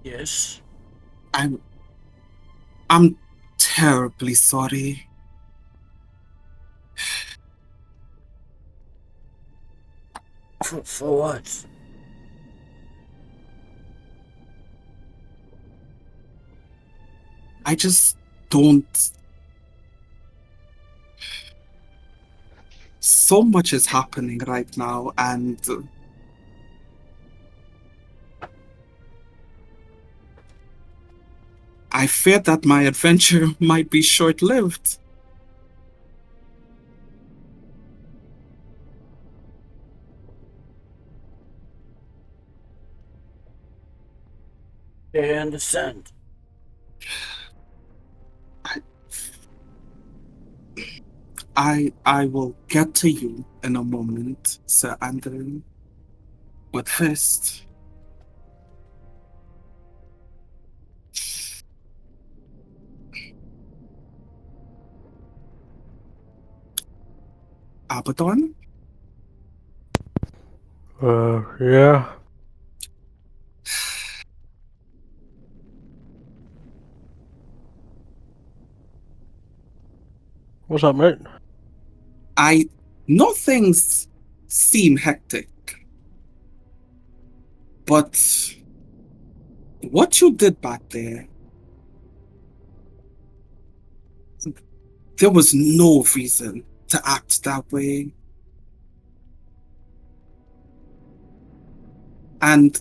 Yes. I'm I'm terribly sorry. For what? I just don't. So much is happening right now, and I fear that my adventure might be short-lived. I understand. I, I will get to you in a moment, Sir Andrew. But first, Abaddon, Yeah. What's up, mate? I know things seem hectic, but what you did back there, there was no reason to act that way. And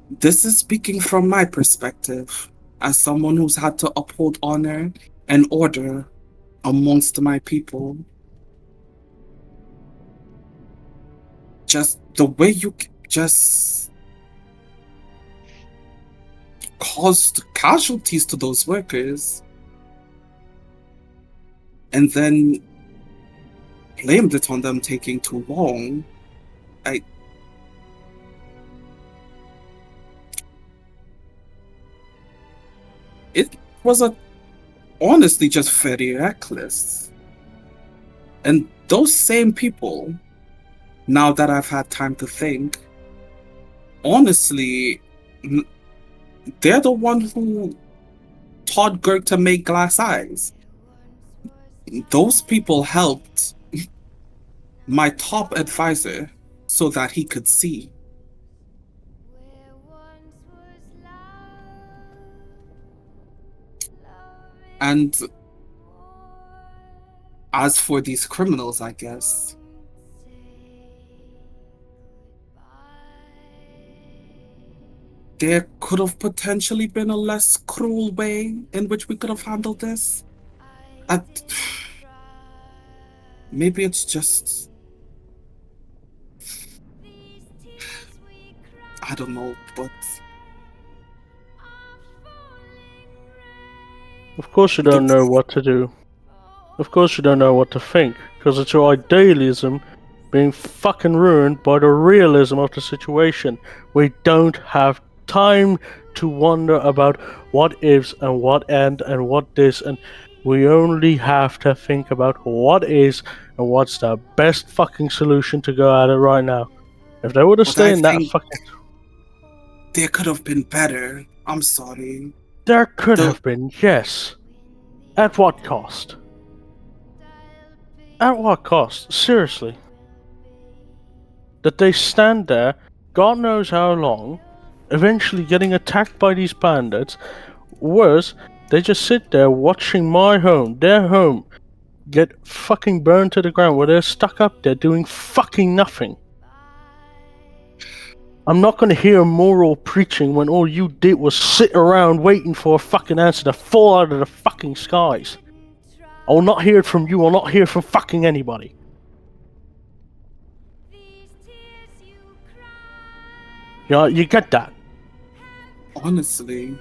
this is speaking from my perspective as someone who's had to uphold honor and order amongst my people. Just the way you just caused casualties to those workers and then blamed it on them taking too long. I it was honestly just very reckless. And those same people, now that I've had time to think, honestly, they're the one who taught Girk to make glass eyes. Those people helped my top advisor so that he could see. And as for these criminals, I guess, there could have potentially been a less cruel way in which we could have handled this. And maybe it's just, I don't know, but Of course you the don't know what to do. Of course you don't know what to think, because it's your idealism being fucking ruined by the realism of the situation. We don't have time to wonder about what ifs and what end and what this, and we only have to think about what is and what's the best fucking solution to go at it right now. If they would have but stayed I in that think fucking... there could have been better. I'm sorry. There could The have been, yes. At what cost? At what cost? Seriously. That they stand there, God knows how long, eventually getting attacked by these bandits. Worse, they just sit there watching my home, their home, get fucking burned to the ground where they're stuck up there doing fucking nothing. I'm not gonna hear moral preaching when all you did was sit around waiting for a fucking answer to fall out of the fucking skies. I will not hear it from you, I'll not hear it from fucking anybody. You get that? honestly,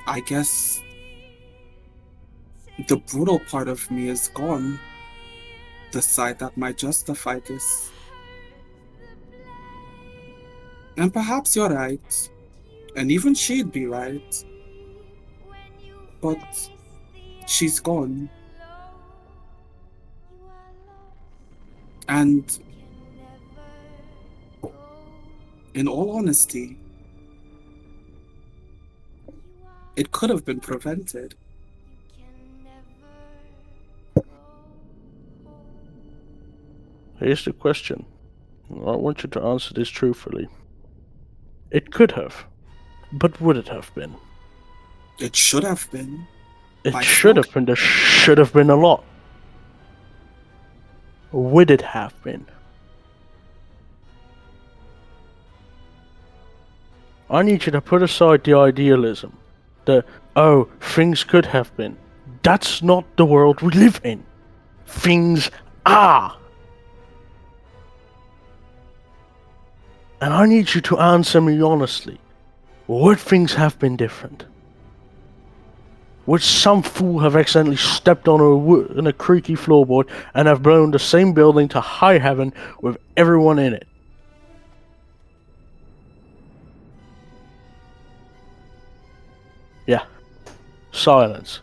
I guess the brutal part of me is gone. The side that might justify this. And perhaps you're right. And even she'd be right. But she's gone. And in all honesty, It could have been prevented. Here's the question. I want you to answer this truthfully. It could have, but would it have been? It should have been. It By should Snoke. have been. There should have been a lot. Would it have been? I need you to put aside the idealism. Oh, things could have been. That's not the world we live in. Things are. And I need you to answer me honestly. Would things have been different? Would some fool have accidentally stepped on a creaky floorboard and have blown the same building to high heaven with everyone in it? Yeah. Silence.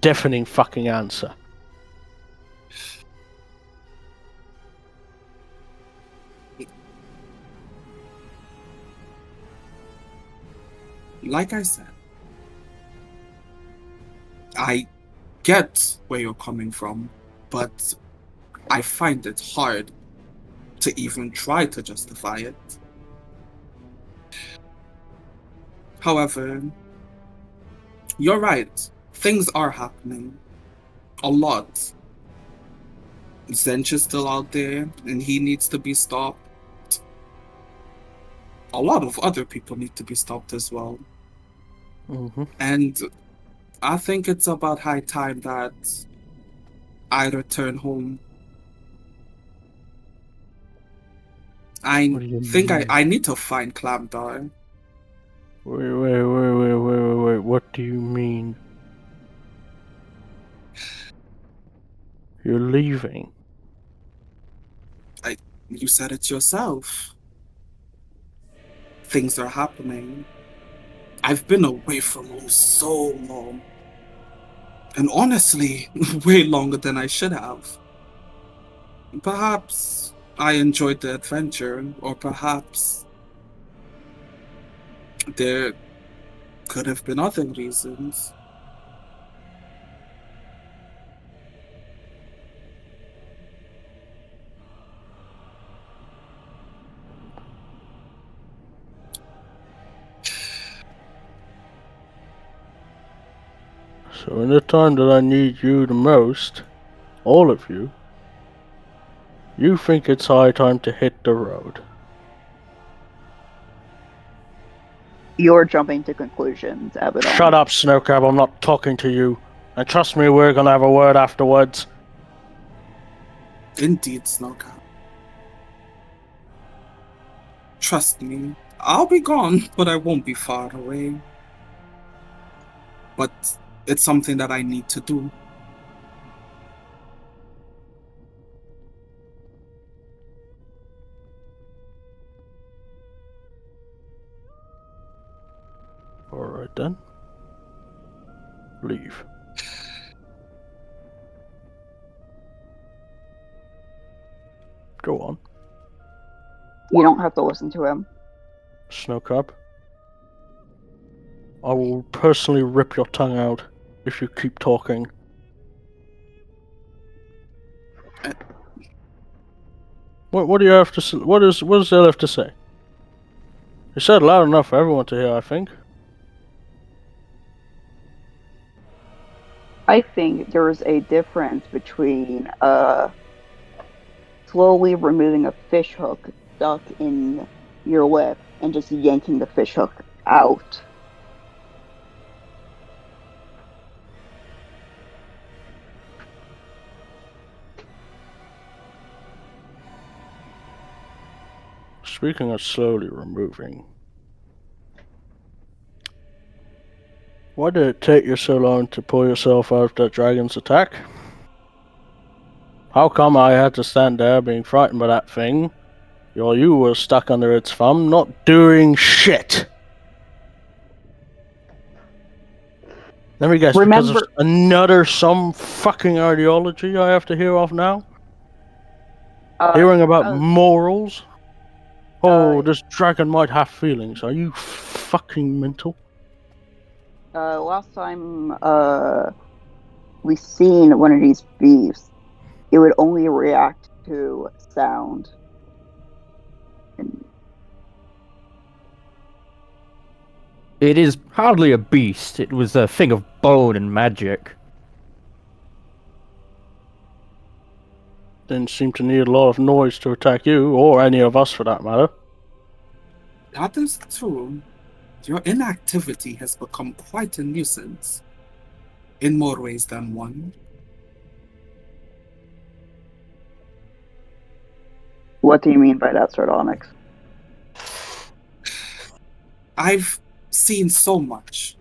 Deafening fucking answer. Like I said, I get where you're coming from, but I find it hard to even try to justify it. However, you're right. Things are happening. A lot. Zench is still out there, and he needs to be stopped. A lot of other people need to be stopped as well. Mm-hmm. And I think it's about high time that I return home. What I do you think mean? I need to find Clamdar. Wait. What do you mean? You're leaving. You said it yourself. Things are happening. I've been away from home so long. And honestly, way longer than I should have. Perhaps I enjoyed the adventure, or perhaps there could have been other reasons. So in the time that I need you the most, all of you, you think it's high time to hit the road. You're jumping to conclusions, Abaddon. Shut up, Snowcrab, I'm not talking to you. And trust me, we're gonna have a word afterwards. Indeed, Snowcat. Trust me, I'll be gone, but I won't be far away. But it's something that I need to do. Alright then. Leave. Go on. You don't have to listen to him. Snowcrab. I will personally rip your tongue out if you keep talking. What do you have to say? What is there left to say? You said loud enough for everyone to hear, I think. I think there's a difference between slowly removing a fish hook stuck in your lip and just yanking the fish hook out. Speaking of slowly removing, why did it take you so long to pull yourself out of that dragon's attack? How come I had to stand there being frightened by that thing, while you were stuck under its thumb, not doing shit? Let me guess, because of another some fucking ideology I have to hear of now? Hearing about morals? Oh, this dragon might have feelings. Are you fucking mental? Last time we seen one of these beefs, it would only react to sound. And It is hardly a beast. It was a thing of bone and magic. Didn't seem to need a lot of noise to attack you, or any of us for that matter. That is true. Your inactivity has become quite a nuisance. In more ways than one. what do you mean by that, Sardonyx? I've seen so much.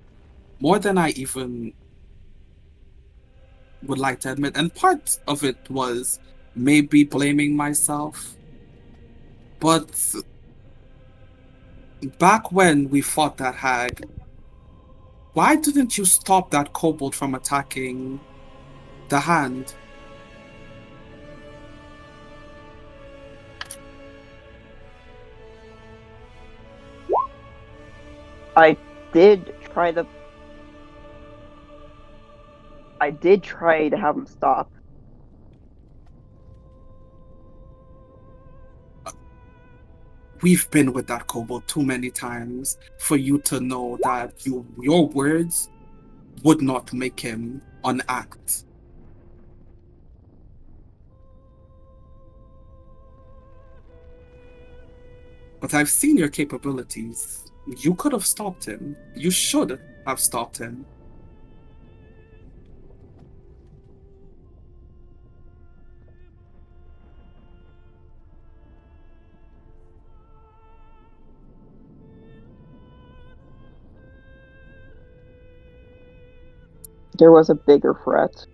More than I even would like to admit. And part of it was maybe blaming myself. But back when we fought that hag, why didn't you stop that kobold from attacking the hand? I did try the. I did try to have him stop. We've been with that kobold too many times for you to know that your words would not make him unact. But I've seen your capabilities. You could have stopped him. You should have stopped him. There was a bigger threat.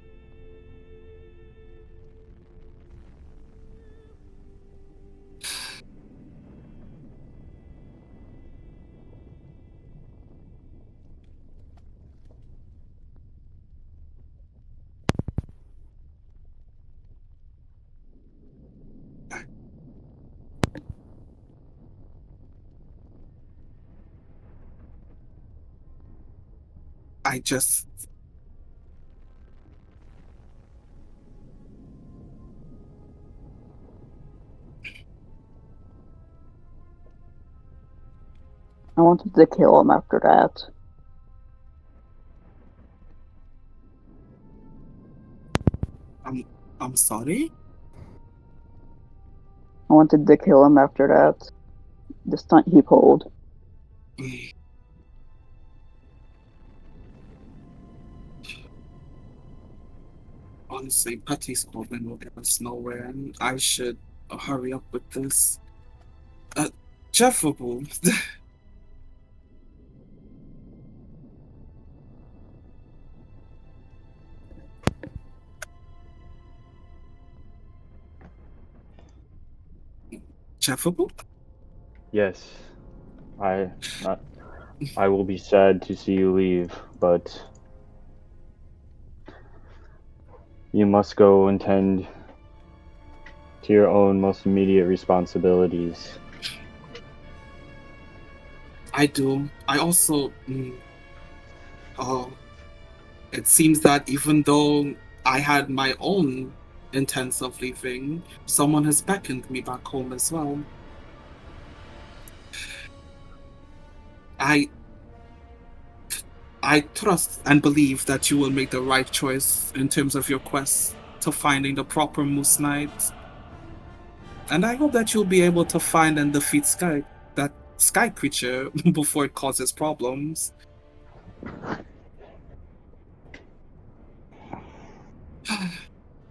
I just... I wanted to kill him after that. I'm sorry? I wanted to kill him after that. The stunt he pulled. Honestly, Patty's Corbin will get us nowhere, and I should hurry up with this. Jeffable. Jeffable? Yes, I not. I will be sad to see you leave, but you must go and tend to your own most immediate responsibilities. I do. I also... Oh, it seems that even though I had my own intents of leaving, someone has beckoned me back home as well. I trust and believe that you will make the right choice in terms of your quest to finding the proper Moose Knight. And I hope that you'll be able to find and defeat that sky creature before it causes problems.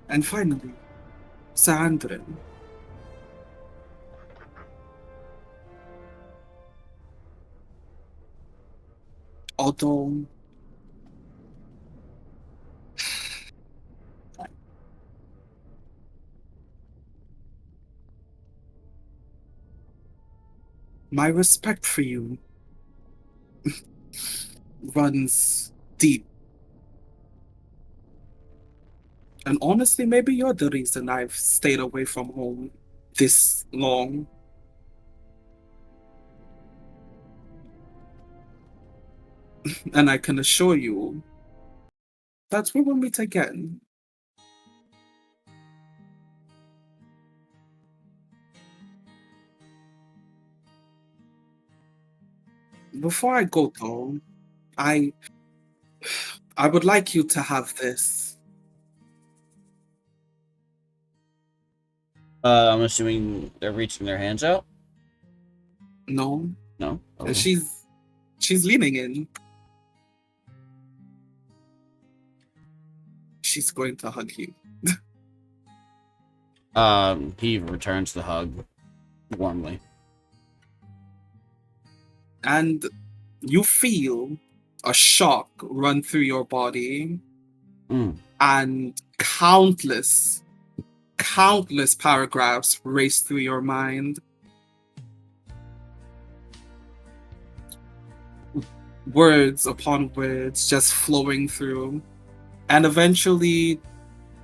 And finally, Sandrin. Although my respect for you runs deep. And honestly, maybe you're the reason I've stayed away from home this long. And I can assure you that we will meet again. Before I go though, I I would like you to have this. I'm assuming they're reaching their hands out. No, No. Okay. she's leaning in. She's going to hug you. He returns the hug warmly. And you feel a shock run through your body, and countless paragraphs race through your mind. Words upon words just flowing through. And eventually,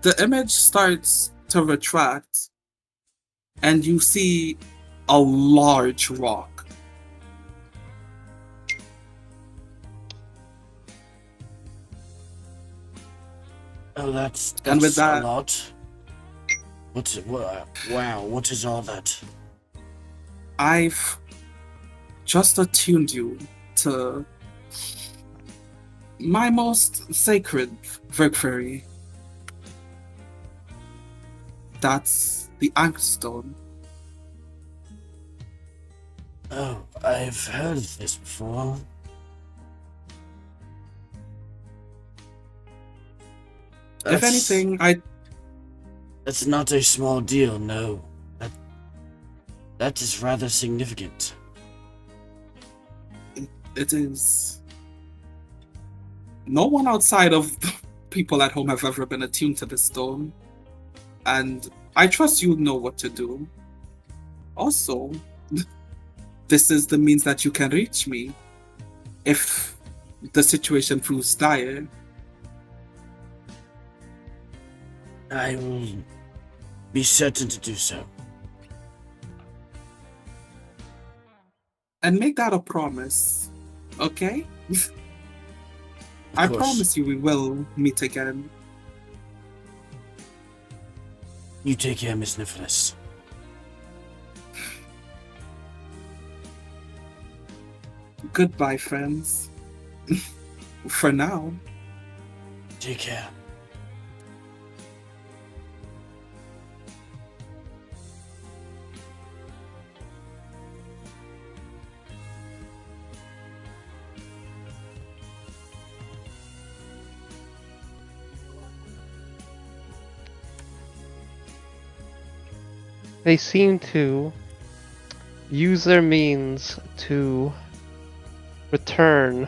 the image starts to retract, and you see a large rock. Oh, that's And with that, a lot. Wow, what is all that? I've just attuned you to my most sacred victory. That's the Ankstone. Oh, I've heard of this before. If anything, That's not a small deal, no. That is rather significant. it is. No one outside of the people at home have ever been attuned to this stone, and I trust you know what to do. Also, this is the means that you can reach me if the situation proves dire. I will be certain to do so. And make that a promise, okay? I course. promise you we will meet again. You take care, Miss Nicholas. Goodbye, friends. For now. Take care. They seem to use their means to return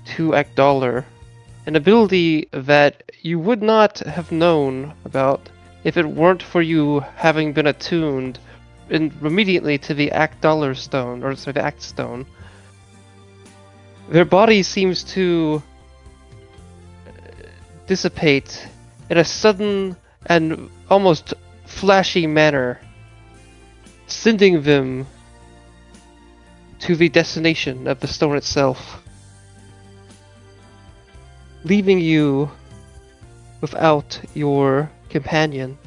to Akdollar, an ability that you would not have known about if it weren't for you having been attuned immediately to the Akdollar stone, or sorry, the Act stone. Their body seems to dissipate in a sudden and almost flashy manner, sending them to the destination of the stone itself, leaving you without your companion.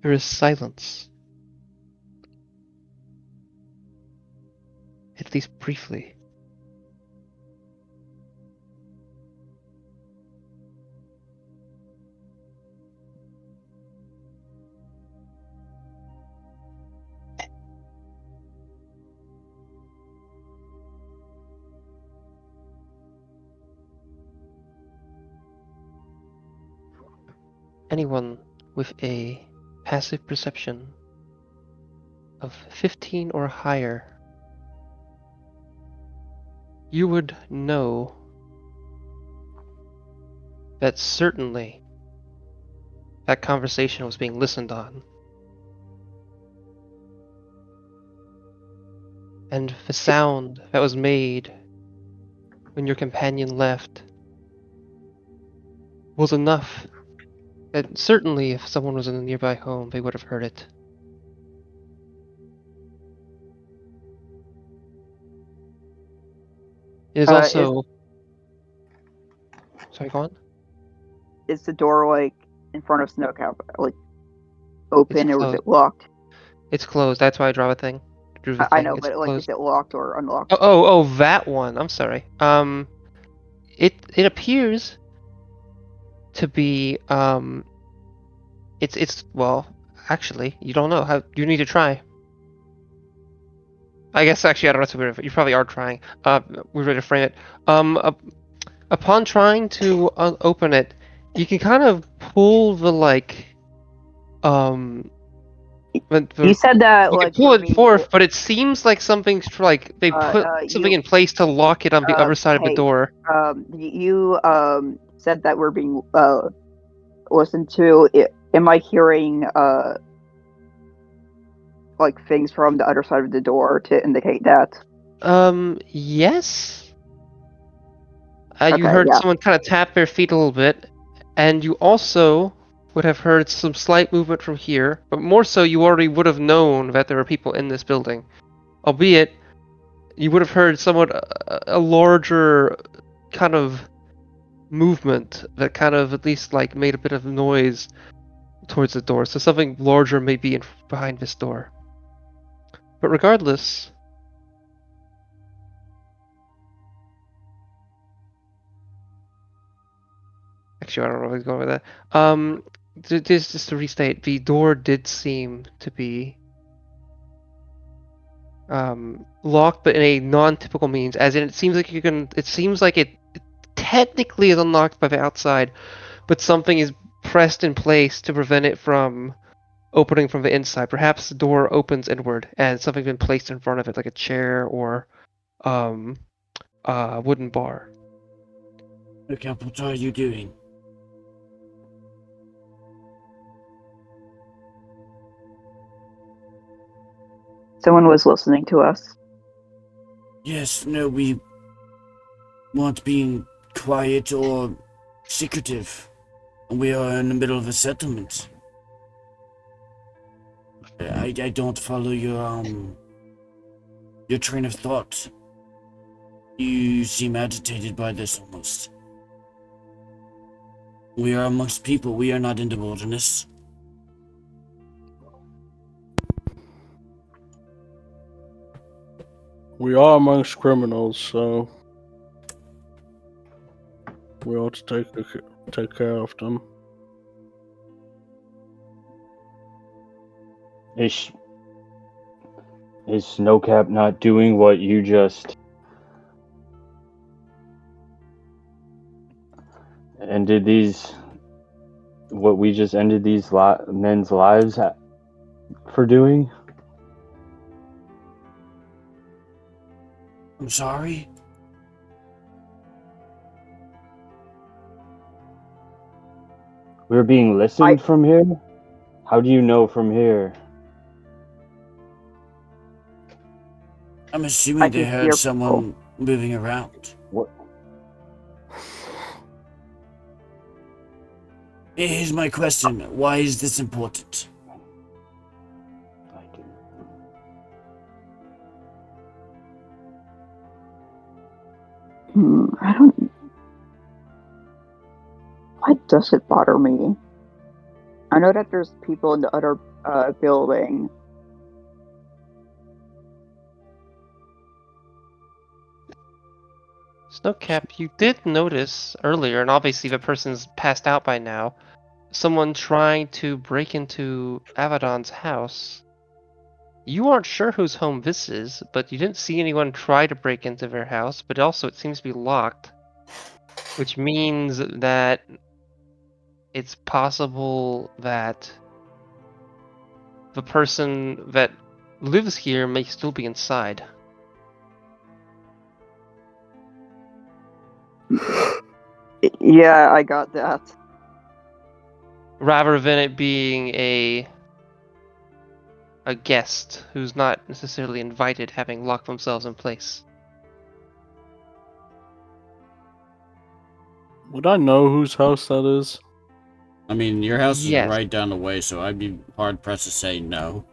There is silence, at least briefly. Anyone with a passive perception of 15 or higher, you would know that certainly that conversation was being listened on. And the sound that was made when your companion left was enough And certainly, if someone was in a nearby home, they would have heard it. It is also. Sorry, go on. Is the door like in front of Snowcap like open, or is it locked? It's closed. That's why I draw a thing. I know, It's but like, closed. is it locked or unlocked? Oh, that one. I'm sorry. It appears to be it's well, actually, you don't know how. You need to try. I guess actually I don't know. You probably are trying. We're ready to frame it. Upon trying to open it, you can kind of pull the You said that you can like pull we're it being forth, but it seems like something's like they put something in place to lock it on the other side of the hey, door. you said that we're being listened to. Am I hearing like things from the other side of the door to indicate that? Yes. You Okay, heard yeah. someone kind of tap their feet a little bit, and you also would have heard some slight movement from here, but more so, you already would have known that there were people in this building. Albeit, you would have heard somewhat a larger kind of movement that kind of at least like made a bit of noise towards the door. So something larger may be behind this door. But regardless, actually, I don't know where he's going with that. Just to restate, the door did seem to be locked, but in a non-typical means. As in, it seems like you can. It seems like it technically is unlocked by the outside, but something is pressed in place to prevent it from opening from the inside. Perhaps the door opens inward, and something's been placed in front of it, like a chair or a wooden bar. Okay, what are you doing? Someone was listening to us. Yes, no, we weren't being quiet or secretive. We are in the middle of a settlement. I don't follow your train of thought. You seem agitated by this almost. We are amongst people. We are not in the wilderness. We are amongst criminals, so we ought to take care of them. Is Snowcap not doing what you just ended these? What we just ended these men's lives for doing? I'm sorry? We're being listened from here? How do you know from here? I'm assuming they heard someone moving around. What? Here's my question. Why is this important? I don't. Why does it bother me? I know that there's people in the other building. Snowcap, you did notice earlier, and obviously the person's passed out by now, someone trying to break into Avedon's house. You aren't sure whose home this is, but you didn't see anyone try to break into their house, but also it seems to be locked. Which means that it's possible that the person that lives here may still be inside. Yeah, I got that. Rather than it being a guest who's not necessarily invited having locked themselves in place. Would I know whose house that is? I mean, your house is Yes. right down the way, so I'd be hard pressed to say no.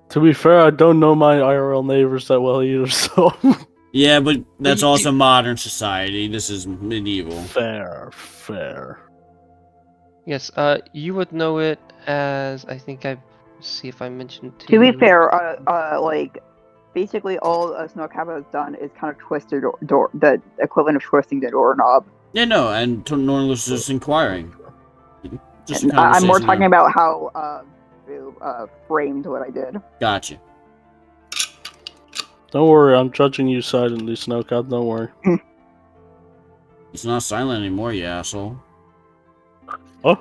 To be fair, I don't know my IRL neighbors that well either, so. Yeah, but that's you- also modern society. This is medieval. Fair. Yes, you would know it as, I think I see if I mentioned to To be you. fair, like basically all Snook has done is kind of twist the door, the equivalent of twisting the doorknob. Yeah, no, and Norland was just inquiring. Just a And I'm more conversation. talking about how you framed what I did. Gotcha. Don't worry, I'm judging you silently, Snowcat, don't worry. It's not silent anymore, you asshole. Oh?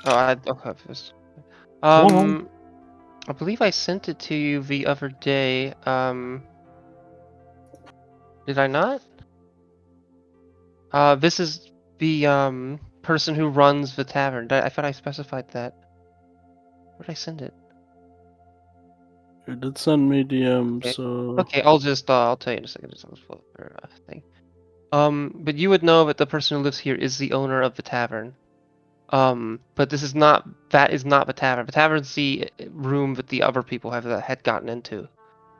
Oh, I don't have this. on. I believe I sent it to you the other day. Did I not? This is the person who runs the tavern. I thought I specified that. Where did I send it? You did send me DM, Okay. so. Okay, I'll tell you in a second. Just pull up their thing. But you would know that the person who lives here is the owner of the tavern. But that is not the tavern. The tavern's the room that the other people had gotten into.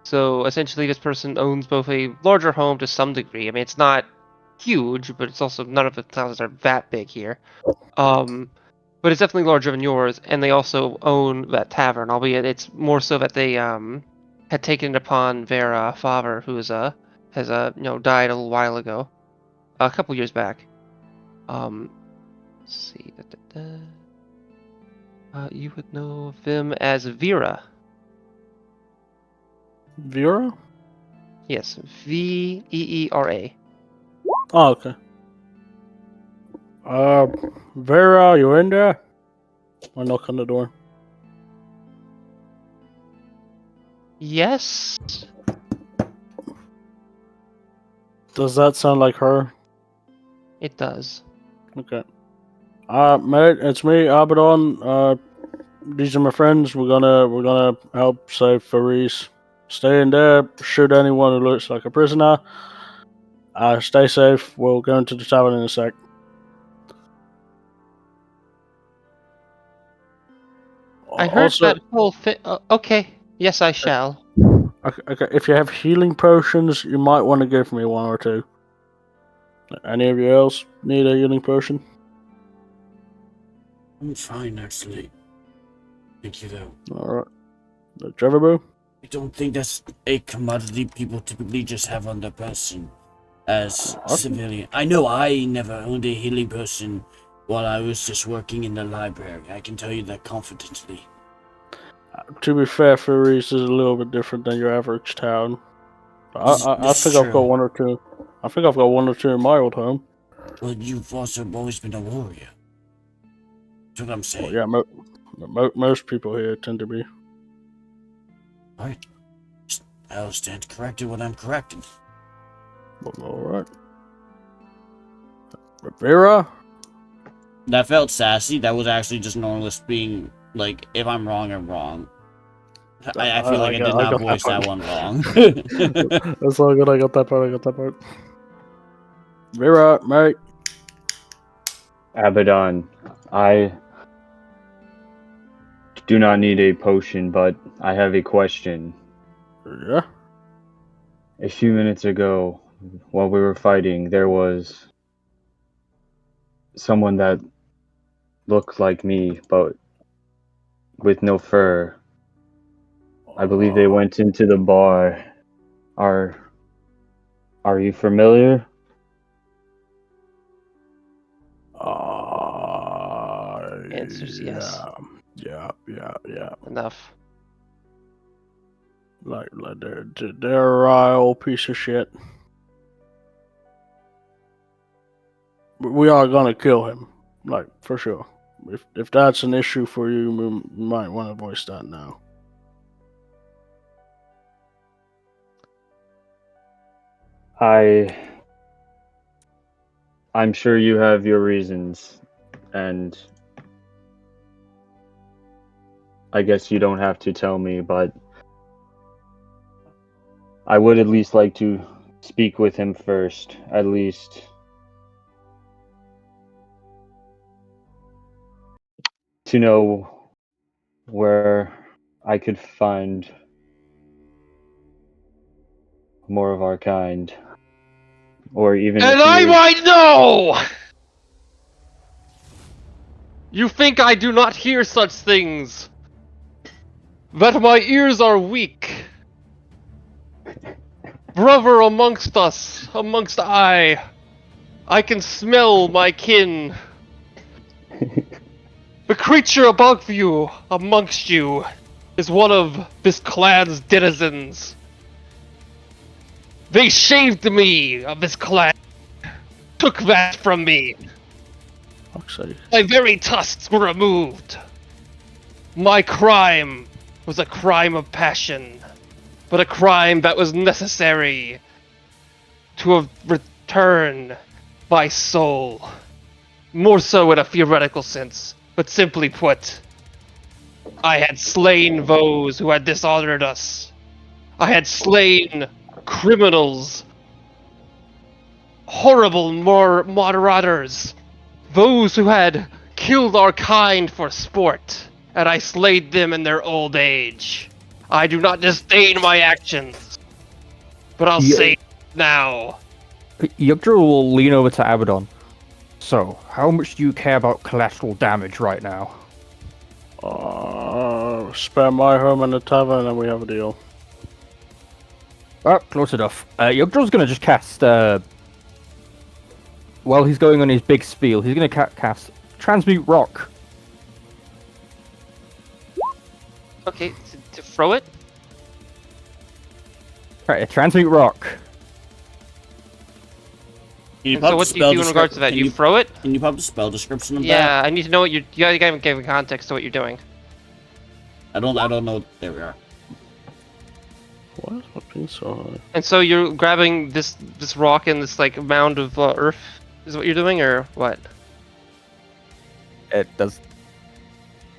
So essentially, this person owns both a larger home to some degree. I mean, it's not huge, but it's also none of the houses are that big here. But it's definitely larger than yours, and they also own that tavern. Albeit it's more so that they had taken it upon their father, who has died a little while ago, a couple years back. Let's see. You would know of them as Vera. Vera? Yes, Veera. Oh, okay. Vera, you in there? I knock on the door. Yes. Does that sound like her? It does. Okay. Mate, it's me, Abaddon. These are my friends. We're gonna help save Faris. Stay in there. Shoot anyone who looks like a prisoner. Stay safe. We'll go into the tavern in a sec. I heard Also, that whole thing. Okay. Yes, I shall. okay, if you have healing potions, you might want to give me one or two. Any of you else need a healing potion? I'm fine, actually. Thank you, though. Alright. Trevor Boo? I don't think that's a commodity people typically just have on their person as civilian. I know I never owned a healing potion while I was just working in the library. I can tell you that confidently. To be fair, Furies is a little bit different than your average town. I think I've got one or two. I think I've got one or two in my old home. Well, you've also always been a warrior. That's what I'm saying. Well, yeah, most people here tend to be. Alright. I'll stand corrected when I'm corrected. Alright. Vera? That felt sassy. That was actually just Norlist being like, if I'm wrong, I'm wrong. I feel like I did not voice that one wrong. That's all good. I got that part. Vera, mate. Abaddon, I do not need a potion, but I have a question. Yeah? A few minutes ago, while we were fighting, there was someone that looked like me, but with no fur. I believe they went into the bar. Are you familiar? Answer's yes. Yeah. Enough. Like they're a old piece of shit. But we are gonna kill him, like for sure. If that's an issue for you, we might want to voice that now. I'm sure you have your reasons, and I guess you don't have to tell me, but I would at least like to speak with him first. At least to know where I could find more of our kind. Or even And if he I is... might know! You think I do not hear such things? That my ears are weak. Brother amongst us, amongst I can smell my kin. The creature above you, amongst you, is one of this clan's denizens. They shaved me of this clan, took that from me. Fuck's sake. My very tusks were removed. My crime was a crime of passion, but a crime that was necessary to return my soul. More so in a theoretical sense, but simply put, I had slain those who had dishonored us. I had slain criminals, horrible marauders, those who had killed our kind for sport, and I slayed them in their old age. I do not disdain my actions, but I'll say it now. Yggdrasil will lean over to Abaddon. So, how much do you care about collateral damage right now? Spare my home and the tavern and we have a deal. Oh, close enough. Yggdrasil's gonna just cast, while he's going on his big spiel, he's gonna cast Transmute Rock. Okay, to throw it? Right, Transmute Rock. Can you And pop so the what do you spell do in regards to that? can You throw it? Can you pop the spell description of that? Yeah, I need to know what you gotta give context to what you're doing. I don't know. There we are. Why is my ping so high? And so you're grabbing this rock and this like mound of earth, is what you're doing, or what? It does.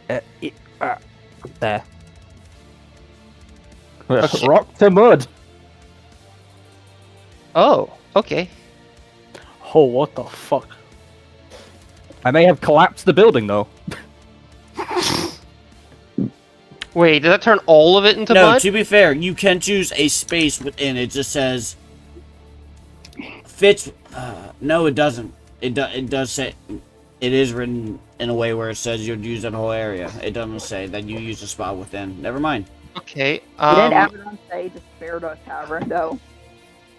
There. Okay. Rock to mud. Oh, okay. Oh, what the fuck? I may have collapsed the building though. Wait, did that turn all of it into No, mud? to be fair, you can choose a space within. It just says fits. No, it doesn't. It does say it is written in a way where it says you'd use that whole area. It doesn't say that you use a spot within. Never mind. Okay. Didn't Abaddon say to spare the tavern, though?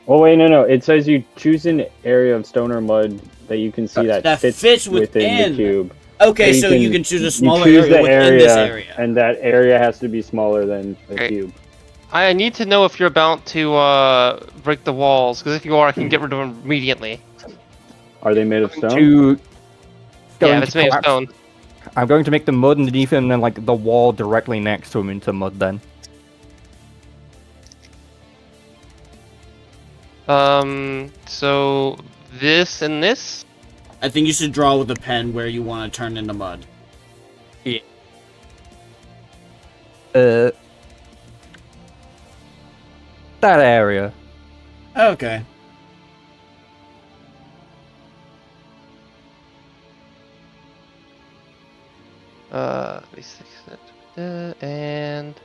Oh wait, no. It says you choose an area of stone or mud that you can see that fits within the cube. Okay, so you can choose a smaller choose area the within this area. and that area has to be smaller than the Okay. cube. I need to know if you're about to break the walls, because if you are, I can get rid of them immediately. Are they made of stone? Yeah, it's made of stone. I'm going to make the mud underneath him and then like the wall directly next to him into mud then. So this and this? I think you should draw with a pen where you want to turn into mud. Yeah. That area. Okay. And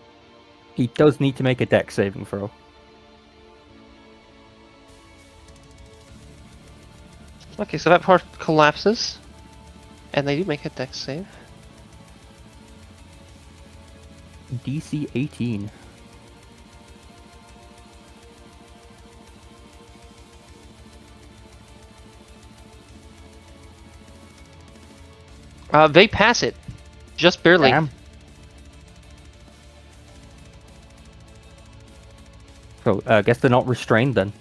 He does need to make a dex saving throw. okay, so that part collapses, and they do make a dex save. DC 18. They pass it, just barely. Damn. So, I guess they're not restrained then.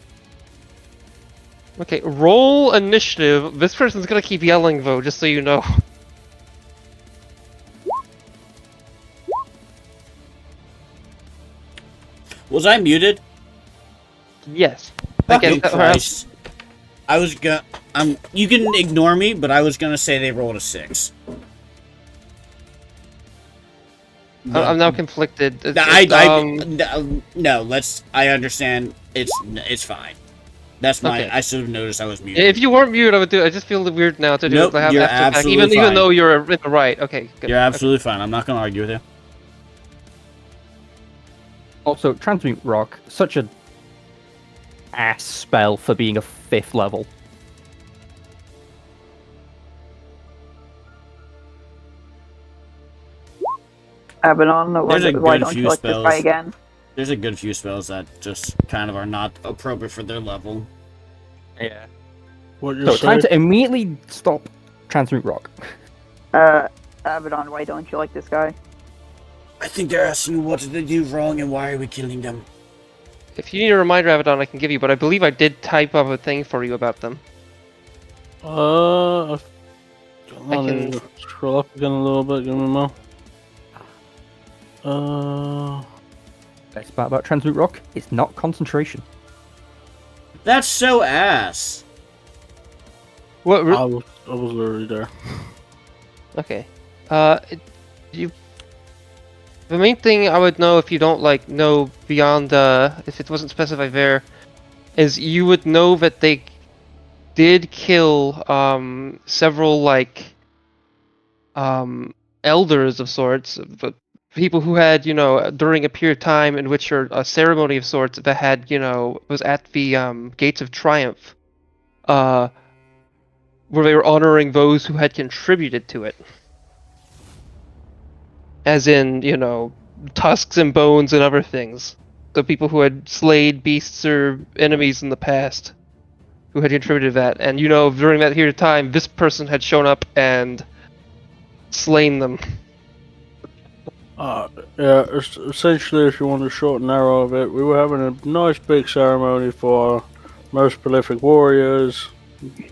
Okay, roll initiative. This person's gonna keep yelling though, just so you know. Was I muted? Yes. Fucking Christ. I was gonna. You can ignore me, but I was gonna say they rolled a 6. I'm now conflicted. No. I understand. It's fine. That's my. Okay. I should have noticed I was muted. If you weren't muted, I would do it. I just feel weird now to do Nope, it. you're After the fact, absolutely even fine. though you're in the right. Okay, good. You're absolutely fine. I'm not gonna argue with you. Also, Transmute Rock, such a ass spell for being a 5th level. Abaddon, why don't you like this guy spells. again? There's a good few spells that just kind of are not appropriate for their level. Yeah. What you So, say? time to immediately stop Transmute Rock. Abaddon, why don't you like this guy? I think they're asking you what did they do wrong and why are we killing them. If you need a reminder, Abaddon, I can give you, but I believe I did type up a thing for you about them. I can- can scroll up again a little bit. Give me a moment. Best part about Transmute Rock, it's not concentration. That's so ass. What? I was already there. Okay. You. The main thing I would know if you don't know beyond if it wasn't specified there, is you would know that they did kill several elders of sorts, but people who had during a period of time in which a ceremony of sorts that had was at the Gates of Triumph, where they were honoring those who had contributed to it. As in, tusks and bones and other things. The people who had slayed beasts or enemies in the past, who had contributed to that. And during that period of time, this person had shown up and slain them. Yeah, essentially, if you want to short and narrow of it, we were having a nice big ceremony for our most prolific warriors,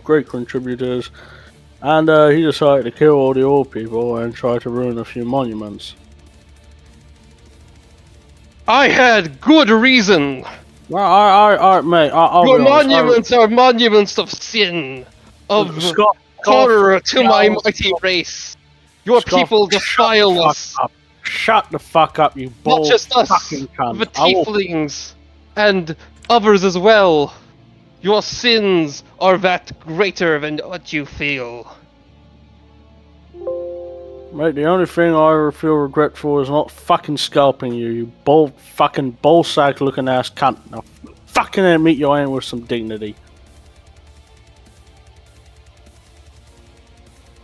great contributors, and he decided to kill all the old people and try to ruin a few monuments. I had good reason! Well, I mate, I'll Your be honest, monuments are monuments of sin! Of Scott, horror to my Scott, mighty race! Your Scott, people defile us! Shut the fuck up, you Not bald just us, fucking cunt. the I will- tieflings, and others as well. Your sins are that greater than what you feel. Mate, the only thing I feel regretful is not fucking scalping you, you bald fucking ballsack looking ass cunt. Now fucking admit your aim with some dignity.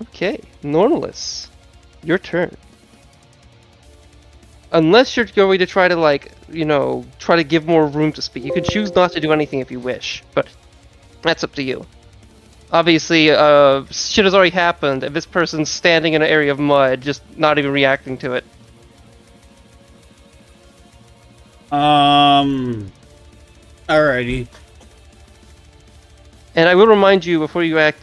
Okay, Nornless, your turn. Unless you're going to try to try to give more room to speak. You can choose not to do anything if you wish, but that's up to you. Obviously, shit has already happened, and this person's standing in an area of mud, just not even reacting to it. Alrighty. And I will remind you before you act,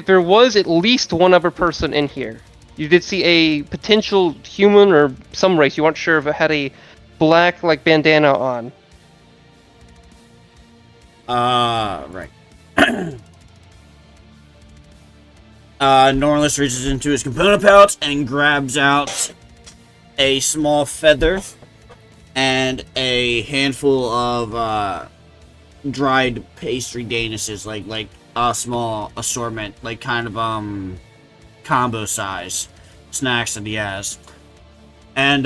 there was at least one other person in here. You did see a potential human or some race, you weren't sure if it had a black bandana on. Right. Norlis reaches into his component pouch and grabs out a small feather and a handful of dried pastry danishes, like a small assortment, kind of combo size snacks that he has, and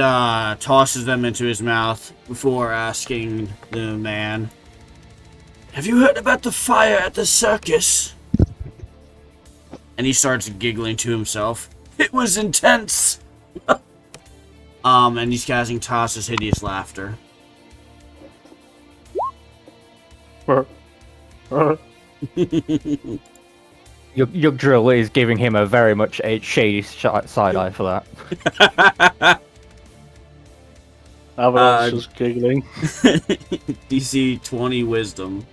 tosses them into his mouth before asking the man, "Have you heard about the fire at the circus?" And he starts giggling to himself. It was intense. And he's casting Toss's hideous laughter. Yggdrasil is giving him a very much a shady side eye for that. Avalon's just giggling. DC 20 wisdom.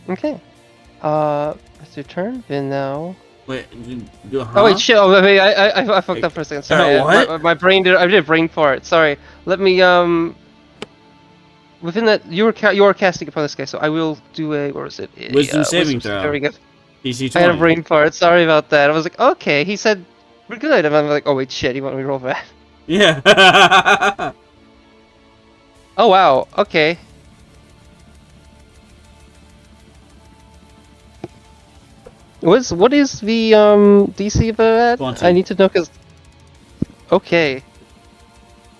Okay. That's your turn. Then now, Wait, Oh wait, shit! Oh, wait, I fucked up for a second. Sorry, What? my brain did. I did a brain fart. Sorry. Let me Within that, you are casting upon this guy, so I will do a. Or is it? Wisdom saving throw. There we go. DC 20. I had a brain fart. Sorry about that. I was like, okay. He said we're good, and I'm like, oh wait, shit. You want me to roll for that? Yeah. Oh wow. Okay. What is the DC of that? 20. I need to know because. Okay.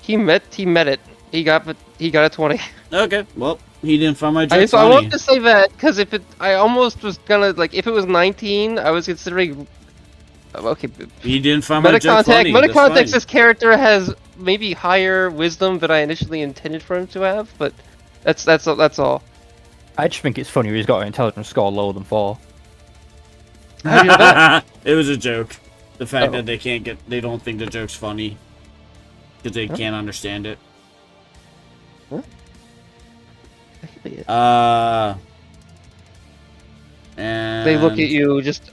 He met it. He got a 20. Okay, well, he didn't find my joke I funny. want to say that because I almost was gonna like if it was 19, I was considering. Okay. He didn't find my joke funny. Meta That's fine. context. This character has maybe higher wisdom than I initially intended for him to have, but that's all. I just think it's funny he's got an intelligence score lower than 4. How do you know that? It was a joke. The fact Oh. that they don't think the joke's funny because they can't understand it. And They look at you just.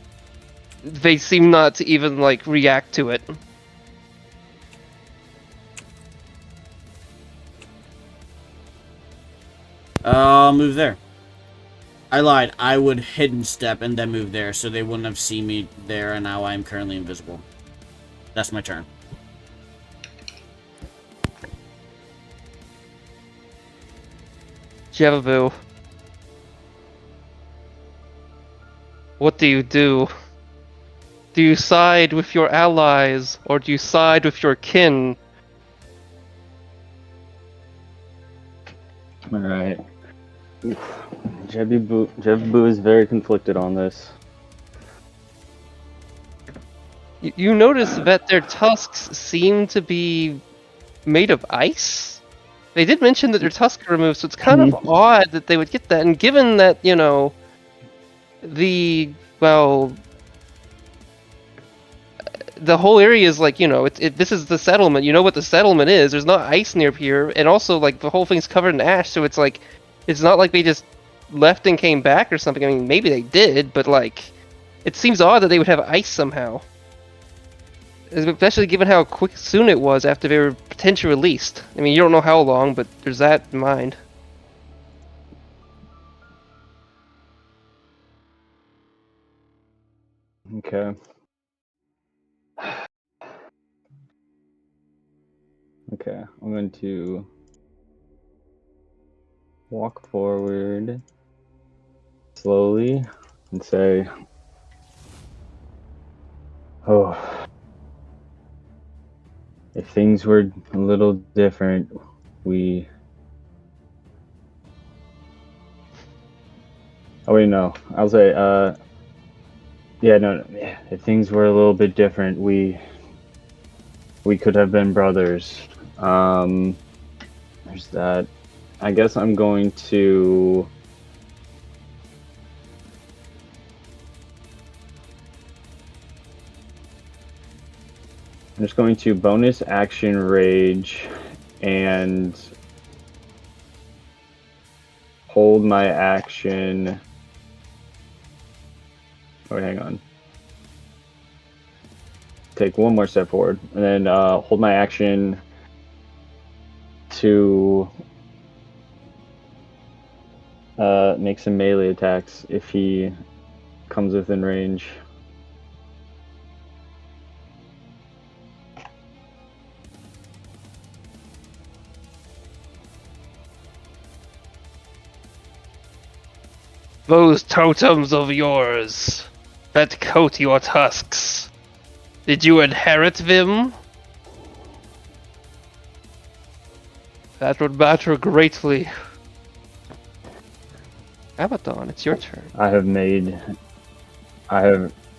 They seem not to even like react to it. I'll move there. I lied. I would hidden step and then move there, so they wouldn't have seen me there, and now I'm currently invisible. That's my turn. Javabu. What do you do? Do you side with your allies, or do you side with your kin? Alright. Jebu is very conflicted on this. You notice that their tusks seem to be made of ice? They did mention that their tusks are removed, so it's kind of odd that they would get that. And given that, you know, the whole area is like, you know, this is the settlement. You know what the settlement is. There's not ice near here, and also like the whole thing's covered in ash, so it's like, it's not like they just left and came back or something. I mean, maybe they did, but like, it seems odd that they would have ice somehow. Especially given how soon it was after they were potentially released. I mean, you don't know how long, but there's that in mind. Okay. Okay, I'm going to walk forward slowly and say, oh, if things were a little different, oh wait, no, I'll say, if things were a little bit different, we could have been brothers. There's that. I guess I'm going to bonus action rage and hold my action. Oh, hang on. Take one more step forward, and then hold my action to make some melee attacks if he comes within range. Those totems of yours that coat your tusks, did you inherit them? That would matter greatly. Abaddon, it's your turn. I have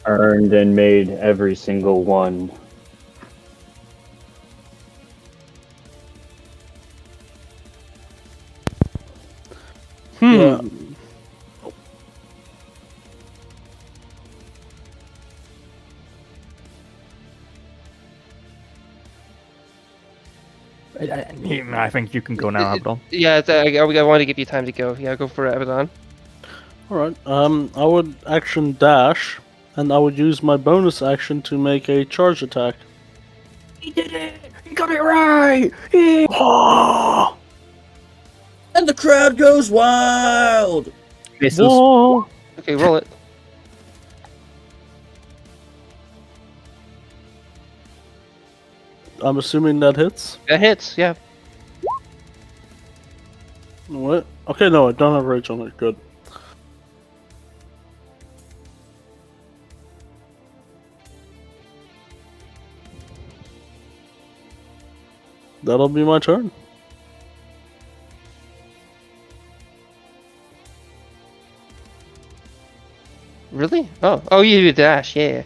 earned and made every single one. Yeah. I think you can go now, Abaddon. Yeah, I wanted to give you time to go. Yeah, go for it, Abaddon. Alright, I would action dash And I would use my bonus action to make a charge attack. He did it! He got it right! Yeah. Oh! And the crowd goes wild! Misses. Whoa! Okay, roll it. I'm assuming that hits. That hits, yeah. What? Okay, no, I don't have rage on it. Good. That'll be my turn. Really? Oh, you do dash, yeah.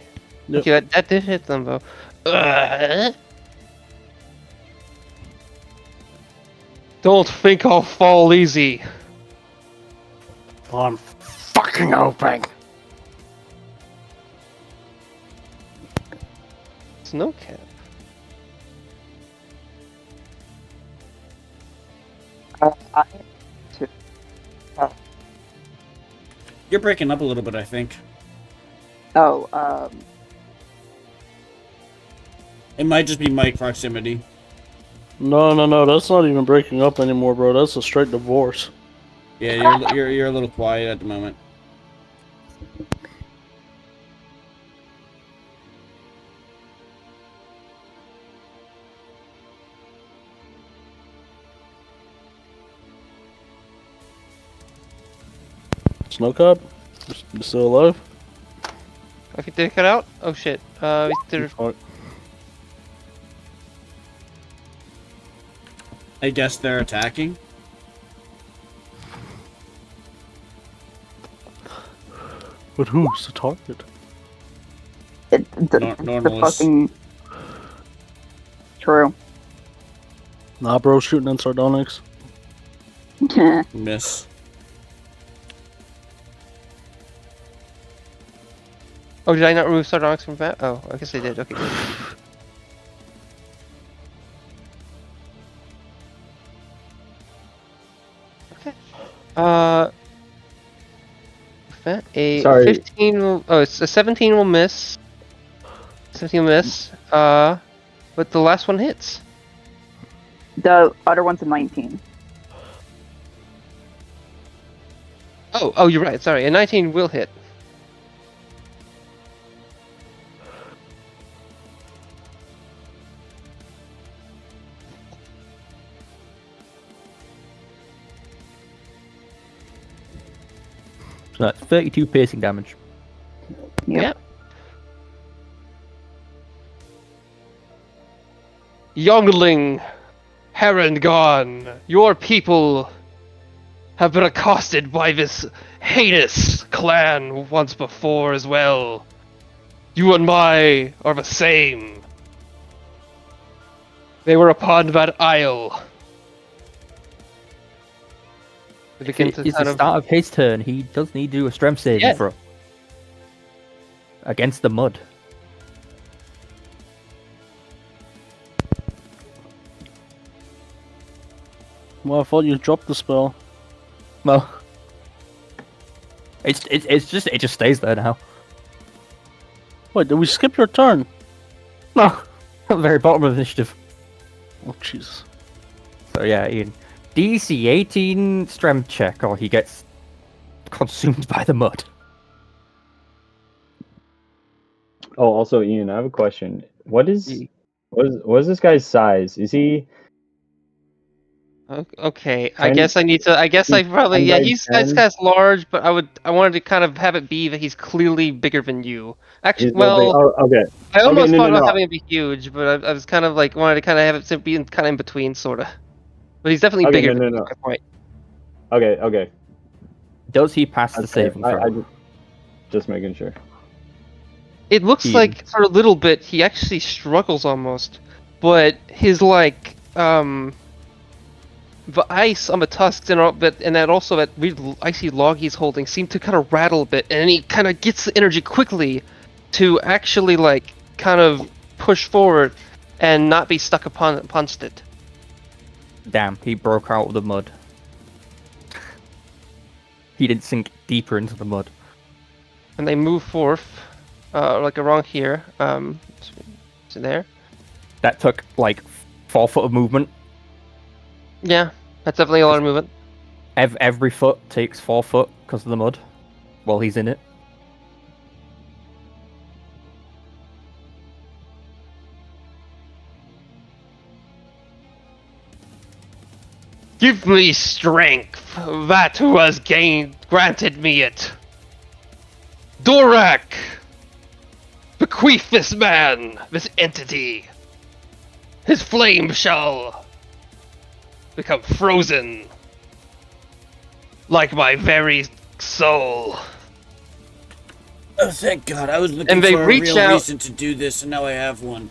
Yep. Okay, that did hit them though. Don't think I'll fall easy. I'm fucking hoping. Snow cap. I to You're breaking up a little bit, I think. oh It might just be mic proximity. No, that's not even breaking up anymore, bro. That's a straight divorce. Yeah, you're a little quiet at the moment. Snowcop? You still alive? Okay, did it cut out? Oh shit. There. Fuck. I guess they're attacking. But who's the target? the Normalist. fucking true. Nah, bro, shooting in sardonyx. Miss. Oh, did I not remove Sardonyx from that? Oh, I guess I did. Okay. Good. Okay. That a Sorry. 15 will. Oh, it's a 17 will miss. 17 will miss. But the last one hits. The other one's a 19. Oh, you're right. Sorry, a 19 will hit. So that's 32 piercing damage. Yep. Youngling, Heron gone. Your people have been accosted by this heinous clan once before as well. You and my are the same. They were upon that isle. They If begin it to is kind the of start of his turn, he does need to do a strength saving Yeah. throw. Against the mud. Well, I thought you dropped the spell. Well, it just stays there now. Wait, did we skip your turn? No, at the very bottom of the initiative. Oh, Jesus. So yeah, Ian, DC 18 strength check, or he gets consumed by the mud. Oh, also, Ian, I have a question. What is this guy's size? Is he Okay, I 10 guess I need to. I guess I probably. 10 Yeah, by he's 10? this guy's large, but I wanted to kind of have it be that he's clearly bigger than you. Actually, He's no big- well, oh, okay. I almost no, thought no, about no. having it be huge, but I was kind of like wanted to kind of have it be kind of in between, sort of. But he's definitely Okay, bigger. no, than no, you, no. that's my point. Okay. Does he pass the Okay, saving throw? I just making sure. It looks Ian. like for a little bit he actually struggles almost, but his like the ice on the tusks and all, and that also that weird icy log he's holding seem to kind of rattle a bit, and he kind of gets the energy quickly to actually like kind of push forward and not be stuck upon it. Damn, he broke out of the mud. He didn't sink deeper into the mud. And they move forth like around here. It's in there. That took like 4 foot of movement. Yeah, that's definitely a lot of movement. Every foot takes 4 foot because of the mud while he's in it. Give me strength, that who has granted me it. Dorak! Bequeath this man, this entity. His flame shall become frozen, like my very soul. Oh, thank God! I was looking And they for a reach real out- reason to do this, and now I have one.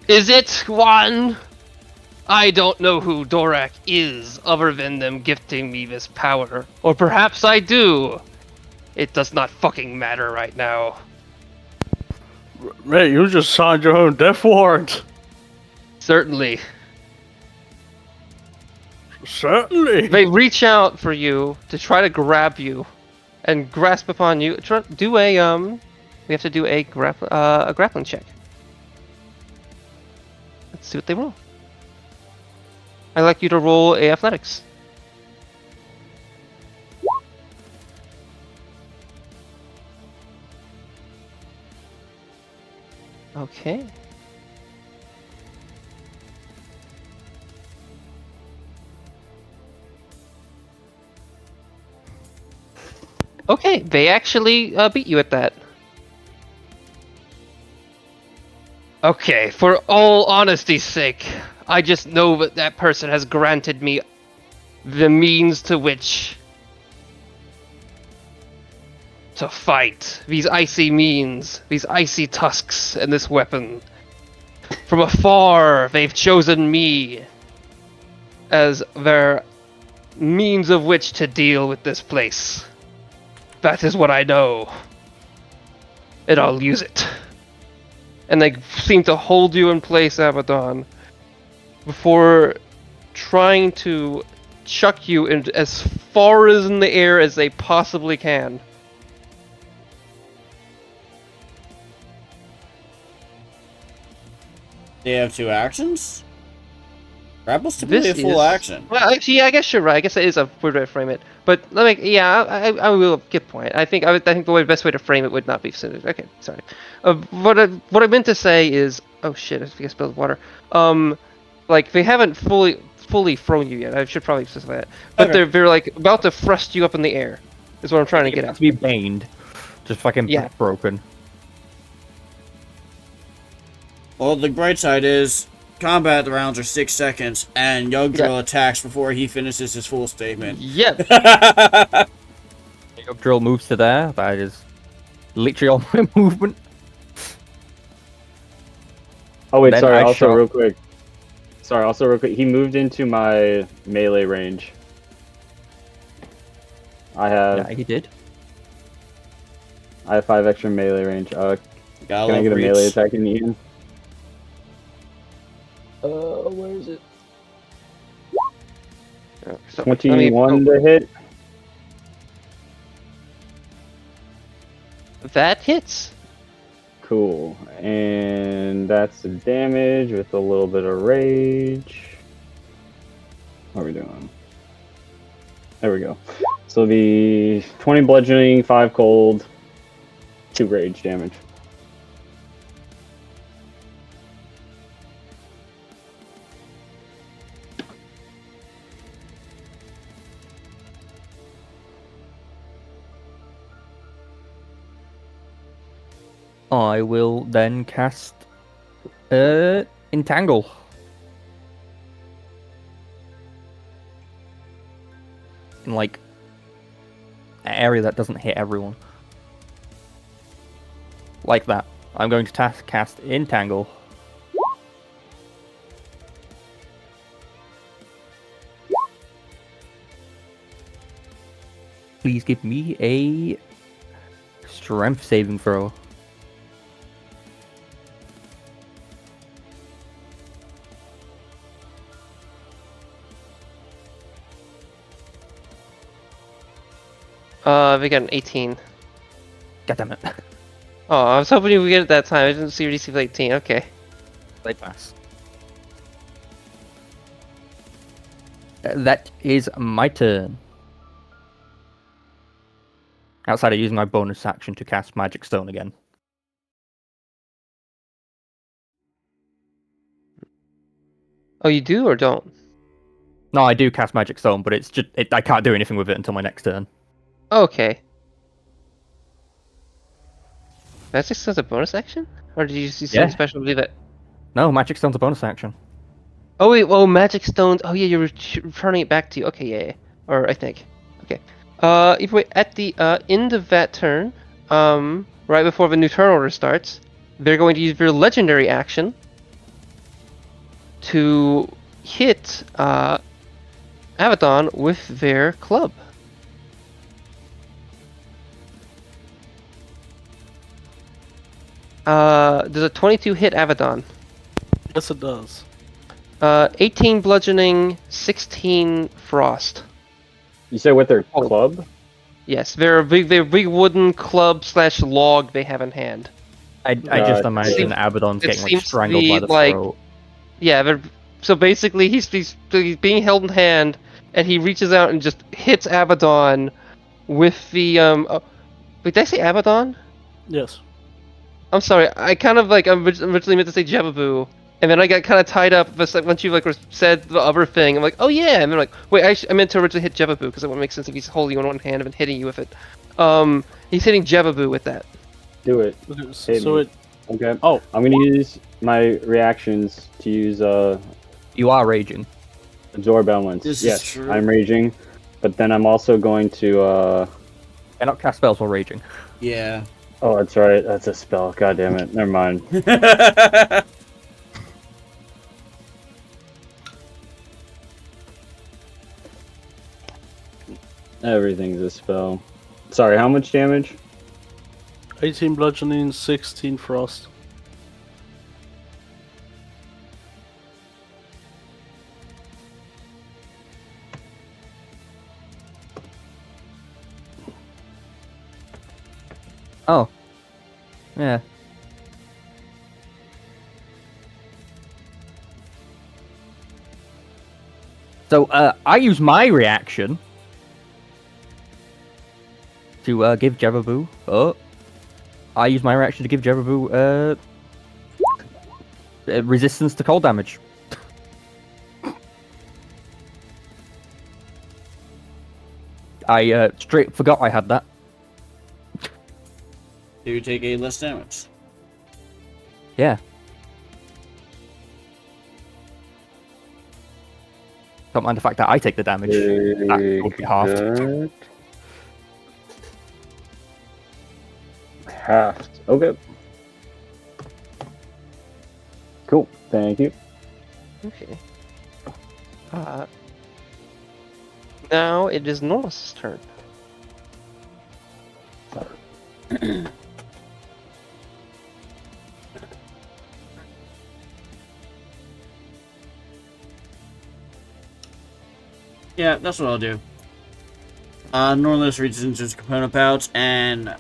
Is it one? I don't know who Dorak is, other than them gifting me this power. Or perhaps I do. It does not fucking matter right now. Mate, you just signed your own death warrant. Certainly. Certainly. They reach out for you to try to grab you and grasp upon you. Do a we have to do a grappling check. Let's see what they roll. I'd like you to roll a athletics. Okay. Okay, they actually beat you at that. Okay, for all honesty's sake, I just know that that person has granted me the means to which to fight these icy means, these icy tusks, and this weapon. From afar, they've chosen me as their means of which to deal with this place. That is what I know. And I'll use it. And they seem to hold you in place, Abaddon, before trying to chuck you in as far as in the air as they possibly can. They have 2 actions? Grapple's typically a This full is- action. Well, actually, yeah, I guess you're right. I guess it is a weird way to frame it. But let me, yeah, I will get point. I think the best way to frame it would not be so. Okay, sorry. What I meant to say is, oh shit, I think I spilled water. Like they haven't fully thrown you yet. I should probably specify that. But Okay. they're like about to thrust you up in the air. Is what I'm trying to get It at. has to be baned. Just fucking Yeah. broken. Well, the bright side is, combat rounds are 6 seconds, and Yogdrill attacks before he finishes his full statement. Yep. Up drill moves to there. That is literally all my movement. Oh wait, Then sorry. I Also, shot- real quick. Sorry. Also, real quick. He moved into my melee range. I have Yeah, he did. 5 extra melee range. Can I get a reach. melee attack in Ian? Where is it? So, let me- 21 to hit. That hits. Cool. And that's the damage with a little bit of rage. What are we doing? There we go. So it'll be 20 bludgeoning, 5 cold, 2 rage damage. I will then cast Entangle. In like an area that doesn't hit everyone. Like that. I'm going to cast Entangle. Please give me a strength saving throw. We got an 18. God damn it. Oh, I was hoping you would get it that time. I didn't see your DC for 18. Okay. They pass. That is my turn. Outside of using my bonus action to cast Magic Stone again. Oh, you do or don't? No, I do cast Magic Stone, but it's just I can't do anything with it until my next turn. Okay. Magic Stone's a bonus action? Or did you see something special to do that? No, Magic Stone's a bonus action. Oh wait, Magic Stones. Oh yeah, you're returning it back to you. Okay, yeah. Or I think. Okay. If we at the end of that turn, right before the new turn order starts, they're going to use their legendary action to hit Abaddon with their club. Does a 22 hit Abaddon? Yes, it does. 18 bludgeoning, 16 frost. You said with their club? Yes, they're a big wooden club / log they have in hand. I just imagine Abaddon's it getting seems to strangled be by the like- throat. Yeah, so basically he's being held in hand, and he reaches out and just hits Abaddon with the wait, did I say Abaddon? Yes. I'm sorry, I kind of like I originally meant to say Jebaboo, and then I got kind of tied up. But like once you like said the other thing, I'm like, oh yeah, and then like, wait, I meant to originally hit Jebaboo because it wouldn't make sense if he's holding you in one hand and hitting you with it. He's hitting Jebaboo with that. Do it. Okay, so it. Okay. Oh, I'm gonna use my reactions to use You are raging. absorb elements. This is Yes, true. I'm raging, but then I'm also going to Cannot cast spells while raging. Yeah. oh, that's right. That's a spell. God damn it. Never mind. Everything's a spell. Sorry, how much damage? 18 bludgeoning, 16 frost. Oh. Yeah. So, I use my reaction to give Jebaboo. I use my reaction to give Jebaboo resistance to cold damage. I straight forgot I had that. Do you take 8 less damage? Yeah. Don't mind the fact that I take the damage. That would be halved. Good. Halved. Okay. Cool. Thank you. Okay. Now it is Normus's turn. Yeah, that's what I'll do. Norlis reaches into his component pouch and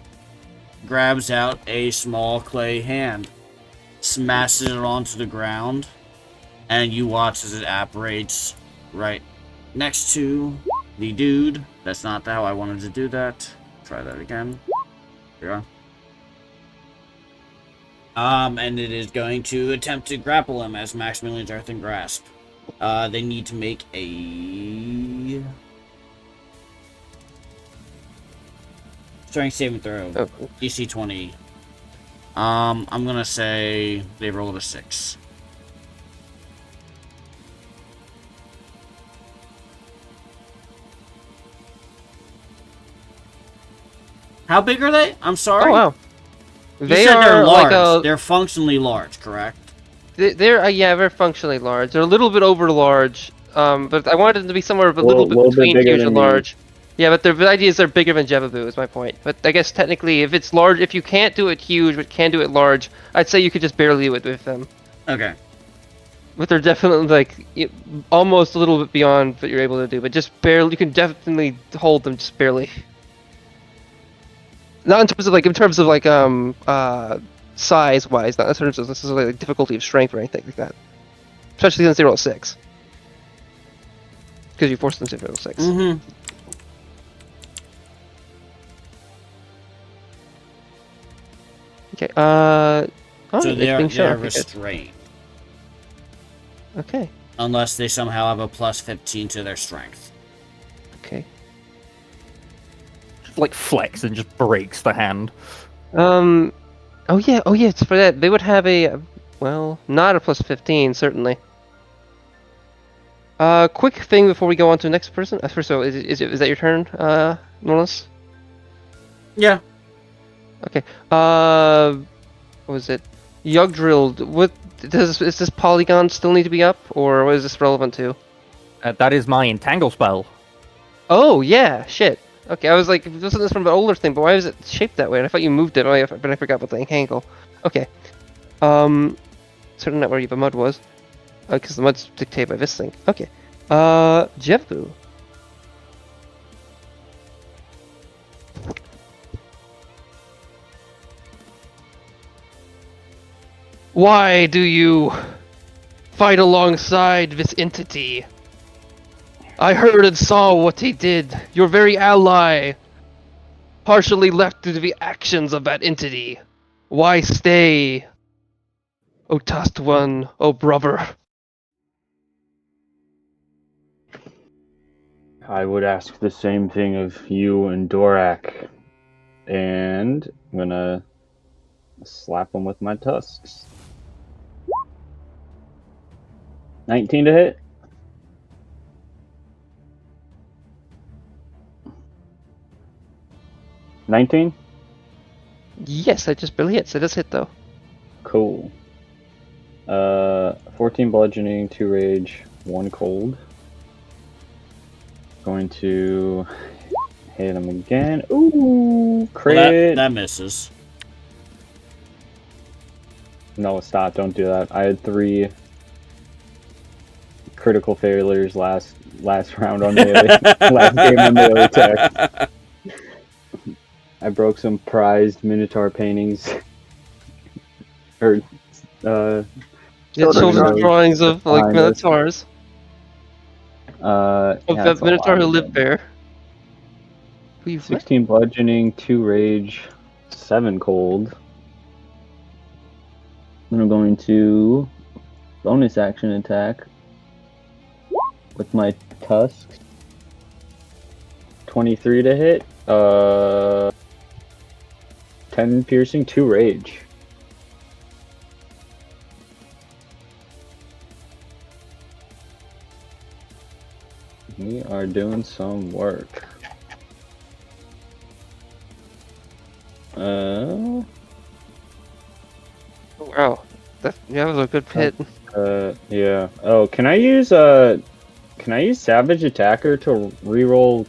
grabs out a small clay hand, smashes it onto the ground, and you watch as it apparates right next to the dude. That's not how I wanted to do that. Try that again. Here we are. And it is going to attempt to grapple him as Maximilian's Earthen Grasp. They need to make a strength saving throw. Oh. DC 20. I'm gonna say they rolled a 6. How big are they? I'm sorry. Oh wow. You They said they're are large. like They're functionally large, correct? they're yeah, they're functionally large. They're a little bit over large. But I wanted them to be somewhere a little bit little bit between bigger huge than and me. large. Yeah, but the idea is they're bigger than Jebaboo is my point. But I guess technically, if it's large, if you can't do it huge but can do it large, I'd say you could just barely do it with them. Okay. But they're definitely like almost a little bit beyond what you're able to do. But just barely, you can definitely hold them just barely. Not in terms of size wise, not in terms of necessarily like difficulty of strength or anything like that. Especially since they roll 6. Because you forced them to roll 6. Mm-hmm. Okay. So it's they're being shown. Okay, good. restrained. Okay. Unless they somehow have a plus 15 to their strength. Okay. Just like flex and just breaks the hand. Oh yeah. It's for that. They would have a, well, not a plus 15 certainly. Quick thing before we go on to the next person. First of all, is that your turn, Norlis? Yeah. Okay. What was it? Yugdrill. What is this polygon still need to be up, or what is this relevant to? That is my entangle spell. Oh yeah, shit. Okay, I was like, wasn't this from an older thing? But why was it shaped that way? And I thought you moved it, but I forgot about the angle. Okay. Certainly not where the mud was, because the mud's dictated by this thing. Okay. Jefu. Why do you fight alongside this entity? I heard and saw what he did. Your very ally, partially left to the actions of that entity. Why stay? O tusked one, O brother. I would ask the same thing of you and Dorak. And I'm gonna slap him with my tusks. 19 to hit. $19? Yes, that just barely hits. It does hit though. Cool. 14 bludgeoning, 2 rage, 1 cold. Going to hit him again. Ooh, crit. Well, that misses. No, stop! Don't do that. I had 3 critical failures last round on melee. Last game on melee attack. I broke some prized Minotaur paintings. Or Yeah, children's drawings of like behind us. minotaurs. Yeah, Of that's that a minotaur lot who of lived them. there. We've 16 bludgeoning, 2 rage, 7 cold. Then I'm going to bonus action attack with my tusks. 23 to hit. 10 piercing, 2 rage. We are doing some work. Wow, that was a good hit. Yeah. Oh, can I use Savage Attacker to reroll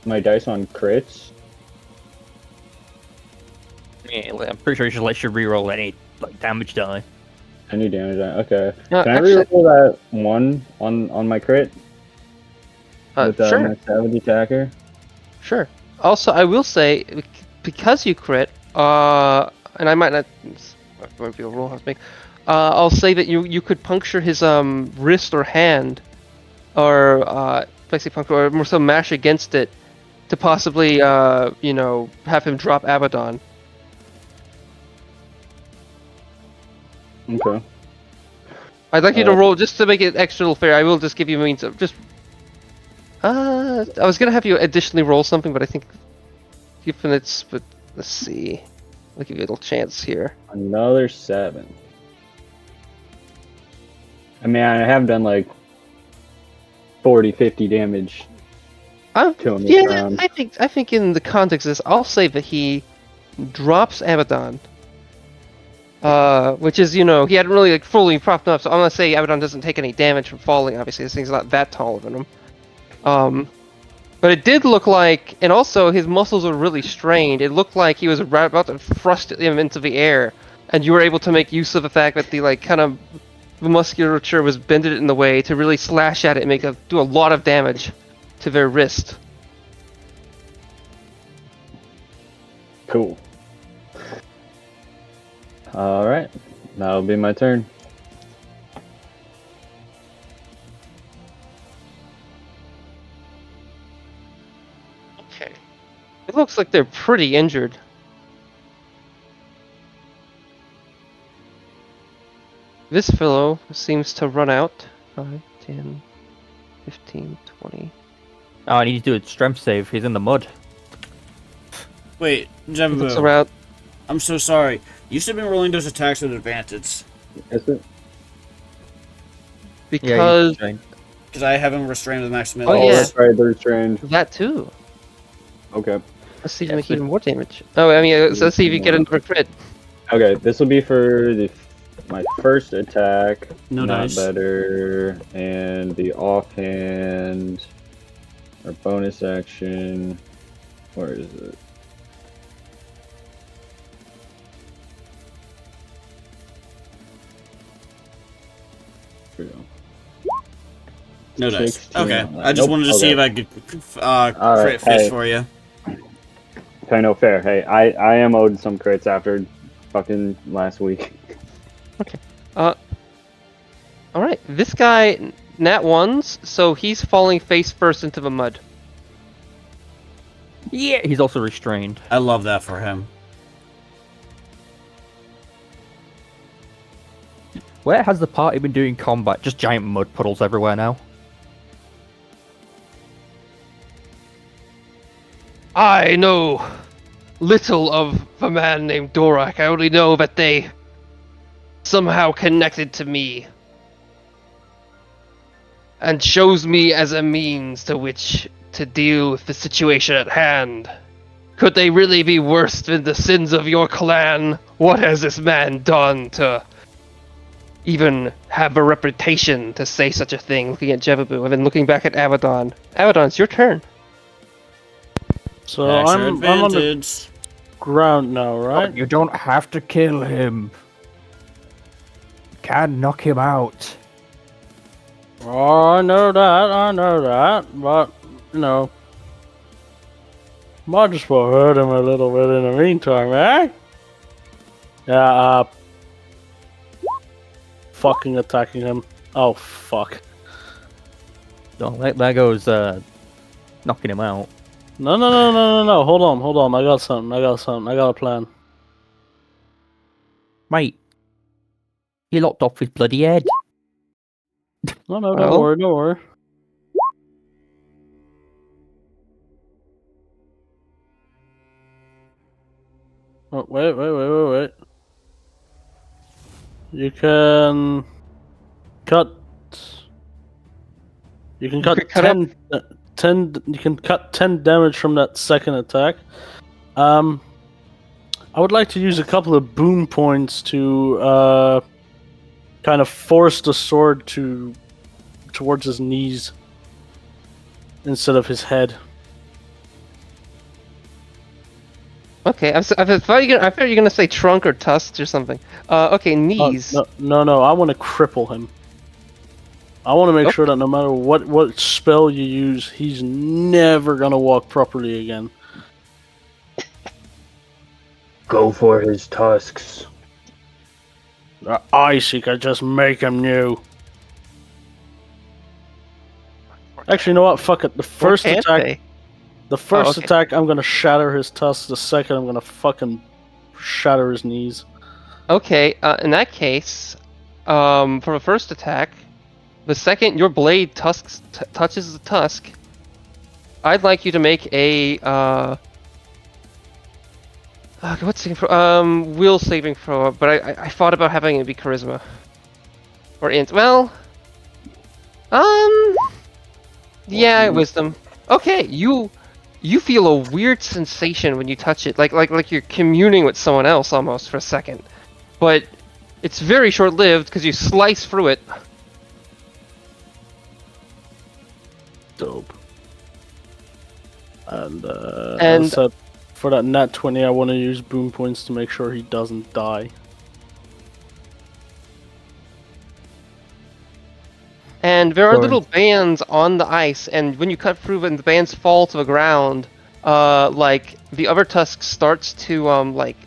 my dice on crits? Yeah, I'm pretty sure you should let you reroll any like damage die. Any damage? Okay. No, Can I actually- reroll that 1 on my crit? With Sure. my Savage Attacker? Sure. Also, I will say, because you crit, and I might not be a roll have to make. I'll say that you could puncture his wrist or hand, or basically puncture or more so mash against it, to possibly have him drop Abaddon. Okay. I'd like you to roll just to make it extra fair. I will just give you a means of just. I was gonna have you additionally roll something, but I think given it's. But let's see. I'll give you a little chance here. Another 7. I mean, I have done like 40, 50 damage to him this Yeah, round. I think in the context of this, I'll say that he drops Abaddon. Which is, he hadn't really fully propped up, so I'm gonna say Abaddon doesn't take any damage from falling. Obviously, this thing's not that tall than him. But it did look like, and also his muscles were really strained. It looked like he was about to thrust him into the air, and you were able to make use of the fact that the kind of musculature was bended in the way to really slash at it and do a lot of damage to their wrist. Cool. Alright. That'll be my turn. Okay. It looks like they're pretty injured. This fellow seems to run out. 5, 10, 15, 20. Oh, I need to do a strength save. He's in the mud. Wait, Looks Jembu, around. I'm so sorry. You should have been rolling those attacks with advantage. Is it? Because Because I have him restrained with max Oh, melee. yeah. That's right, they're strange. that too. Okay. Let's see if Yeah, make so- even more damage. Oh, I mean, let's see if you get another crit. Okay, this will be for my first attack. No not dice. better. And the offhand. Or bonus action. Where is it? Here we go. No dice. 16. Okay, I just Nope. wanted to see if Okay. I could Alright, crit fish hey. for you. Okay, no, fair. Hey, I am owed some crits after fucking last week. Alright, this guy, nat ones, so he's falling face first into the mud. Yeah, he's also restrained. I love that for him. Where has the party been doing combat? Just giant mud puddles everywhere now. I know little of the man named Dorak. I only know that they somehow connected to me and chose me as a means to which to deal with the situation at hand. Could they really be worse than the sins of your clan? What has this man done to even have a reputation to say such a thing? Looking at Jevabu and then looking back at Abaddon. Abaddon, it's your turn. So Extra I'm on the advantage. ground now, right? You don't have to kill him. You can knock him out. Oh, I know that, but, you know, might as well hurt him a little bit in the meantime, eh? Yeah, fucking attacking him. Oh, fuck. Oh, there goes knocking him out. No, hold on, I got something, I got a plan. Mate, he locked off his bloody head. No, don't Well? worry, don't worry. Oh, wait. You can cut. You can cut could cut up- 10. You can cut 10 damage from that second attack. I would like to use a couple of boom points to kind of force the sword towards his knees instead of his head. Okay, I thought you were gonna say trunk or tusks or something. Okay, knees. No, I want to cripple him. I want to make sure that no matter what spell you use, he's never gonna walk properly again. Go for his tusks. I could just make him new. Actually, you know what? Fuck it. The first Or can't attack. they? The first okay. attack, I'm gonna shatter his tusks. The second, I'm gonna fucking shatter his knees. Okay, in that case, for the first attack, the second your blade touches the tusk, I'd like you to make a what's saving throw? Will saving throw. But I thought about having it be charisma or int. Well, yeah, wisdom. Okay, you feel a weird sensation when you touch it, like you're communing with someone else almost for a second, but it's very short-lived because you slice through it. Dope. And And- as I said, for that nat 20, I want to use boom points to make sure he doesn't die. And there are Sorry. little bands on the ice, and when you cut through them, the bands fall to the ground. like the other tusk starts to like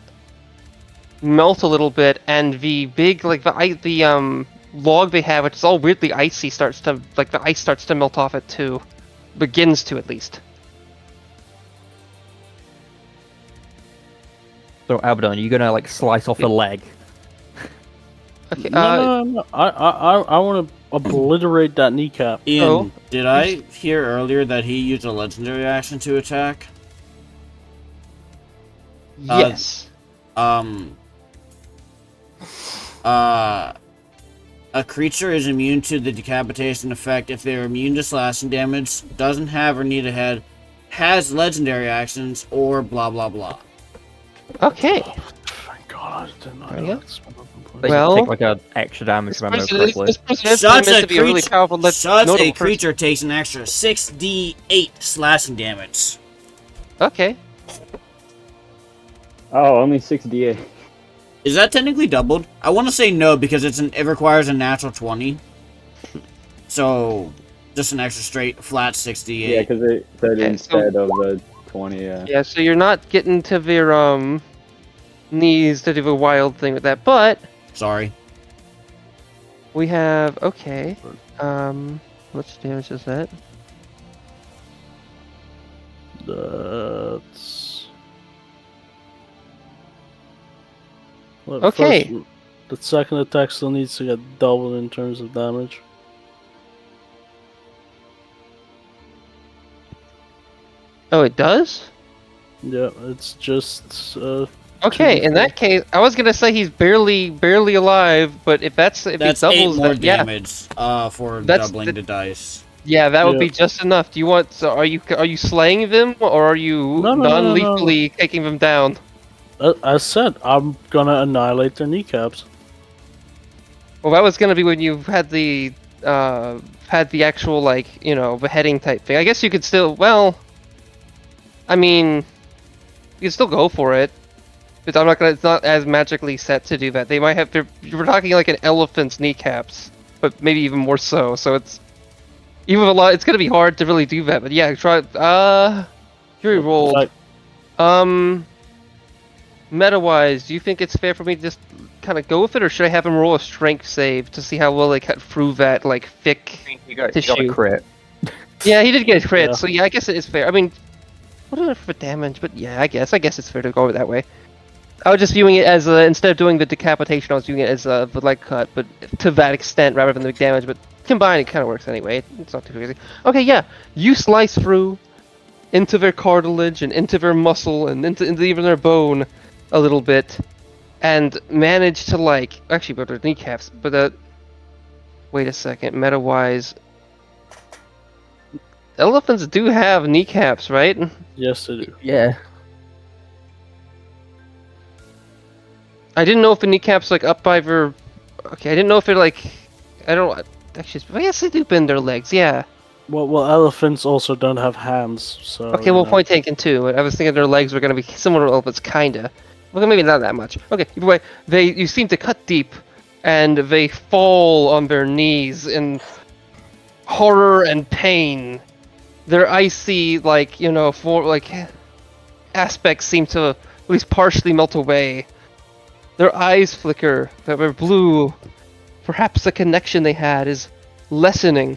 melt a little bit, and the big like the log they have, which is all weirdly icy, starts to like the ice starts to melt off it too, begins to at least. So Abaddon, you're gonna like slice off a leg. Okay. No. I want to obliterate that kneecap. Ian, Oh. did I hear earlier that he used a legendary action to attack? Yes. A creature is immune to the decapitation effect if they are immune to slashing damage, doesn't have or need a head, has legendary actions, or blah blah blah. Okay. Thank God I didn't know There you go. that. They Well, take like a extra damage, if I remember correctly. This person is Such meant a to be a really creature, powerful, such notable a person. creature takes an extra 6d8 slashing damage. Okay. Oh, only 6d8. Is that technically doubled? I want to say no because it requires a natural 20. So, just an extra straight flat 68. Yeah, because it said Okay, instead of the 20, yeah. Yeah, so you're not getting to their knees to do a wild thing with that, but Sorry. we have okay. Which damage is that? That's... Well, Okay. first, the second attack still needs to get doubled in terms of damage. Oh, it does? Yeah, it's just... Okay, in 2d4. that case, I was gonna say he's barely alive, but if That's he 8 doubles more that, yeah, damage for That's doubling the dice. yeah, that would Yeah. be just enough. Do you want? So are you slaying them, or are you No. non-lethally taking them down? As said, I'm gonna annihilate their kneecaps. Well, that was gonna be when you had the actual like beheading type thing. I guess you could still. Well, I mean, you can still go for it. But I'm not gonna. It's not as magically set to do that. They might have. We're talking like an elephant's kneecaps, but maybe even more so. So it's even with a lot. It's gonna be hard to really do that. But yeah, try. You rolled. Like, Meta-wise, do you think it's fair for me to just kind of go with it, or should I have him roll a strength save to see how well they cut through that like thick You got tissue? a crit. Yeah, he did get a crit, Yeah. so yeah, I guess it is fair. I mean, what is it for damage? But yeah, I guess it's fair to go that way. I was just viewing it as instead of doing the decapitation, I was doing it as the leg cut, but to that extent rather than the big damage. But combined, it kind of works anyway. It's not too crazy. Okay, yeah, you slice through into their cartilage and into their muscle and into even their bone a little bit, and manage to actually, but their kneecaps. But wait a second, meta-wise, elephants do have kneecaps, right? yes, they do. Yeah. I didn't know if the kneecaps up by their. Okay, I didn't know if they're I don't actually. I guess they do bend their legs. Yeah. Well, elephants also don't have hands, so... Okay, well, point taken too. I was thinking their legs were gonna be similar to elephants, kinda. Well, maybe not that much. Okay, either way, you seem to cut deep, and they fall on their knees in horror and pain. Their icy, aspects seem to at least partially melt away. Their eyes flicker, that were blue. Perhaps the connection they had is lessening.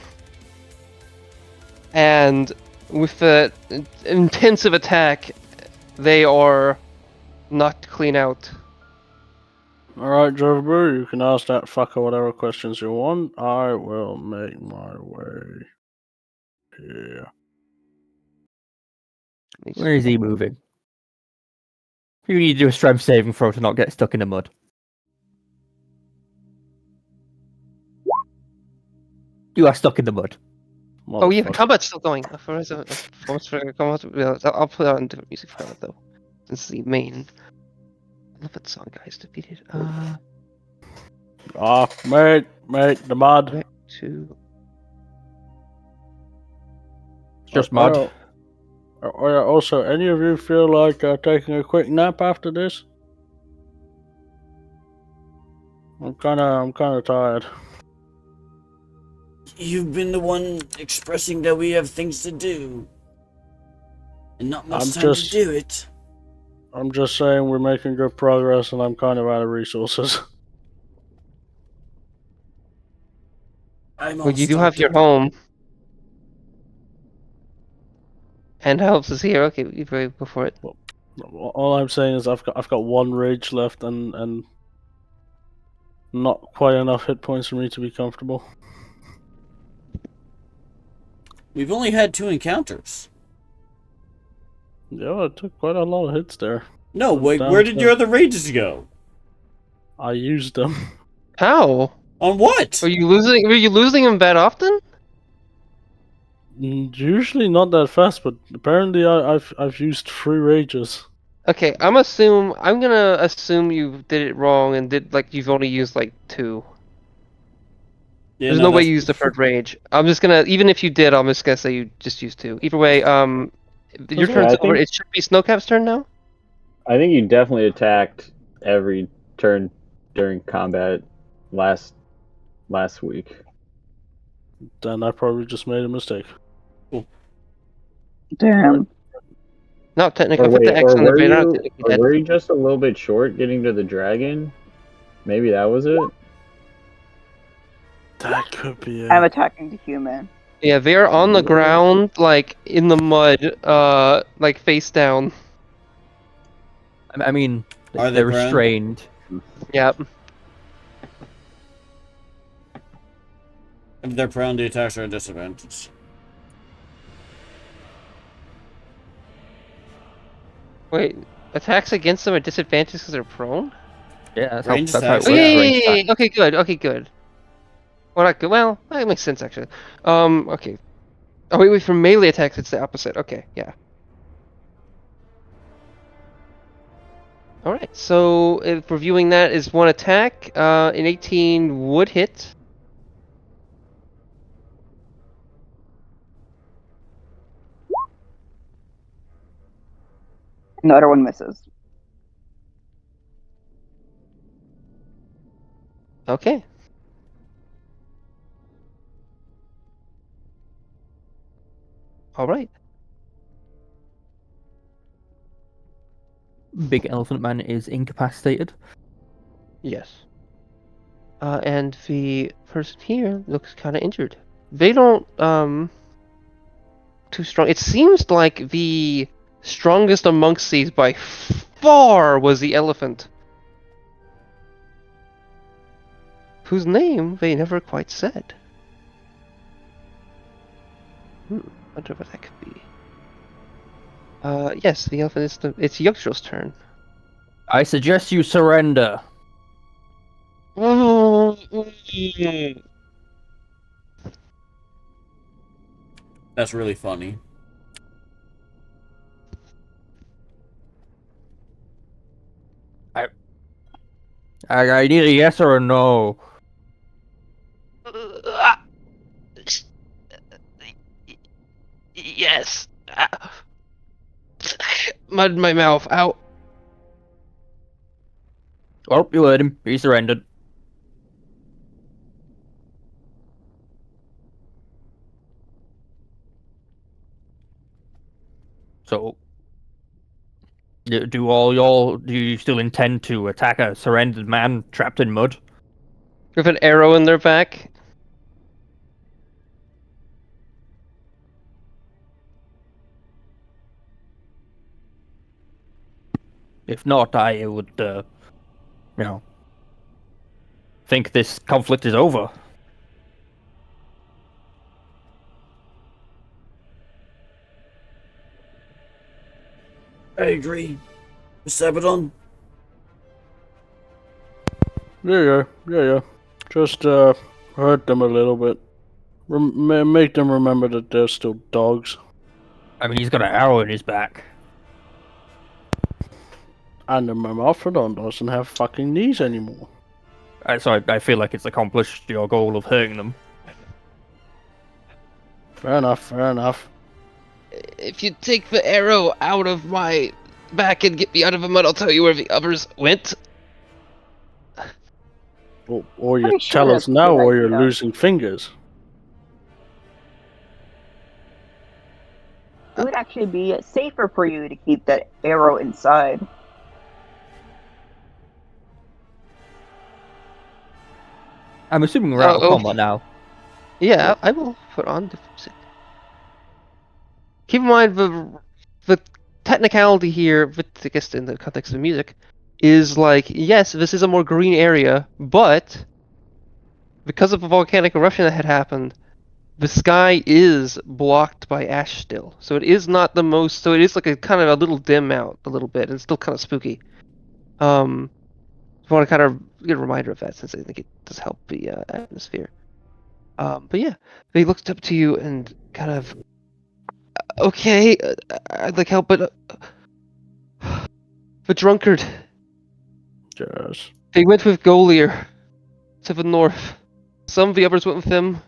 And with the intensive attack, they are knocked clean out. Alright, Jover, you can ask that fucker whatever questions you want. I will make my way here. Where is he moving? You need to do a strength saving throw to not get stuck in the mud. You are stuck in the mud. Oh yeah, the Motherfucker. combat's still going. I'll put on different music for that though. This is the main elephant song guys defeated. Mate, the mud. Back to Just mud. Also, any of you feel like taking a quick nap after this? I'm kinda tired. You've been the one expressing that we have things to do. And not much I'm time just- to do it. I'm just saying we're making good progress, and I'm kind of out of resources. I'm Well, you do all have your stoked up. home. And helps is here. Okay, you go for it. All I'm saying is I've got one rage left, and not quite enough hit points for me to be comfortable. We've only had 2 encounters. Yeah, it took quite a lot of hits there. No, I'm wait, down where did to- your other rages go? I used them. How? On what? Were you losing him that often? Usually not that fast, but apparently I've used 3 rages. Okay, I'm gonna assume you did it wrong and you've only used like 2. Yeah, There's no way you used the third rage. I'm just gonna, even if you did, I'm just gonna say you just used 2. Either way, your Yeah, turn's I over. think- It should be Snowcap's turn now. I think you definitely attacked every turn during combat last week. Then I probably just made a mistake. Damn. No, technically, Or I put wait, the X or on the were radar. you, Technically or dead. were you just a little bit short getting to the dragon? Maybe that was it. That could be it. I'm attacking the human. Yeah, they are on the ground, like in the mud, like face down. I mean, Are they they're prone? restrained. Yep. If they're prone, the attacks are a disadvantage. Wait, attacks against them are disadvantaged because they're prone? Yeah, that's Range how attacks, it Oh works. yeah, yeah, range yeah, attack. yeah. Okay, good. Okay, good. Well, not good. Well, that makes sense actually. Okay. Oh wait, for melee attacks, it's the opposite. Okay, yeah. All right. So, if reviewing that is 1 attack, an 18 would hit. Another one misses. Okay. All right. Big Elephant Man is incapacitated. Yes. And the person here looks kind of injured. They don't too strong. It seems like the strongest amongst these by far was the elephant, whose name they never quite said. Wonder what that could be. Yes, the elephant is it's Yugstro's turn. I suggest you surrender. That's really funny. I need a yes or a no. Yes. Mud in my mouth. Ow. Oh, you heard him. He surrendered. So, do you still intend to attack a surrendered man trapped in mud? With an arrow in their back. If not, I would, think this conflict is over. I agree. Sabadon? Yeah. Just hurt them a little bit. Make them remember that they're still dogs. I mean, he's got an arrow in his back. And the Myrmidon doesn't have fucking knees anymore. So I feel like it's accomplished your goal of hurting them. Fair enough. If you take the arrow out of my back and get me out of the mud, I'll tell you where the others went. Or you Pretty sure tell that's us a now, good or you're idea. losing fingers. It would actually be safer for you to keep that arrow inside. I'm assuming we're out of combat now. Yeah, I will put on defensive. Keep in mind the technicality here, but I guess in the context of music, is like, yes, this is a more green area, but because of a volcanic eruption that had happened, the sky is blocked by ash still. So it is not the most, so it is like a kind of a little dim out a little bit, and it's still kind of spooky. I want to kind of get a reminder of that since I think it does help the atmosphere. But yeah, they looked up to you and kind of, okay, I'd like help, but the drunkard. Yes. He went with Golier to the north. Some of the others went with him.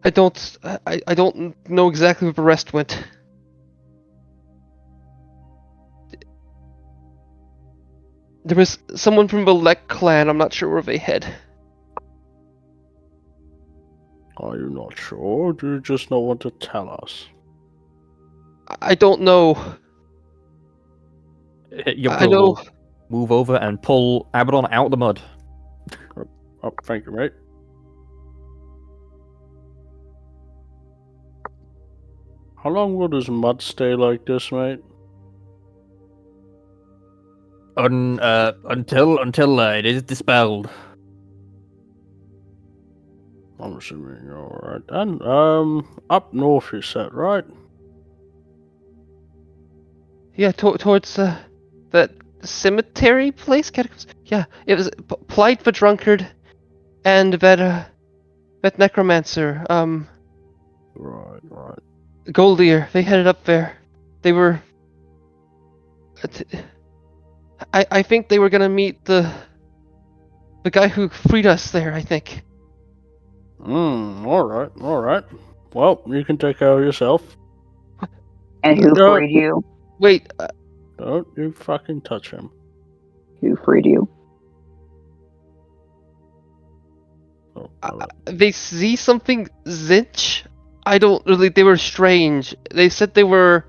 I don't know exactly where the rest went. There was someone from the Lek clan. I'm not sure where they head. Are you not sure? Do you just not want to tell us? I don't know. Your I know. will move over and pull Abaddon out of the mud. Oh, thank you, mate. How long will this mud stay like this, mate? Until it is dispelled. I'm assuming you're alright. And, up north you said, right? Yeah, towards that cemetery place. Catacombs? Yeah, it was Plight the drunkard, and that necromancer. Right. Goldier. They headed up there. They were. I think they were gonna meet the guy who freed us there. I think. Alright. Well, you can take care of yourself. And who freed you? Wait. Don't you fucking touch him. Who freed you? Oh, They see something Zinch. I don't really. They were strange. They said they were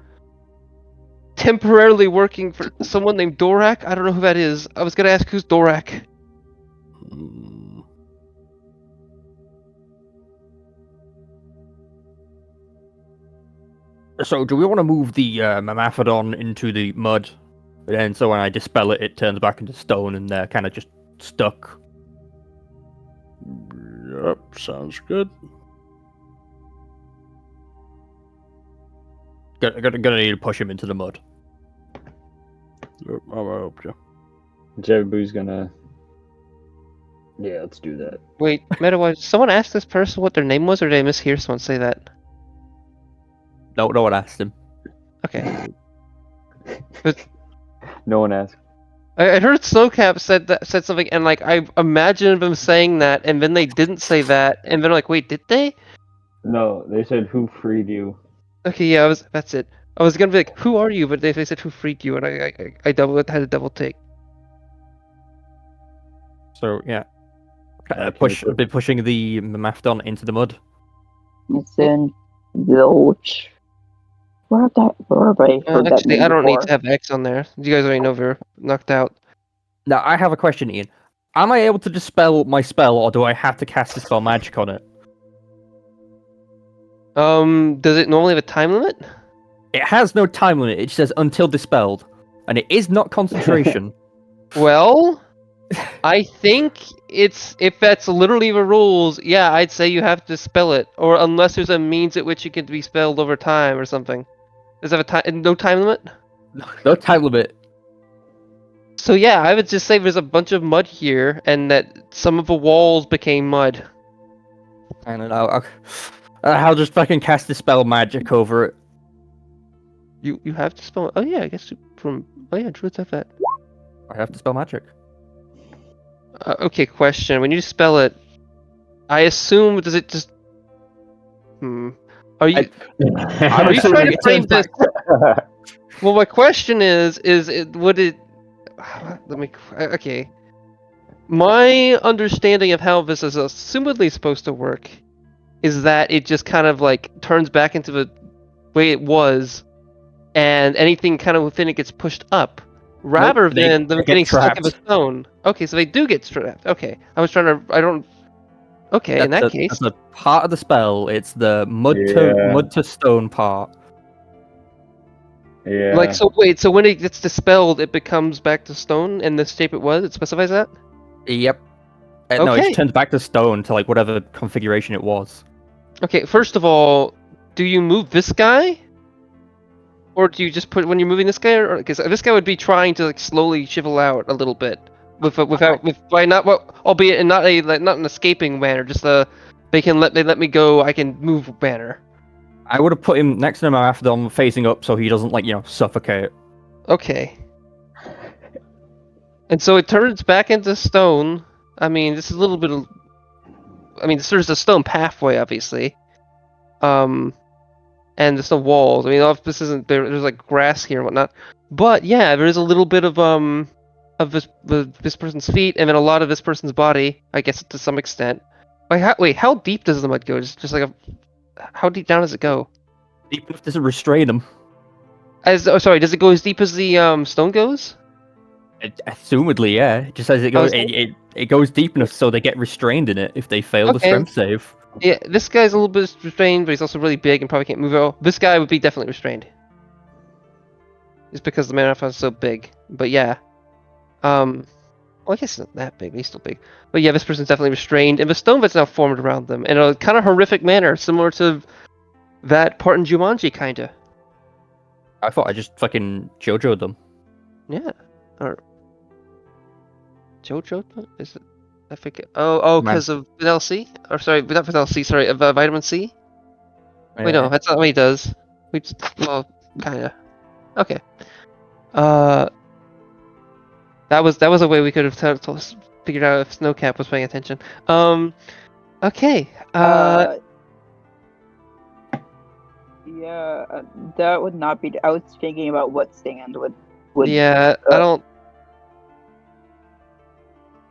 temporarily working for someone named Dorak. I don't know who that is. I was gonna ask who's Dorak. So, do we want to move the Mamathodon into the mud? And then, so when I dispel it, it turns back into stone, and they're kind of just stuck. Yep, sounds good. Gonna need to push him into the mud. Yep, I'll help you. Jebu's gonna. Yeah, let's do that. Wait, Metawise, someone asked this person what their name was, or did I mishear someone say that? No one asked him. Okay. No one asked. I heard Snowcap said something, and like I imagined them saying that, and then they didn't say that, and then like, wait, did they? No, they said who freed you. Okay, yeah, that's it. I was gonna be like, who are you? But they said who freed you, and I had a double take. So yeah, been pushing the Mamathodon into the mud. It's in Zilch. Where have I heard that Actually, name I don't need before? to have X on there. You guys already know they're knocked out. Now I have a question, Ian. Am I able to dispel my spell, or do I have to cast Dispel Magic on it? Does it normally have a time limit? It has no time limit. It says until dispelled, and it is not concentration. Well, I think if that's literally the rules, yeah, I'd say you have to spell it, or unless there's a means at which it can be spelled over time or something. Does it have a no time limit? No time limit. So yeah, I would just say there's a bunch of mud here, and that some of the walls became mud. I don't know. I'll just fucking cast Dispel Magic over it. You have to spell. Oh yeah, I guess from. Oh yeah, Druids have that. I have Dispel Magic. Okay, question. When you spell it, I assume does it just? Are you? Are you trying to frame this? Well, my question is would it? Let me. Okay. My understanding of how this is assumedly supposed to work is that it just kind of like turns back into the way it was, and anything kind of within it gets pushed up, rather Nope, they than them get getting stuck in the trapped. stone. Okay, so they do get trapped. Okay, I was trying to. I don't. Okay, in that case, That's a part of the spell. It's the Yeah. mud to stone part. Yeah. like, so wait, so when it gets dispelled, it becomes back to stone in the shape it was. It specifies that. Yep. No, it just Okay. turns back to stone to like whatever configuration it was. Okay. First of all, do you move this guy? Or do you just put when you're moving this guy, or because this guy would be trying to like slowly shivel out a little bit by not what, albeit in not a like, not an escaping manner, just they let me go, I can move manner. I would have put him next to the Marathon facing up so he doesn't like suffocate. Okay. And so it turns back into stone. I mean, this is a little bit of. I mean, there's a stone pathway, obviously. And there's no walls. I mean, this isn't there's like grass here and whatnot. But yeah, there is a little bit of this person's feet, and then a lot of this person's body, I guess to some extent. Wait, how deep does the mud go? Just like how deep down does it go? Deep enough to restrain him. Sorry, does it go as deep as the stone goes? Assumedly, yeah. It just says it goes. It goes deep enough so they get restrained in it if they fail the Okay. strength save. Yeah, this guy's a little bit restrained, but he's also really big and probably can't move at all. This guy would be definitely restrained. Just because the marathon is so big. But yeah. Well, I guess it's not that big, but he's still big. But yeah, this person's definitely restrained, and the stone that's now formed around them in a kind of horrific manner, similar to that part in Jumanji, kinda. I thought I just fucking JoJo'd them. Yeah. Or Jojo? Is it? I forget. Oh, Man. because of vitamin C? Or sorry, not vitamin C. Sorry, of vitamin C. Wait, Yeah. no, that's not what he does. Well, kinda. Okay. That was a way we could have figured out if Snowcap was paying attention. Okay. Yeah, that would not be. I was thinking about what stand would. Yeah, I don't.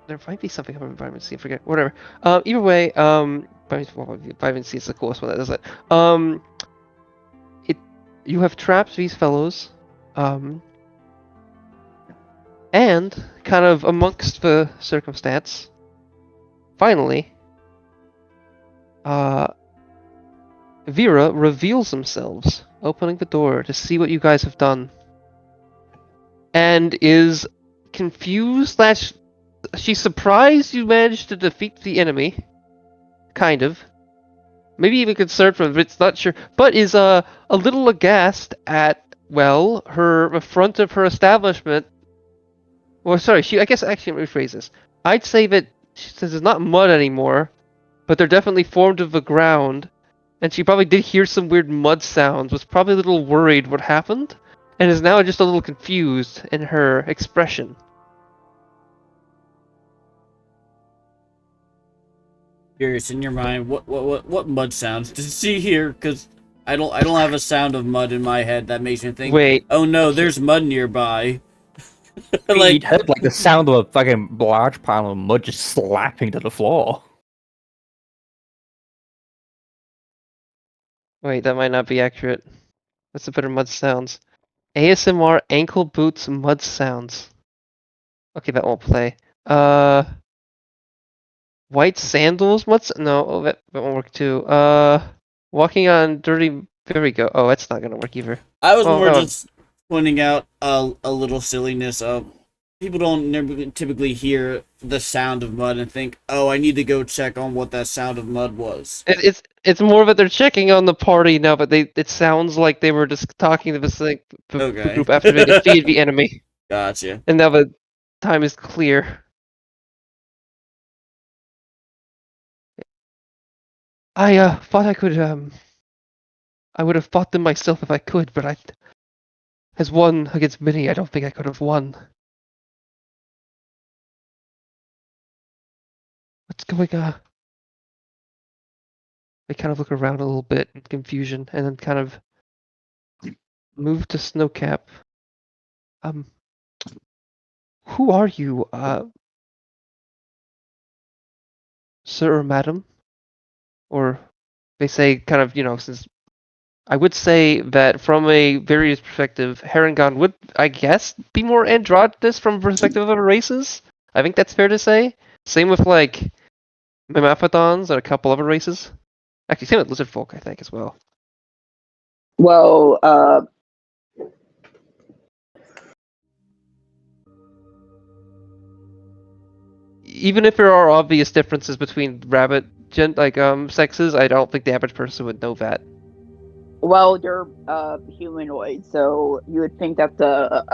There might be something about vitamin C. I forget. Whatever. Either way, vitamin C is the coolest one that does it. You have trapped these fellows, and kind of amongst the circumstance, finally, Vera reveals themselves, opening the door to see what you guys have done, and is confused that she's surprised you managed to defeat the enemy, kind of. Maybe even concerned for it, but it's not sure. But is a little aghast at the front of her establishment. Well, sorry, I guess actually let me rephrase this. I'd say that she says it's not mud anymore, but they're definitely formed of the ground, and she probably did hear some weird mud sounds. Was probably a little worried what happened, and is now just a little confused in her expression. Curious in your mind, what mud sounds does she hear? Because I don't have a sound of mud in my head that makes me think. Wait. Oh no, there's mud nearby. You'd heard like the sound of a fucking large pile of mud just slapping to the floor. Wait, that might not be accurate. What's the better mud sounds? ASMR ankle boots mud sounds. Okay, that won't play. White sandals? No, that won't work too. Walking on dirty. There we go. Oh, that's not gonna work either. I was more just pointing out a little silliness of people don't typically hear the sound of mud and think, "Oh, I need to go check on what that sound of mud was." It's more that they're checking on the party now, but it sounds like they were just talking to the group after they defeated the enemy. Gotcha. And now the time is clear. I thought I could I would have fought them myself if I could, but as one against many, I don't think I could have won. What's going on? I kind of look around a little bit in confusion, and then kind of move to Snowcap. Who are you, sir or madam? Or they say kind of, since I would say that from a various perspective, Harengon would, I guess, be more androgynous from a perspective of other races. I think that's fair to say. Same with like Mimaphodons and a couple other races. Actually, same with lizard folk, I think, as well. Well, Even if there are obvious differences between rabbit sexes, I don't think the average person would know that. well, you're humanoid, so you would think that the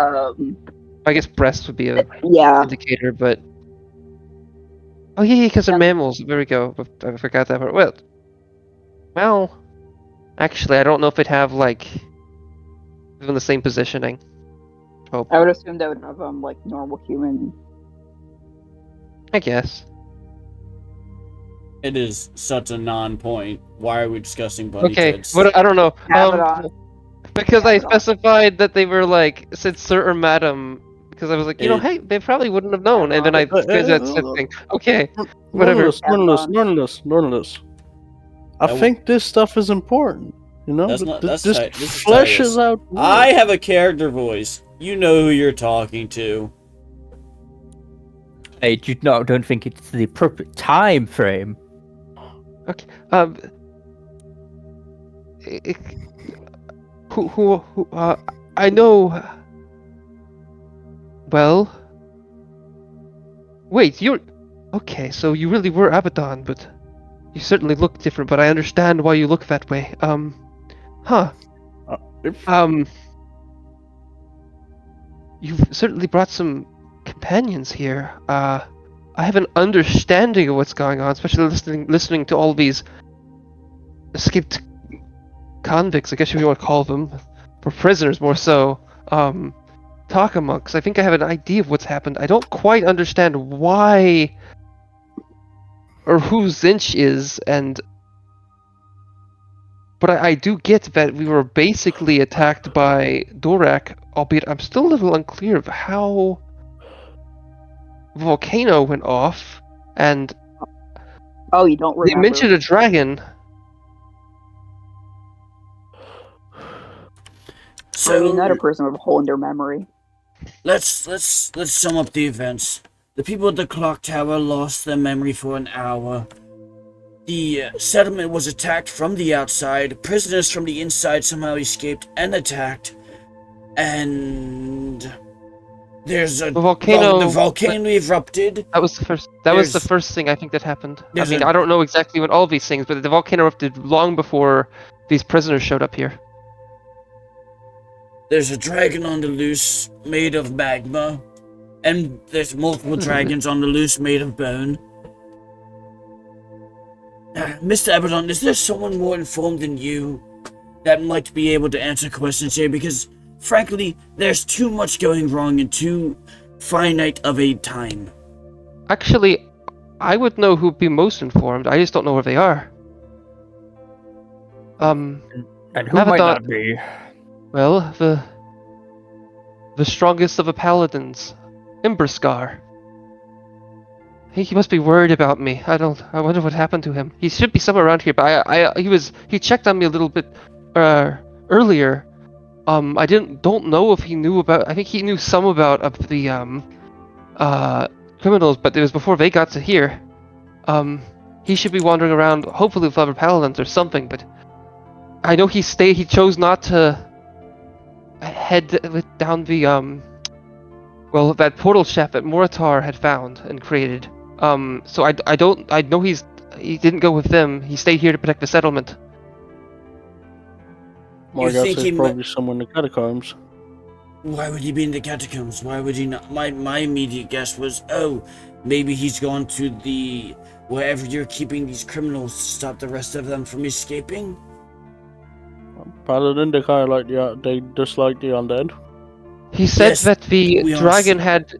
I guess breasts would be a yeah. indicator, but oh yeah, because they're mammals. There we go. I forgot that part. Well, actually, I don't know if they'd have like even the same positioning. Oh, I would assume they would have like normal human. I guess. It is such a non-point. Why are we discussing bunny Okay, tits? but I don't know. Abaddon. Because I Abaddon. specified that they were like said sir or madam. Because I was like, hey, they probably wouldn't have known, and then I said thing. Okay, whatever. Nonetheless. I think this stuff is important. You know, That's not. That's this this fleshes out. I have a character voice. You know who you're talking to. I don't think it's the appropriate time frame. Okay. Who? I know. Well. Wait, you're. Okay, so you really were Abaddon, but you certainly look different. But I understand why you look that way. Huh. You've certainly brought some companions here. I have an understanding of what's going on, especially listening to all these escaped convicts, I guess you want to call them, or prisoners more so, talk amongst. I think I have an idea of what's happened. I don't quite understand why or who Zinch is, but I do get that we were basically attacked by Dorak, albeit I'm still a little unclear of how the volcano went off, and Oh, you don't remember? they mentioned a dragon. So another person with a hole in their memory. Let's sum up the events. The people at the clock tower lost their memory for an hour. The settlement was attacked from the outside. Prisoners from the inside somehow escaped and attacked. And there's a The volcano. The volcano erupted. That was the first. That was the first thing I think that happened. I There's mean, a- I don't know exactly what all these things, but the volcano erupted long before these prisoners showed up here. There's a dragon on the loose made of magma. And there's multiple dragons on the loose made of bone. Mr. Abaddon, is there someone more informed than you that might be able to answer questions here? Because, frankly, there's too much going wrong in too finite of a time. Actually, I would know who'd be most informed. I just don't know where they are. And who Abaddon, might that be? Well, the strongest of the paladins, Emberscar. He must be worried about me. I wonder what happened to him. He should be somewhere around here, but he checked on me a little bit earlier. I don't know if he knew about. I think he knew some about the criminals, but it was before they got to here. He should be wandering around, hopefully with other paladins or something. But I know he chose not to head down the that portal shaft that Moritar had found and created. So I know he didn't go with them. He stayed here to protect the settlement. My guess is probably someone in the catacombs. Why would he be in the catacombs? Why would he not? My immediate guess was, maybe he's gone to wherever you're keeping these criminals to stop the rest of them from escaping. Paladin, they kind of they dislike the undead. He said Yes, that the we dragon had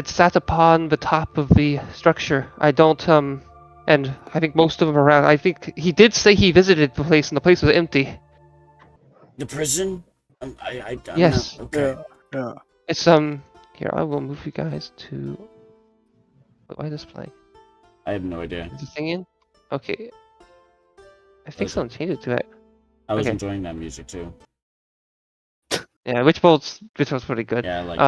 sat upon the top of the structure. I don't and I think most of them around. I think he did say he visited the place and the place was empty. The prison? I'm Yes. not, okay. Yeah. It's here I will move you guys to. Why is this playing? I have no idea. Is the thing in? Okay. I think someone changed it to it. I was Okay. enjoying that music too. Yeah, Witchbolt's pretty good. Yeah, I like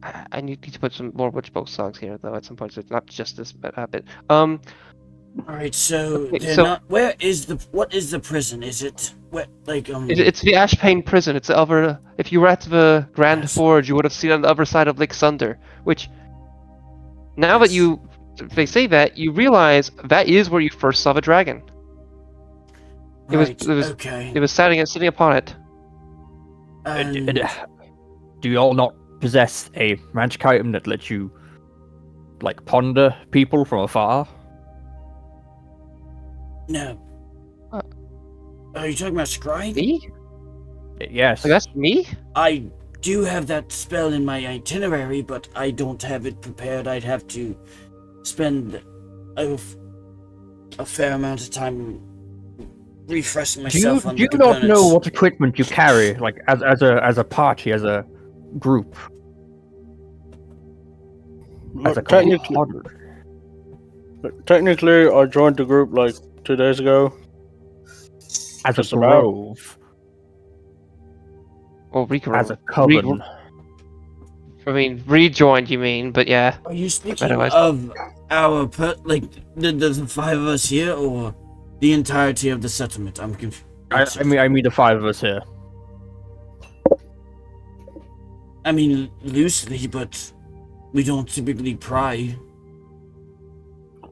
this. I need to put some more Witchbolt songs here though at some point, so it's not just this bit. Alright, so Okay, they're so- not. What is the prison? Is it where like It's the Ashpain prison. It's the other. If you were at the Grand Yes. Forge, you would have seen on the other side of Lake Sunder. Which, now that Yes. they say that, you realize that is where you first saw the dragon. Right, It okay. was sitting upon it. And Do you all not possess a magic item that lets you, like, ponder people from afar? no. Uh, Are you talking about scrying? Me? Yes. Like, that's me? I do have that spell in my itinerary, but I don't have it prepared. I'd have to spend a fair amount of time refreshing Do you, myself on do the you not components. know what equipment you carry, like as a party, as a group, as a Technically, I joined the group like 2 days ago. as a Just about. grove, Well, as a coven? Rejoined, you mean? But yeah. Are you speaking Otherwise- of our the five of us here, or the entirety of the settlement? I'm confused. I mean the five of us here. I mean loosely, but we don't typically pry.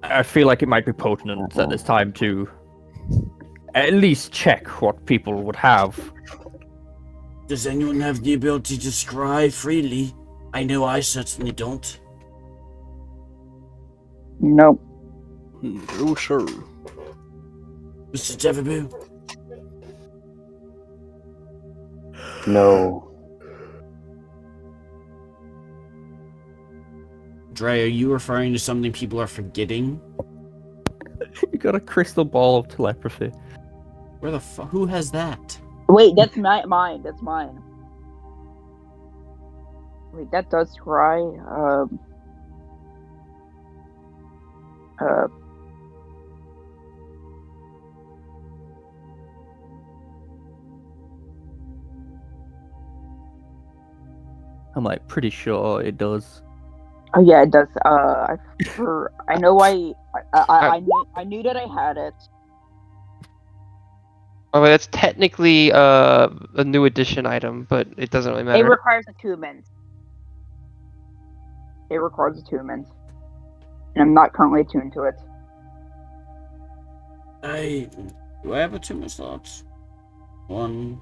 I feel like it might be potent at this time to at least check what people would have. Does anyone have the ability to scry freely? I know I certainly don't. Nope. Oh, sure. Mr. Deverboo? No. Dre, are you referring to something people are forgetting? You got a crystal ball of telepathy. Where the fuck? Who has that? Wait, that's mine. That's mine. Wait, that does try. I'm like pretty sure it does. Oh yeah, it does. I know I knew that I had it. Oh, well, that's technically a new edition item, but it doesn't really It matter. requires attunement. It requires attunement. And I'm not currently attuned to it. Do I have attunement slots? 1,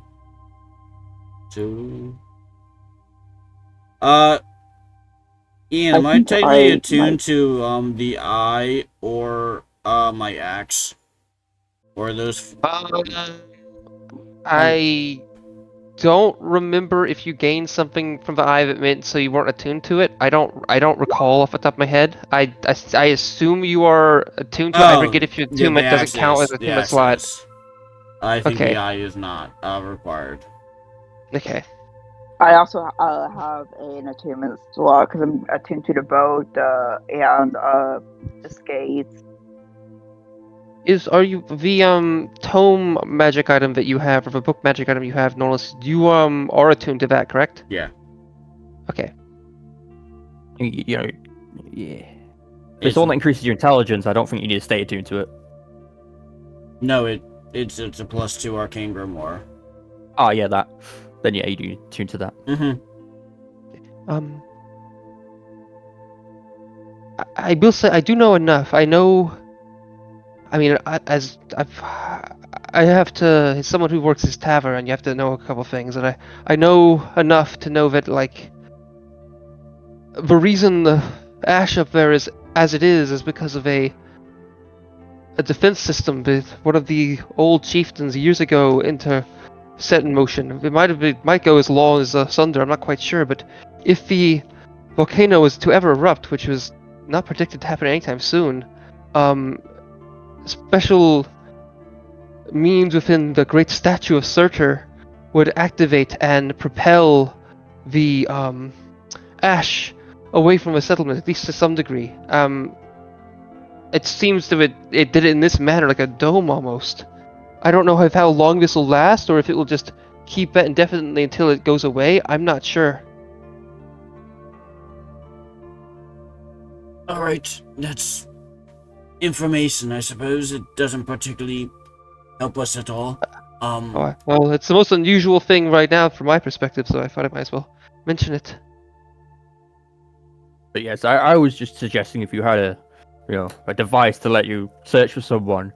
2. Ian, am I think technically I attuned might- to the eye or my axe? Or those I don't remember if you gained something from the eye that meant so you weren't attuned to it. I don't recall off the top of my head. I assume you are attuned to it. I forget if your attunement doesn't count as a attunement slot. I think Okay. the eye is not required. Okay. I also have an attunement slot because I'm attuned to the boat and the skates. Are you the tome magic item that you have, or the book magic item you have, Norlis? You are attuned to that, correct? Yeah. Okay. You know, yeah. If it's the one that increases your intelligence, I don't think you need to stay attuned to it. No, it's a +2 arcane grimoire. Oh yeah, that. Then yeah, you do tune to that. Mm-hmm. I will say I do know enough. I know. I mean, I have to. As someone who works this tavern, you have to know a couple things, and I know enough to know that like the reason the ash up there is as it is because of a defense system that one of the old chieftains years ago set in motion. It might go as long as Sunder. I'm not quite sure, but if the volcano was to ever erupt, which was not predicted to happen anytime soon, special means within the great statue of Surtur would activate and propel the ash away from the settlement, at least to some degree. It seems that it did it in this manner, like a dome almost. I don't know how long this will last, or if it will just keep that indefinitely until it goes away. I'm not sure. Alright, that's information, I suppose. It doesn't particularly help us at all. Well, it's the most unusual thing right now from my perspective, so I thought I might as well mention it. But yes, I was just suggesting if you had a device to let you search for someone,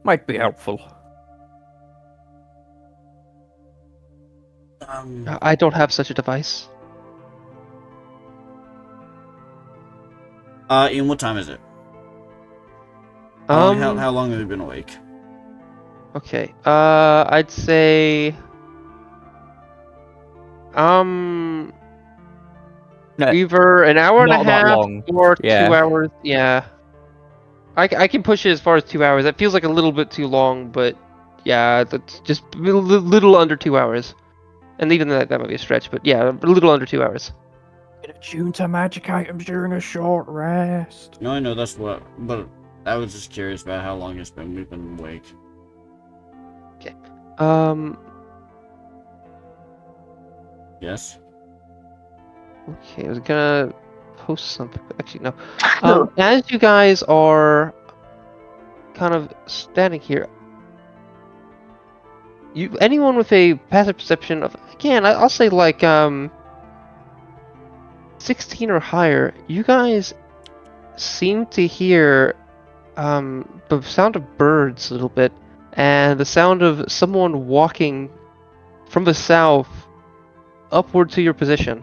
might be helpful. I don't have such a device. Ian, what time is it? How long have you been awake? Okay. I'd say. No, Either an hour and a not that half long. or Yeah. 2 hours. Yeah. I can push it as far as 2 hours. That feels like a little bit too long, but yeah, that's just a little under 2 hours. And even that might be a stretch, but yeah, a little under 2 hours. Get attuned to magic items during a short rest. No, I know that's what, but I was just curious about how long we've been awake. Yes? Okay, I was gonna post something, but actually no. As you guys are kind of standing here, anyone with a passive perception of, again, I'll say like 16 or higher, you guys seem to hear the sound of birds a little bit, and the sound of someone walking from the south upward to your position.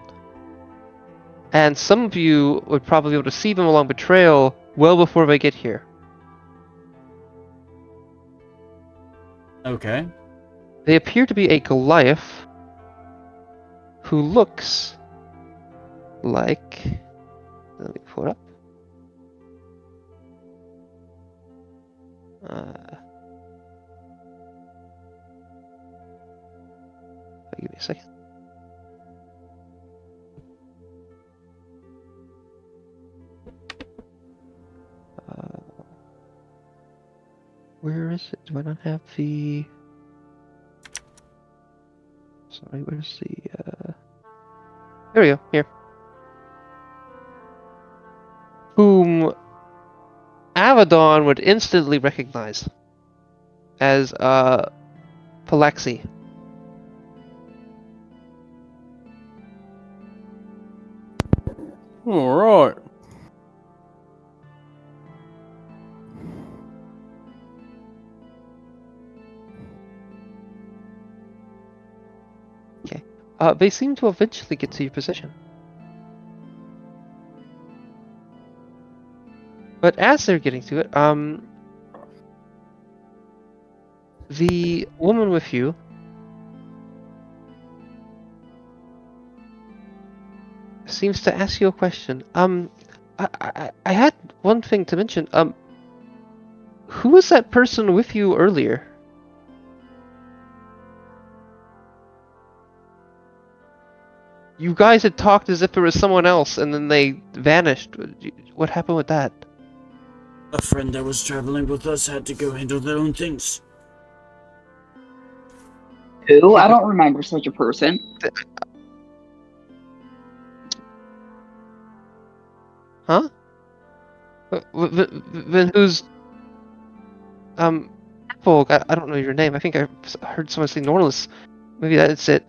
And some of you would probably be able to see them along the trail well before they get here. Okay. They appear to be a Goliath who looks like... Let me pull it up. Give me a second. Where is it? Do I not have the... Sorry, where's the... There we go, here. Whom Avedon would instantly recognize as Palaxi. Alright. They seem to eventually get to your position. But as they're getting to it, the woman with you seems to ask you a question. I had one thing to mention. Who was that person with you earlier? You guys had talked as if there was someone else, and then they vanished. What happened with that? A friend that was traveling with us had to go handle their own things. Who? I don't remember such a person. Huh? Then who's... Apple, I don't know your name. I think I heard someone say Norlis. Maybe that's it.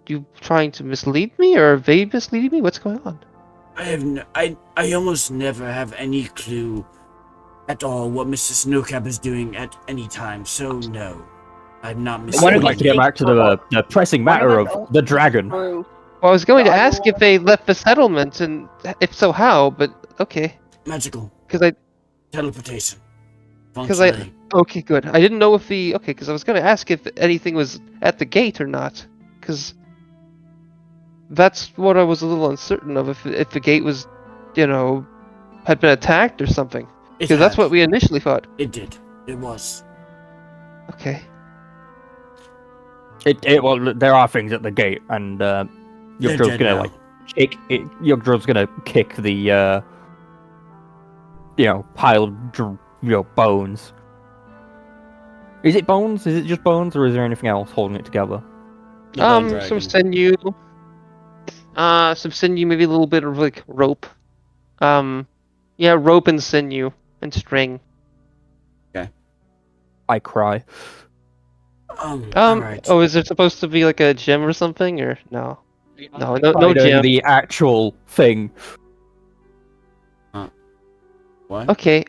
You trying to mislead me, or are they misleading me? What's going on? I almost never have any clue at all what Mrs. Snowcap is doing at any time, so no. I'm not I misleading. would like to get back to the pressing matter of the dragon. Well, I was going to ask if they left the settlement, and if so, how, but okay. Magical. Because Teleportation. Okay, good. I didn't know if because I was going to ask if anything was at the gate or not, because that's what I was a little uncertain of, if the gate was, had been attacked or something. Because that's what we initially thought. It did. It was. Okay. Well, there are things at the gate, and Yugdrill's gonna kick it. Yugdrill's gonna kick the pile of bones. Is it bones? Is it just bones, or is there anything else holding it together? The bone Some dragon. sinew. Some sinew, maybe a little bit of like rope. Yeah, rope and sinew and string. I cry. Alright. Oh, is it supposed to be like a gem or something, or no? No Cried over gem. the actual thing. What? Okay,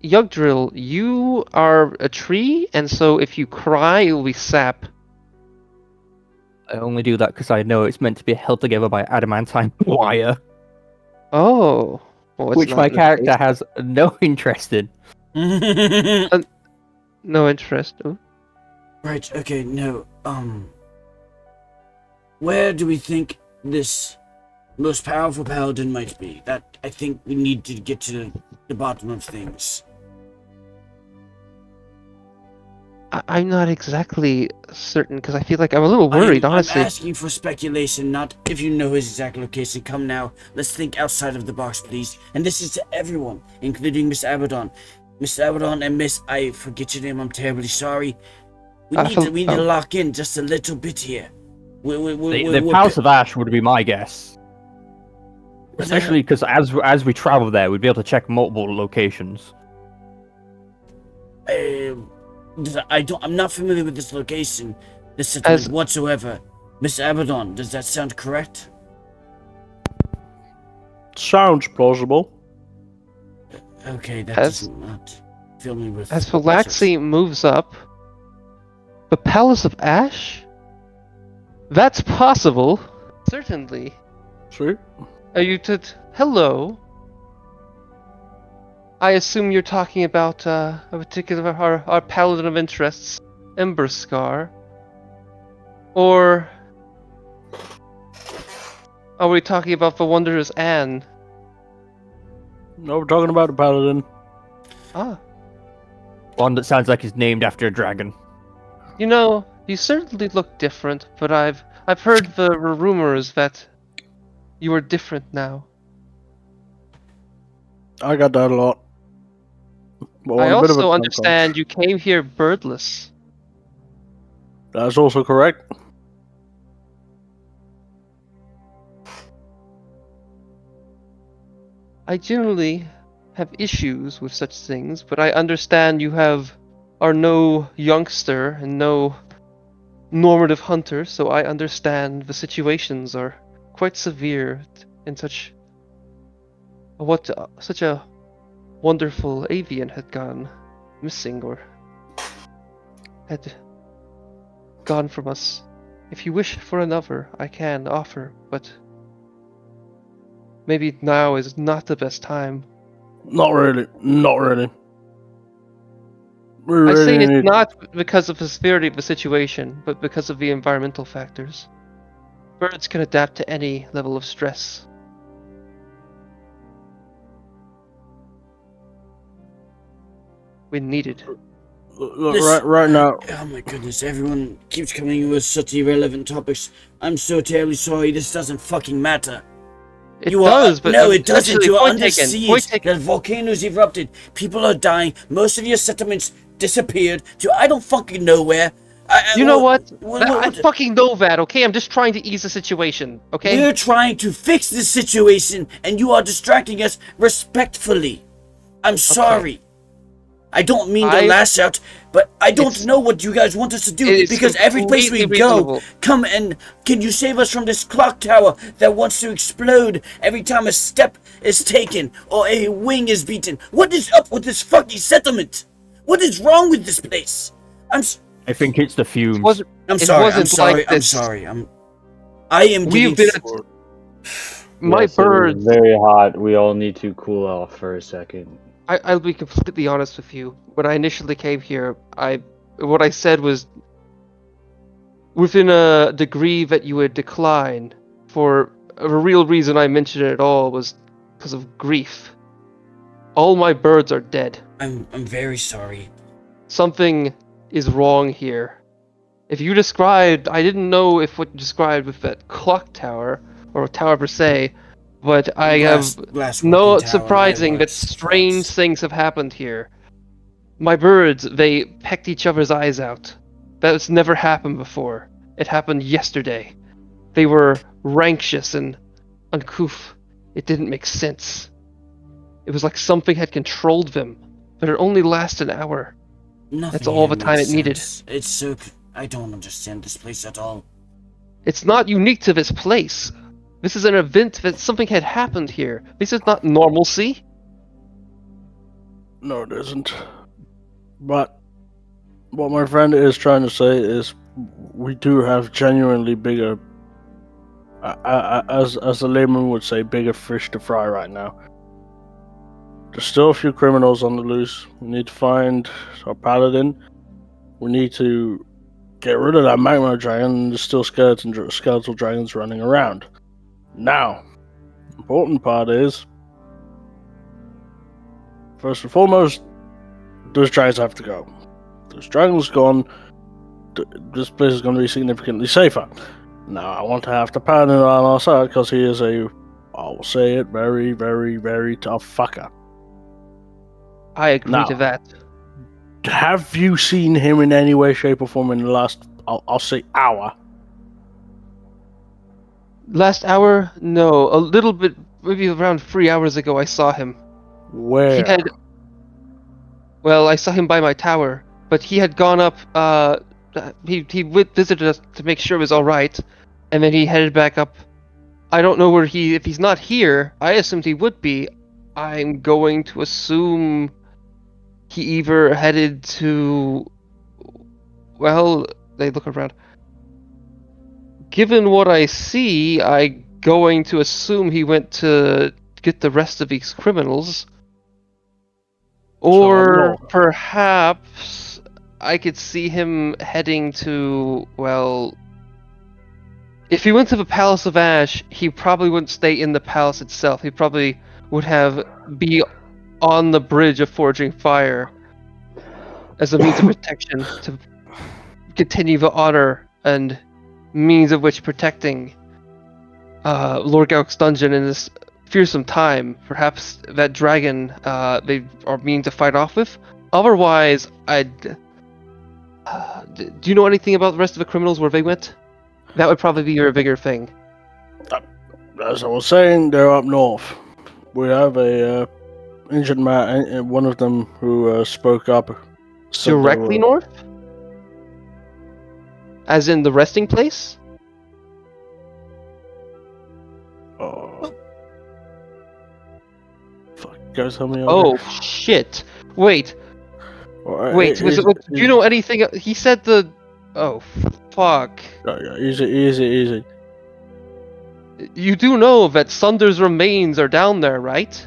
Yugdrill, you are a tree, and so if you cry, it will be sap. I only do that because I know it's meant to be held together by adamantine wire, Oh. Well, it's which not my in the character case. has no interest in. No interest. Oh. Right, okay, no, where do we think this most powerful paladin might be? That, I think we need to get to the bottom of things. I'm not exactly certain, because I feel like I'm a little worried, honestly. I'm asking for speculation, not if you know his exact location. Come now, let's think outside of the box, please. And this is to everyone, including Miss Abaddon. Miss Abaddon and Miss, I forget your name, I'm terribly sorry. We need to lock in just a little bit here. The Palace of Ash would be my guess. Especially because as we travel there, we'd be able to check multiple locations. I'm not familiar with this location, this settlement whatsoever. Miss Abaddon, does that sound correct? Sounds plausible. Okay, that does not fill me with... As Phylaxi moves up, the Palace of Ash? That's possible. Certainly. See? Are you hello? I assume you're talking about a particular our paladin of interests, Ember Scar. Or are we talking about the wondrous Anne? No, we're talking about a paladin. Ah. One that sounds like it's named after a dragon. You know, you certainly look different, but I've heard the rumors that you are different now. I got that a lot. But I on a bit of also a understand you came here birdless. That's also correct. I generally have issues with such things, but I understand you are no youngster and no normative hunter, so I understand the situations are quite severe in such a wonderful avian had gone missing or had gone from us. If you wish for another, I can offer, but maybe now is not the best time. Not really. Not really. I say it's not because of the severity of the situation, but because of the environmental factors. Birds can adapt to any level of stress. When needed. Look, right now. Oh my goodness, everyone keeps coming with such irrelevant topics. I'm so terribly sorry, this doesn't fucking matter. It does, but no, it doesn't. You are point under taken, siege. The volcanoes erupted. People are dying. Most of your settlements disappeared to I don't fucking know where. You know what? I fucking know that, okay? I'm just trying to ease the situation, okay? We're trying to fix this situation, and you are distracting us respectfully. I'm sorry. I don't mean to lash out, but I don't know what you guys want us to do, because every place we go, come and can you save us from this clock tower that wants to explode every time a step is taken or a wing is beaten? What is up with this fucking settlement? What is wrong with this place? I think it's the fumes. I'm sorry. I am getting... My birds... It's very hot. We all need to cool off for a second. I'll be completely honest with you. When I initially came here, what I said was within a degree that you would decline. For a real reason I mentioned it at all was because of grief. All my birds are dead. I'm very sorry. Something is wrong here. If you described, I didn't know if what you described with that clock tower or tower per se. But I have no surprising that strange things have happened here. My birds, they pecked each other's eyes out. That's never happened before. It happened yesterday. They were ranctious and uncouth. It didn't make sense. It was like something had controlled them, but it only lasted an hour. Nothing That's all the here time makes it needed. sense. It's so... I don't understand this place at all. It's not unique to this place. This is an event that something had happened here. This is not normalcy. No, it isn't. But what my friend is trying to say is we do have genuinely bigger, as a layman would say, bigger fish to fry right now. There's still a few criminals on the loose. We need to find our paladin. We need to get rid of that magma dragon, and there's still skeletal dragons running around. Now, the important part is, first and foremost, those dragons have to go. Those dragons gone, this place is going to be significantly safer. Now, I want to have the paladin on our side because he is I will say it, very, very, very tough fucker. I agree to that. Have you seen him in any way, shape, or form in the last, I'll say, hour? Last hour? No, a little bit, maybe around 3 hours ago I saw him. Where? Well, I saw him by my tower, but he had gone up, he visited us to make sure it was alright, and then he headed back up. I don't know if he's not here, I assumed he would be. I'm going to assume he either headed to, well, they look around. Given what I see, I'm going to assume he went to get the rest of these criminals. Or perhaps I could see him heading to, well, if he went to the Palace of Ash, he probably wouldn't stay in the palace itself. He probably would be on the bridge of Forging Fire as a means of protection to continue the honor and means of which protecting Lord Gauk's dungeon in this fearsome time. Perhaps that dragon they are meaning to fight off with. Otherwise, do you know anything about the rest of the criminals, where they went? That would probably be your bigger thing. As I was saying, they're up north. We have a injured man, one of them who spoke up. Directly north? As in the resting place? Oh. Fuck, guys, help me out. Oh, shit. Wait. Wait, do you know anything? He said the... Oh, fuck. Yeah, easy. You do know that Sunder's remains are down there, right?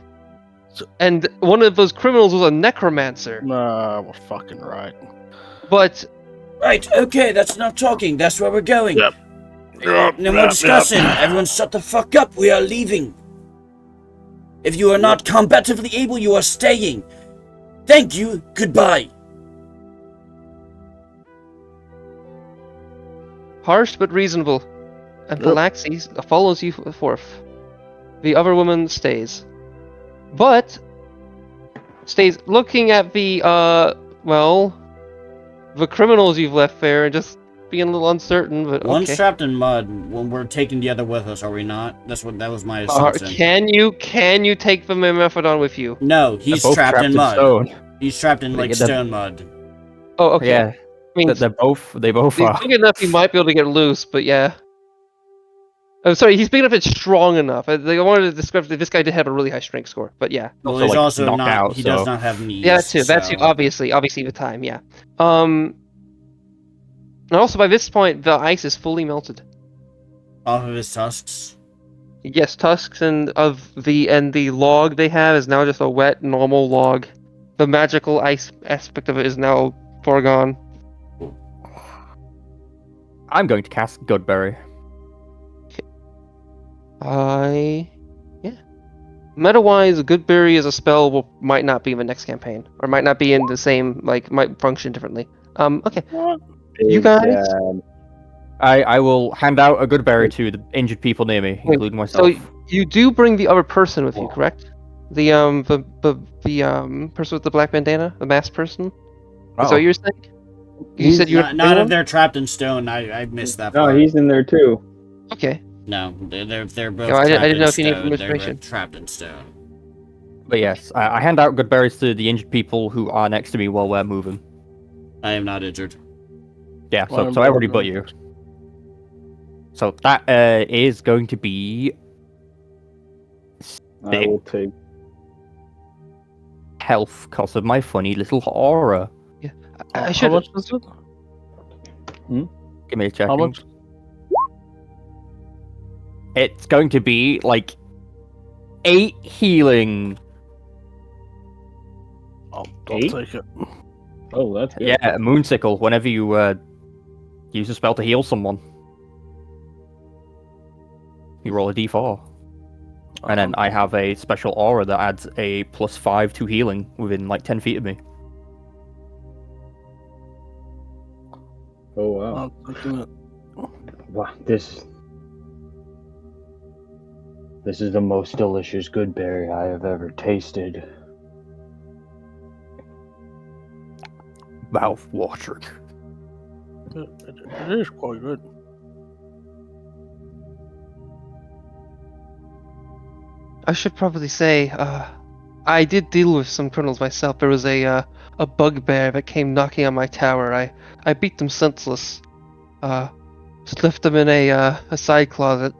And one of those criminals was a necromancer. Nah, we're fucking right. But... Right, okay, that's enough talking. That's where we're going. Yep. No more discussing. Everyone shut the fuck up. We are leaving. If you are not combatively able, you are staying. Thank you. Goodbye. Harsh but reasonable. And Palaxis follows you forth. The other woman stays. But stays looking at the the criminals you've left there and just being a little uncertain, but okay. One's trapped in mud when we're taking the other with us, are we not? That was my assumption. Can you take the Mephodon with you? No, he's trapped in mud. Stone. He's trapped in like stone mud. Oh, okay. Yeah. I mean, They both are. He's big enough he might be able to get loose, but yeah. Oh, sorry, he's big enough it's strong enough. I wanted to describe that this guy did have a really high strength score, but yeah. Well, Also, he's like, also knocked not. out, He so- does not have knees. Yeah, that's too. Obviously the time, yeah. And also by this point, the ice is fully melted. Off of his tusks. Yes, tusks and the log they have is now just a wet, normal log. The magical ice aspect of it is now foregone. I'm going to cast Goodberry. Yeah. Meta-wise, Goodberry as a spell might not be in the next campaign, or might not be in the same, might function differently. Okay. You guys? I will hand out a Goodberry to the injured people near me, including myself. So you do bring the other person with you, correct? The person with the black bandana, the masked person. Is that Oh, what you were saying? You said you were Not if they're trapped in stone. I missed that No, part. he's in there too. Okay. No, they're both Yeah, I trapped didn't know in if you needed stone. They're information. both trapped in stone. but yes, I hand out good berries to the injured people who are next to me while we're moving. I am not injured. Yeah, Well, so everybody but you. So that is going to be I will take. health because of my funny little aura. I should. How much is it? Give me a check. How much? It's going to be like 8 healing. I'll 8? take it. Oh, that's good. Yeah, Moonsicle. Whenever you use a spell to heal someone, you roll a d4. And then I have a special aura that adds a +5 to healing within like 10 feet of me. Oh wow. I'm taking it. Wow, this is the most delicious good berry I have ever tasted. Mouth watering. It is quite good. I should probably say, I did deal with some criminals myself. There was a bugbear that came knocking on my tower. I beat them senseless. Just left them in a side closet.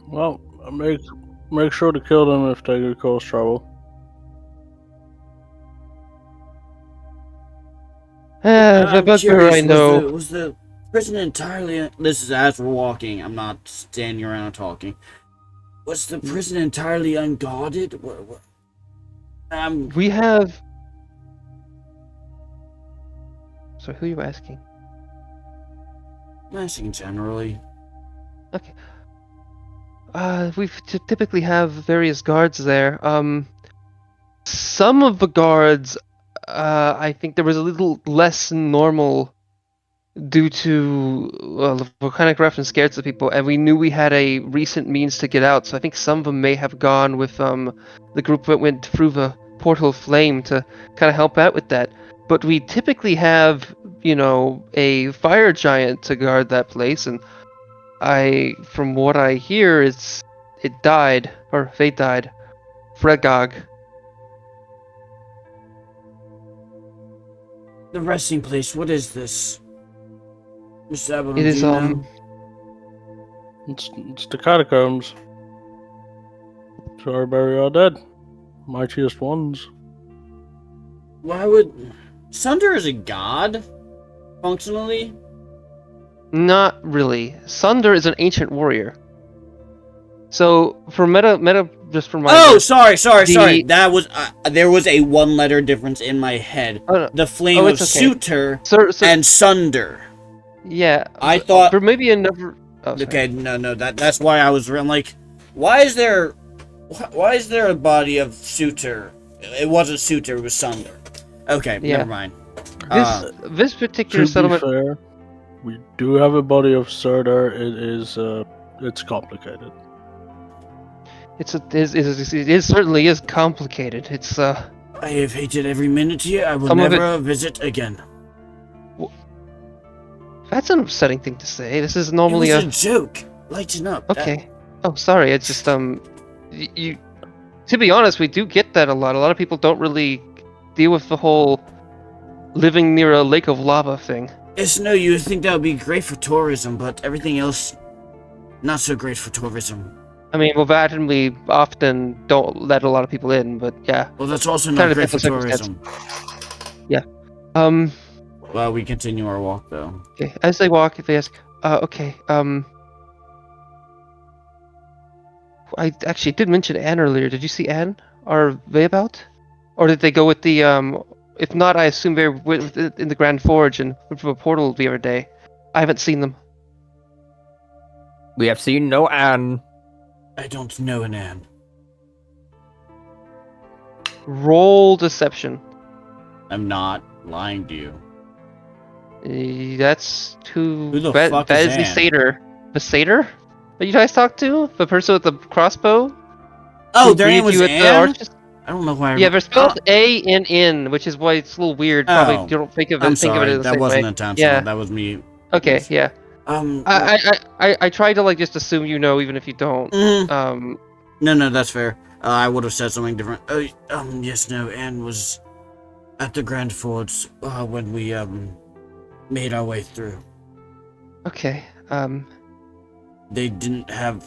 Well, make sure to kill them if they could cause trouble. The I'm bugbear curious, I know. Was the prison entirely? This is as we're walking. I'm not standing around talking. Was the prison entirely unguarded? What? We have. So who are you asking? I'm asking generally. Okay. We typically have various guards there. Some of the guards, I think there was a little less normal due to the volcanic eruption scared some people, and we knew we had a recent means to get out. So I think some of them may have gone with the group that went through the portal of flame to kind of help out with that. But we typically have, a fire giant to guard that place, and from what I hear, it died, or they died. Fregog. The resting place. What is this, Mr. Abalone? It is do you know? It's the catacombs. Sorry, Barry are dead. Mightiest ones. Why would Sunder is a god? Functionally. Not really. Sunder is an ancient warrior. So for meta, just for my. Oh, sorry. That was there was a one-letter difference in my head. Oh, no. The flame of It's okay. Suitor So, and Sunder. yeah, I thought. there may be another. Oh, sorry. Okay, no, that's why I was like, why is there a body of Suitor? It wasn't Suitor, it was Sunder. Okay, Yeah. never mind. This particular To settlement. be fair, we do have a body of Serdar. It's complicated. It certainly is complicated. It's I have hated every minute here. I will Some of never visit again. That's an upsetting thing to say. This is It normally was a joke. Lighten up. Okay. Oh, sorry. It's just you. To be honest, we do get that a lot. A lot of people don't really deal with the whole living near a lake of lava thing. Yes, no, you would think that would be great for tourism, but everything else, not so great for tourism. I mean, well, that and we often don't let a lot of people in, but yeah. Well, that's also Kind not of great for different tourism. Yeah. Well, we continue our walk, though. Okay. As they walk, they ask, okay. I actually did mention Anne earlier. Did you see Anne? Are they about? Or did they go with the If not, I assume they're in the Grand Forge and went from a portal the other day. I haven't seen them. We have seen no Anne. I don't know an Anne. Roll deception. I'm not lying to you. That's who. Who the that fuck that is the Anne? satyr. The satyr that you guys talked to? The person with the crossbow? Oh, who their name greeted was you at the Anne? arches. I don't know why. Yeah, they're spelled A and N, which is why it's a little weird. Probably Oh, you don't think of it. I'm Think of it sorry. in the That same wasn't way. intentional. Yeah. That was me. Okay. Yeah. Well, I try to like just assume you know, even if you don't. mhm. No, that's fair. I would have said something different. Yes, no. Anne was at the Grand Fords when we made our way through. Okay. They didn't have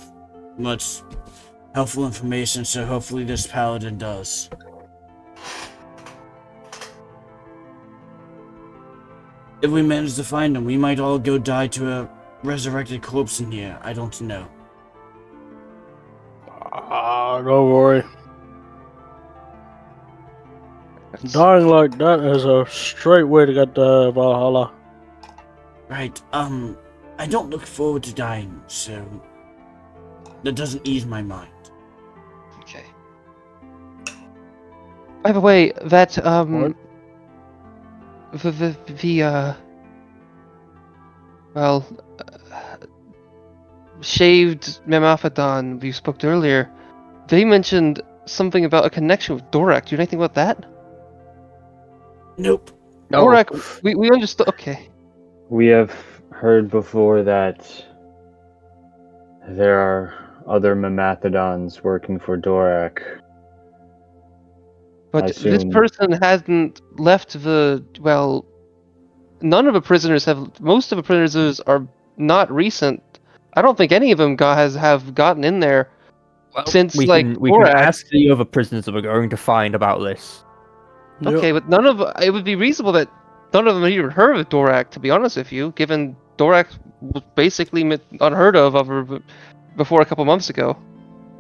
much helpful information, so hopefully this paladin does. If we manage to find him, we might all go die to a resurrected corpse in here. I don't know. Don't worry. Dying like that is a straight way to get to Valhalla. Right, I don't look forward to dying, so that doesn't ease my mind. Okay. By the way, that What? well, shaved Memophedon we spoke to earlier, they mentioned something about a connection with Dorak. Do you know anything about that? Nope. No. Dorak, we understood. Okay. We have heard before that there are other Memathodons working for Dorak. But I this assume- person hasn't left the, well, none of the prisoners have, most of the prisoners are not recent. I don't think any of them have gotten in there Well, since, we like, can, we Borat. can ask the other prisoners that we're going to find about this. Okay, but none of, it would be reasonable that none of them had even heard of Dorak, to be honest with you, given Dorak was basically unheard of before a couple months ago.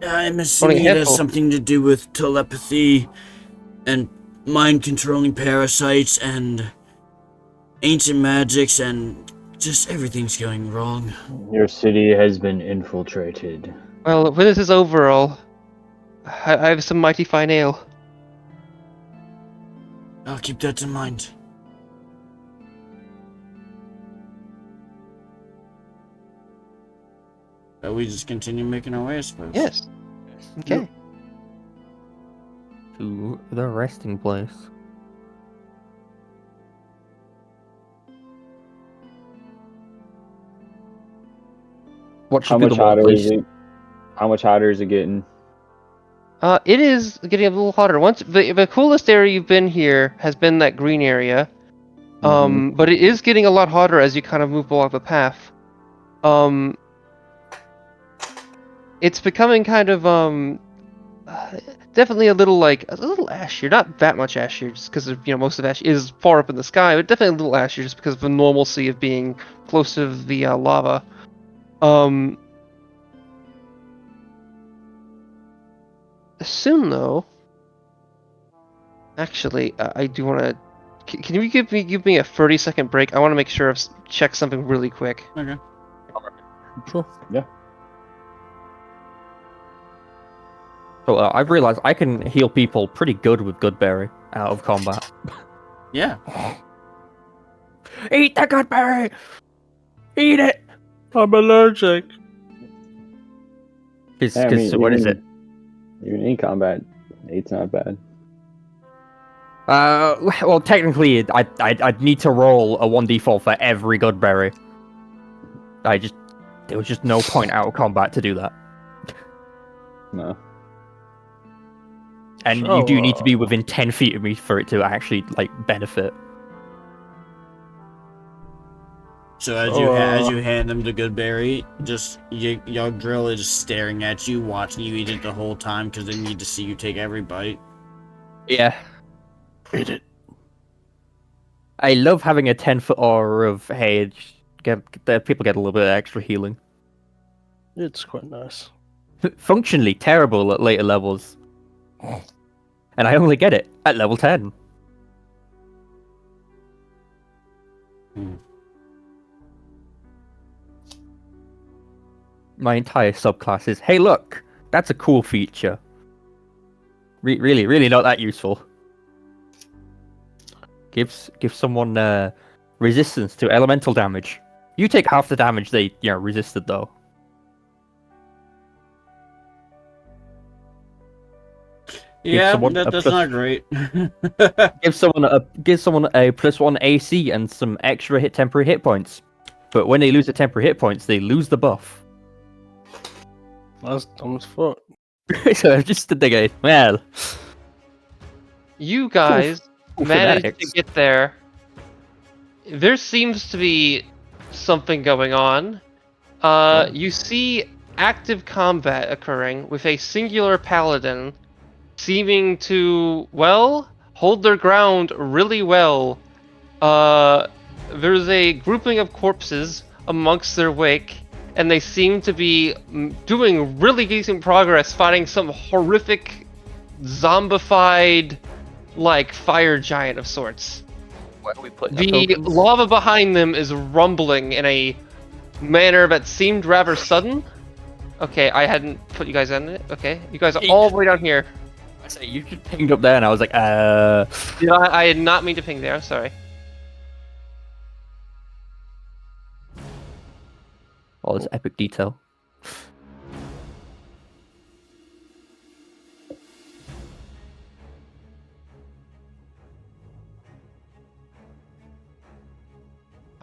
I'm assuming it has something to do with telepathy and mind-controlling parasites and ancient magics and just everything's going wrong. Your city has been infiltrated. Well, when this is over, I have some mighty fine ale. I'll keep that in mind. We just continue making our way, I suppose. Yes. Okay. To the resting place. What How should be much the one hotter place? is it? How much hotter is it getting? It is getting a little hotter. Once the coolest area you've been here has been that green area. But it is getting a lot hotter as you kind of move along the path. It's becoming kind of definitely a little ashier. Not that much ashier, just because most of ash is far up in the sky, but definitely a little ashier just because of the normalcy of being close to the lava. Soon though. Actually, I do want to. Can you give me a 30-second break? I want to make sure I've checked something really quick. Okay. Sure. Yeah. So I've realized I can heal people pretty good with Goodberry out of combat. Yeah. Eat the Goodberry! Eat it! I'm allergic. What is it? Even in combat, 8's not bad. Well, technically, I'd need to roll a 1d4 for every Goodberry. There was just no point out of combat to do that. No. And you do need to be within 10 feet of me for it to actually, benefit. So as you hand them the Goodberry, just your girl is just staring at you, watching you eat it the whole time because they need to see you take every bite. Yeah. Eat it. I love having a 10-foot aura of, hey, people get a little bit of extra healing. It's quite nice. Functionally terrible at later levels. And I only get it at level 10. My entire subclass is, hey look, that's a cool feature. Really not that useful. Gives someone resistance to elemental damage. You take half the damage they resisted though. Yeah, someone that's not great. give someone a +1 AC and some extra temporary hit points. But when they lose the temporary hit points, they lose the buff. That's dumb as fuck. So I'm just thinking, well, You guys cool managed to fanatics. get there. There seems to be something going on. You see active combat occurring with a singular paladin seeming to, well, hold their ground really well. There's a grouping of corpses amongst their wake, and they seem to be doing really decent progress fighting some horrific, zombified, like, fire giant of sorts. Where are we putting The our tokens? lava behind them is rumbling in a manner that seemed rather sudden. Okay, I hadn't put you guys in it. Okay, you guys are all the way down here. I say you just pinged up there, and I was like, You know, I did not mean to ping there. I'm sorry. all this epic detail.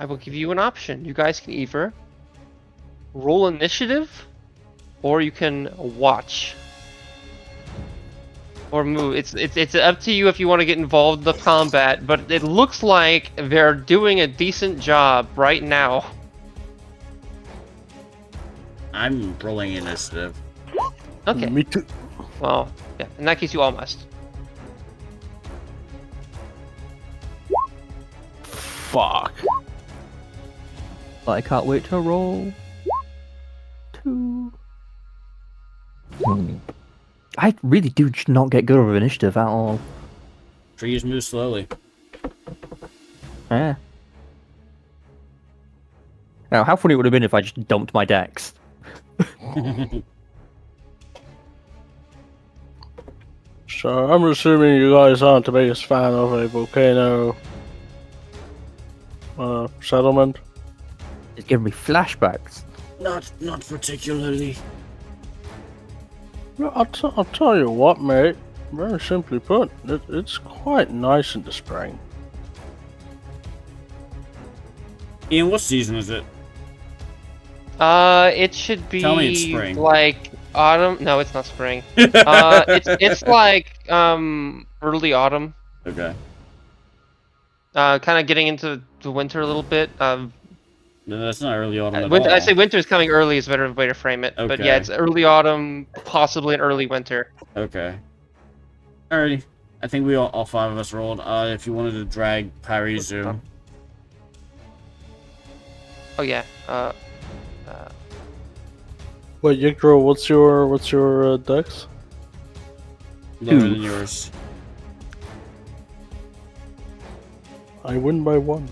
I will give you an option. You guys can either roll initiative, or you can watch, or move. It's up to you if you want to get involved in the combat. But it looks like they're doing a decent job right now. I'm rolling initiative. Okay. Me too. Well, yeah. In that case, you all must. Fuck. I can't wait to roll. 2. I really do not get good with initiative at all. Trees move slowly. Yeah. Now, how funny it would have been if I just dumped my decks. So I'm assuming you guys aren't the biggest fan of a volcano settlement. It's giving me flashbacks. Not particularly. Well, I'll tell you what, mate. Very simply put, it's quite nice in the spring. Ian, what season is it? It should be Tell me it's spring. like autumn. No, it's not spring. It's like early autumn. Okay. Kind of getting into the winter a little bit. No, that's not early autumn at Winter, all. I say winter is coming early is a better way to frame it. But yeah, Okay. it's early autumn, possibly an early winter. Okay. Alrighty. I think we all 5 of us rolled. If you wanted to drag Parizu. Oh yeah. Wait, Yggdrasil, what's your dex? Lower than yours. I win by 1.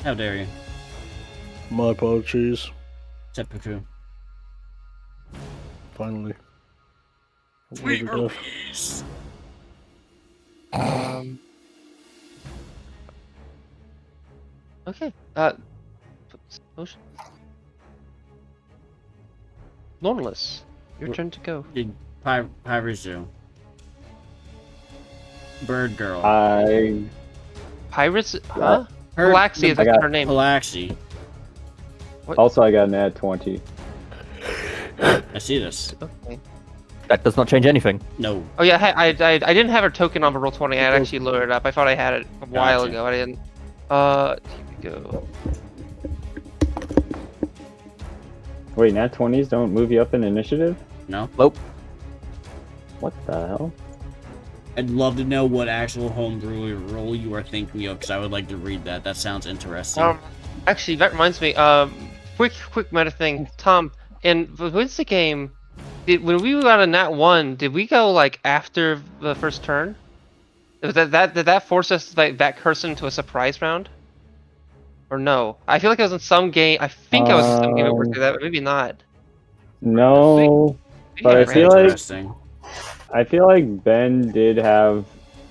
How dare you? My apologies. Seppuku. Finally. Sweet Avoided death. release. Okay. Motion. Normless. Your turn to go. Parizu. Bird girl. Pirates? Huh? Her- Galaxy is I got- her name. Palaxi. Also, I got an ad 20. I see this. Okay. That does not change anything. No. Oh yeah, I didn't have her token on for roll 20. I had actually loaded it up. I thought I had it a while Gotcha. ago. I didn't. Here we go. Wait, nat 20s don't move you up in initiative? No. Nope. What the hell? I'd love to know what actual homebrew role you are thinking of, because I would like to read that. That sounds interesting. Actually, that reminds me. Quick meta thing. Tom, in the Wednesday game, when we got a nat 1, did we go like after the first turn? Did that force us to like, that person into a surprise round? Or no? I feel like I was in some game. I think I was in some game that worked through that, but maybe not. No, Maybe but I I'm That's feel right. like interesting. I feel like Ben did have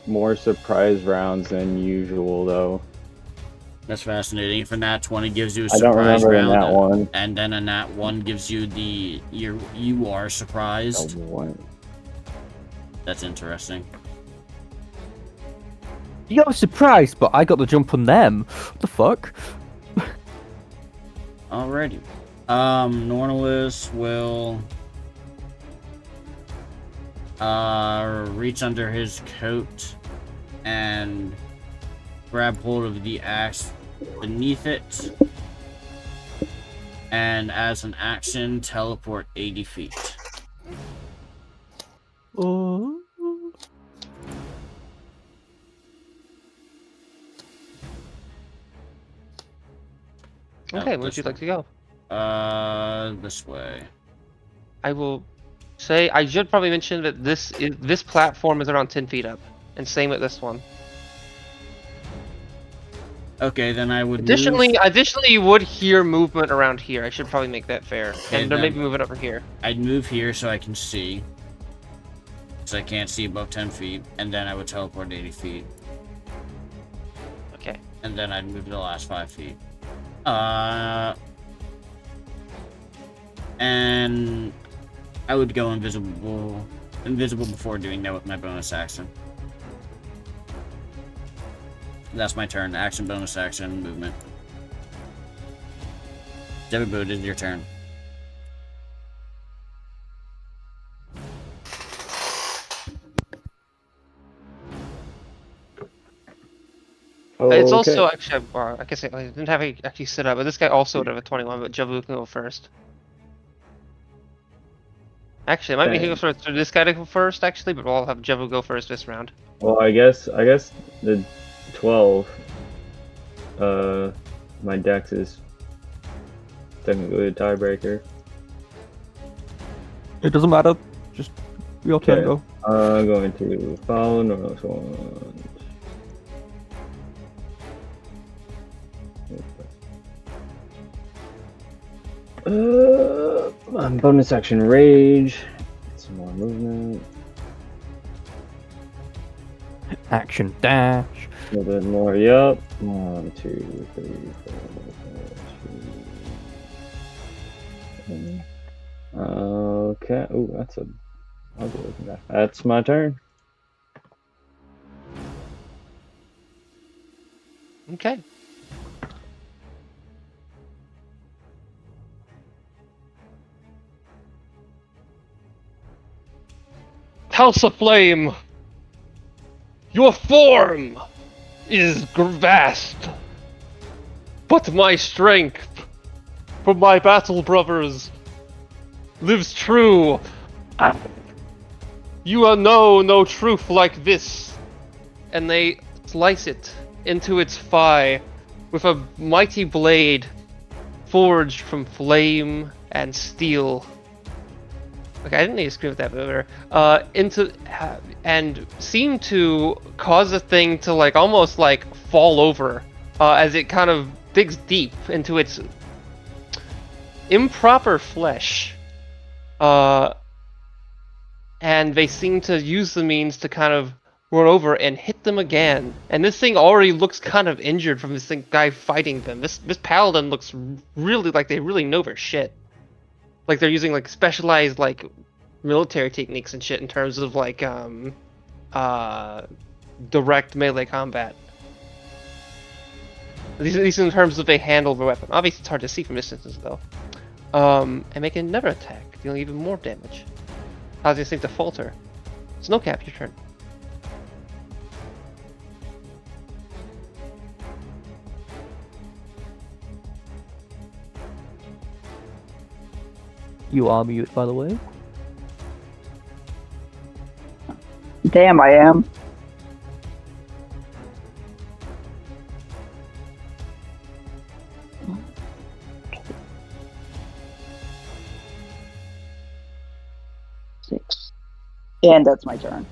more surprise rounds than usual, though. That's fascinating. If a nat 20 gives you a I don't surprise remember the round, nat one. and then a nat 1 gives you you are surprised. That's interesting. You're surprised, but I got the jump on them. What the fuck? Alrighty. Nornalis will reach under his coat and grab hold of the axe beneath it, and as an action, teleport 80 feet. Oh. Okay, where would you like to go? This way. I will say I should probably mention that this platform is around 10 feet up, and same with this one. Okay, then I would Additionally, move. you would hear movement around here. I should probably make that fair. Okay, And there may then be movement over here. I'd move here so I can see. Because I can't see above 10 feet. And then I would teleport 80 feet. Okay. And then I'd move the last 5 feet. And I would go invisible before doing that with my bonus action. That's my turn. Action, bonus action, movement. Deviboot, it is your turn. It's Okay. also actually, I guess I didn't have it actually set up, but this guy also would have a 21, but Javu can go first. Actually, it might be he goes first. So this guy to go first, actually, but we'll have Javu go first this round. Well, I guess the 12. My dex is technically a tiebreaker. It doesn't matter. Just your turn, go. Going to follow North's one. Bonus action rage. Get some more movement. Action dash. A little bit more. Yup. 1, 2, 3, 4, 5, 6. Okay. Oh, that's a ugly looking guy. That's my turn. Okay. House of Flame! Your form is vast, but my strength from my battle brothers lives true. You know no truth like this. And they slice it into its thigh with a mighty blade forged from flame and steel. Okay, I didn't need to scream with that, but and seem to cause the thing to almost fall over as it kind of digs deep into its improper flesh. And they seem to use the means to kind of run over and hit them again. And this thing already looks kind of injured from this guy fighting them. This paladin looks really like they really know their shit. Like they're using specialized military techniques and shit in terms of direct melee combat. At least in terms of they handle the weapon. Obviously it's hard to see from distances though. And make another attack, dealing even more damage. Causes this thing to falter. Snowcap, your turn. You are mute, by the way. Damn, I am. Six. And that's my turn.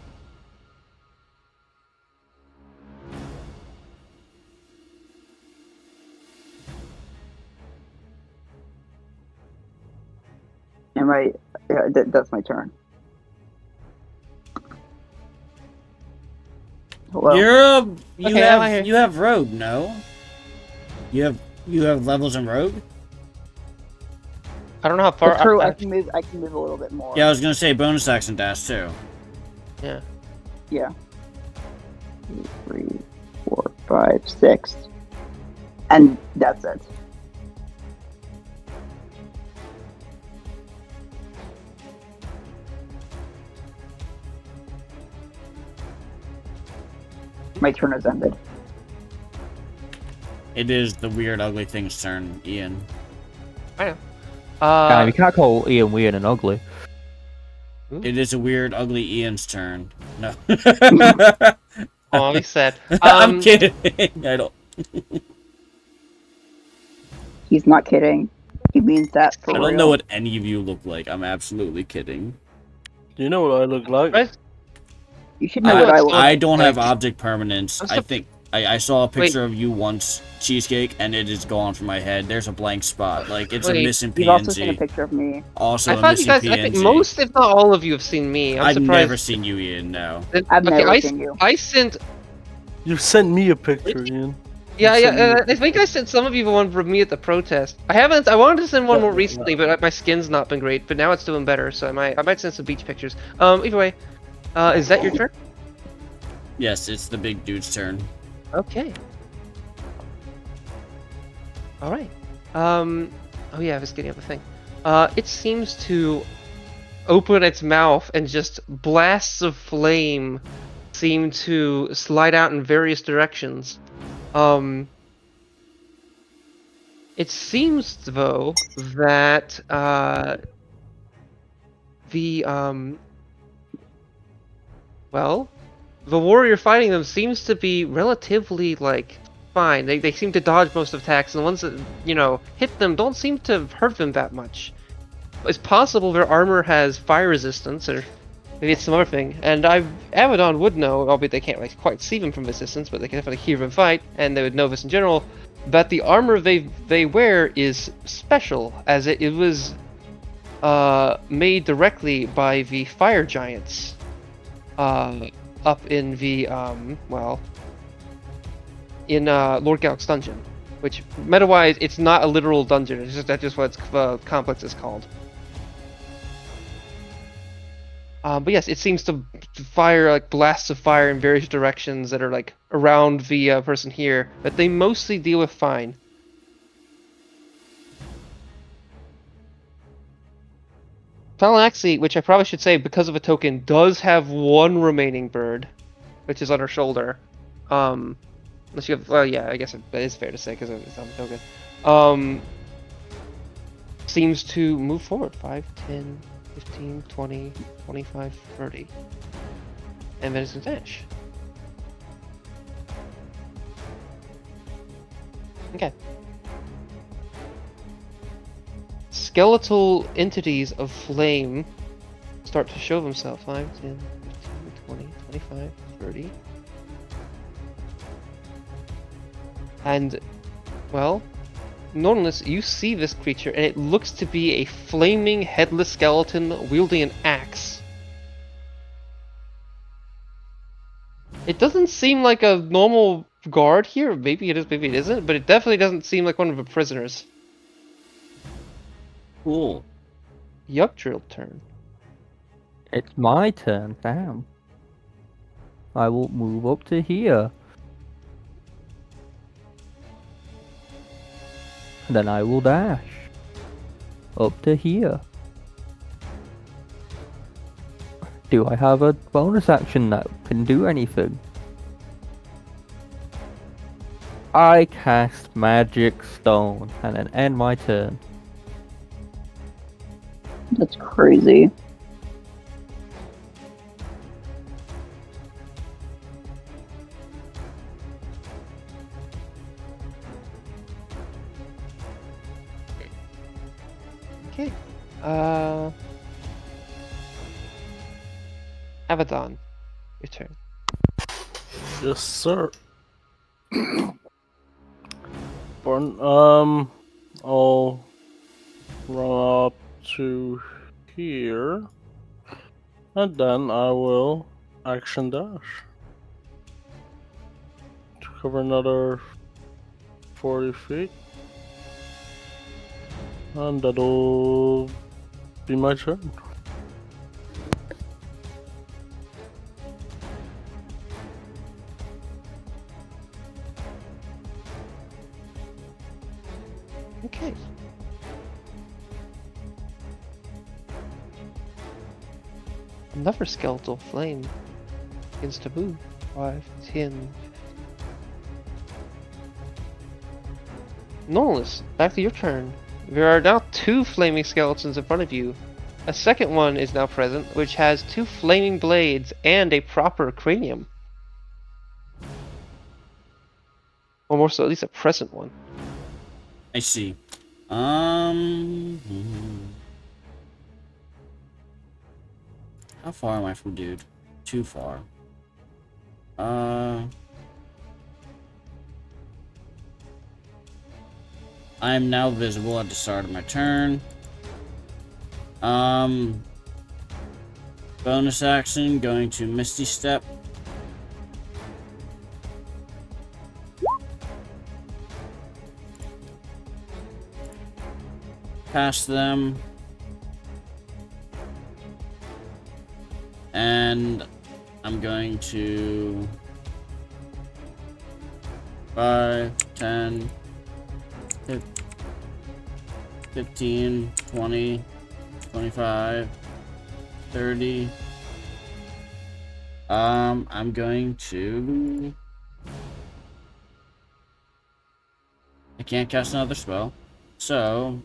Am I? Yeah, that's my turn. Hello. You have rogue, no? You have levels in rogue? I don't know how far It's true. up I can move a little bit more. Yeah, I was gonna say bonus action dash too. Yeah. Yeah. 2, 3, 4, 5, 6, and that's it. My turn has ended. It is the weird, ugly thing's turn, Ian. I know. Damn, you can't call Ian weird and ugly. It is a weird, ugly Ian's turn. No. Oh, he said. I'm kidding. I don't. He's not kidding. He means that for I real. don't know what any of you look like. I'm absolutely kidding. Do you know what I look like? Right? You should know what I look I don't have like. object permanence. I think I saw a picture of you once, Cheesecake, and it is gone from my head. There's a blank spot. Like, it's a Wait. missing You've also seen a PNG. picture of me. Also I a thought you missing guys. PNG. I think most, if not all of you, have seen me. I'm I've surprised. never seen you, Ian, no. I've Okay, never seen you. I sent. You sent me a picture, Ian. Yeah, You sent me a I think I sent some of you one from me at the protest. I haven't. I wanted to send one more recently, but my skin's not been great. But now it's doing better, so I might send some beach pictures. Either way, is that your turn? Yes, it's the big dude's turn. Okay. All right. Oh yeah, I was getting up a thing. It seems to open its mouth and just blasts of flame seem to slide out in various directions. It seems though that well, the warrior fighting them seems to be relatively like fine. They seem to dodge most of attacks, and the ones that hit them don't seem to hurt them that much. It's possible their armor has fire resistance, or maybe it's some other thing. And Abaddon would know, albeit they can't like quite see them from this distance, but they can definitely hear them fight, and they would know this in general. That the armor they wear is special, as it was made directly by the fire giants up in the in Lord Galk's dungeon, which meta-wise it's not a literal dungeon. That's just what its complex is called. But yes, it seems to fire like blasts of fire in various directions that are like around the person here, but they mostly deal with fine. Phalanxi, which I probably should say because of a token, does have one remaining bird, which is on her shoulder. Unless you have, well, yeah, I guess it is fair to say because it's on the token. Seems to move forward 5, 10, 15, 20, 25, 30. And then it's going to dash. Okay. Skeletal entities of flame start to show themselves. 5, 10, 15, 20, 25, 30. And, well, Nornless, you see this creature, and it looks to be a flaming headless skeleton wielding an axe. It doesn't seem like a normal guard here. Maybe it is, maybe it isn't, but it definitely doesn't seem like one of the prisoners. Cool. Yggdrasil turn. It's my turn, damn. I will move up to here. Then I will dash up to here. Do I have a bonus action that can do anything? I cast Magic Stone and then end my turn. That's crazy. Okay. Abaddon, your turn. Yes, sir. I'll run up to here, and then I will action dash. cover another 40 feet. And that'll be my turn. Okay. Another skeletal flame begins to move. 5, 10. Nolus, back to your turn. There are now 2 flaming skeletons in front of you. A second one is now present, which has 2 flaming blades and a proper cranium. Or more so, at least a present one. I see. How far am I from dude? Too far. I am now visible at the start of my turn. Bonus action, going to Misty Step. Past them. And I'm going to 5, 10, 15, 20, 25, 30. I'm going to... I can't cast another spell, so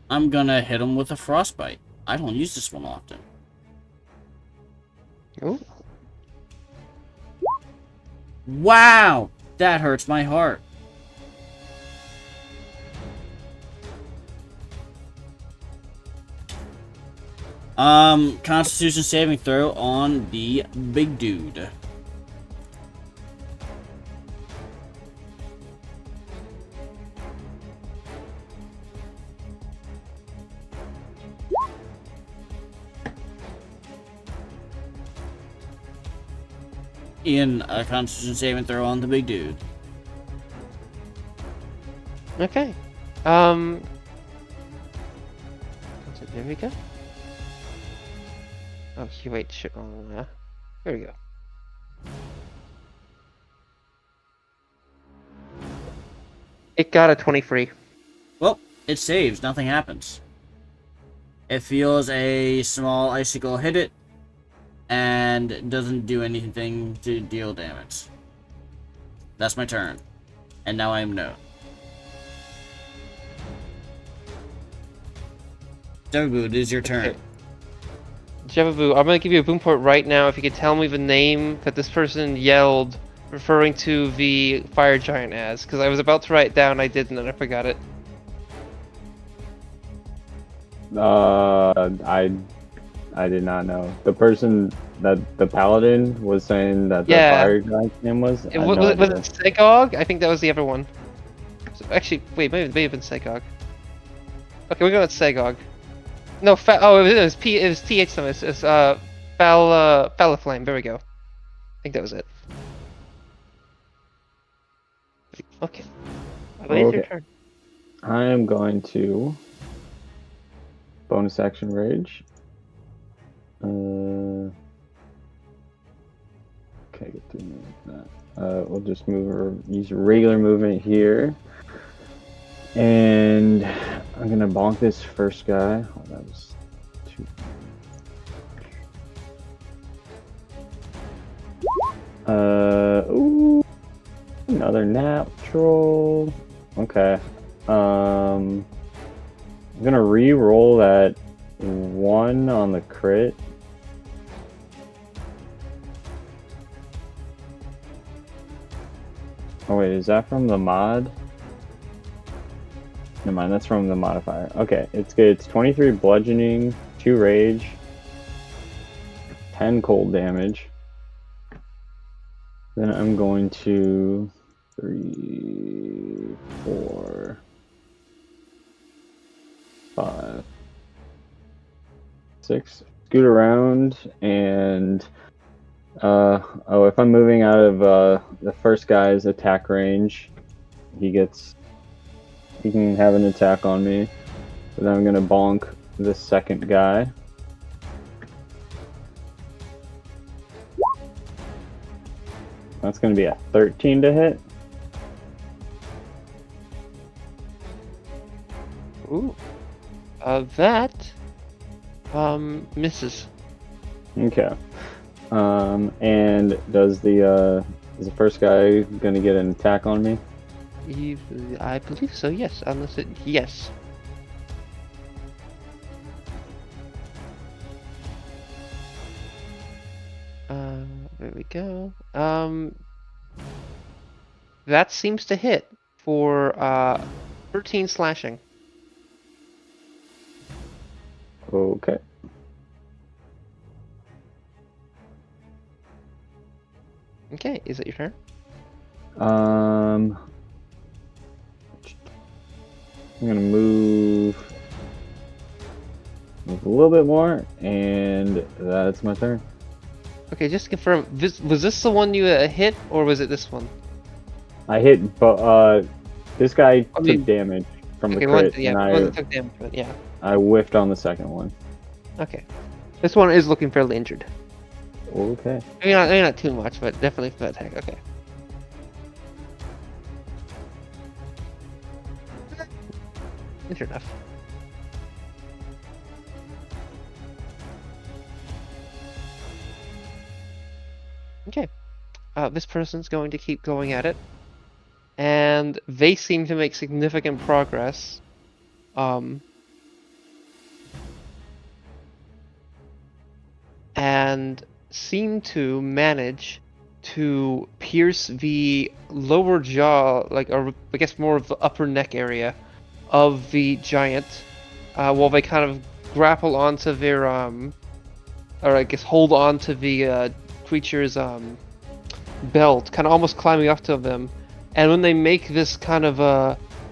I'm gonna hit him with a frostbite. I don't use this one often. Oh. Wow! That hurts my heart. Constitution saving throw on the big dude. In a Constitution saving throw on the big dude. Okay. There we go. Oh, wait, shit. There we go. It got a 23. Well, it saves. Nothing happens. It feels a small icicle hit it, and doesn't do anything to deal damage. That's my turn. And now I am no. Devabu, it is your turn. Okay. Jevavu, I'm gonna give you a boom port right now if you could tell me the name that this person yelled referring to the fire giant as, because I was about to write it down, I didn't, and I forgot it. I did not know. The person that the paladin was saying that the fire guy's name was. Was it Segog? I think that was the other one. So, actually, wait, maybe it may have been Segog. Okay, we're going with Segog. No, it was TH something. It's Falaflame. There we go. I think that was it. Okay. Your turn. I am going to bonus action rage. Okay, get 3 minutes that. We'll just use regular movement here. And I'm gonna bonk this first guy. Oh, that was 2. Ooh, another natural. Okay. I'm gonna re-roll that 1 on the crit. Oh wait, is that from the mod? Never mind, that's from the modifier. Okay, it's good. It's 23 bludgeoning, 2 rage, 10 cold damage. Then I'm going to 3, 4, 5, 6. Scoot around and If I'm moving out of the first guy's attack range, he can have an attack on me. But then I'm gonna bonk the second guy. That's gonna be a 13 to hit. Ooh. That misses. Okay. And is the first guy gonna get an attack on me? I believe so, yes. Unless it... Yes. There we go. That seems to hit for 13 slashing. Okay. Okay, is it your turn? I'm gonna move a little bit more, and that's my turn. Okay, just to confirm, was this the one you hit, or was it this one? I hit, but this guy took damage from the Okay, crit, one, yeah, and one that took damage, but yeah. I whiffed on the second one. Okay. This one is looking fairly injured. Okay. Maybe not too much, but definitely for that attack. Okay. Injured enough. Okay. This person's going to keep going at it. And they seem to make significant progress. And seem to manage to pierce the lower jaw, or I guess more of the upper neck area of the giant, while they kind of grapple onto their, or I guess hold on to the creature's belt, kind of almost climbing up to them. And when they make this kind of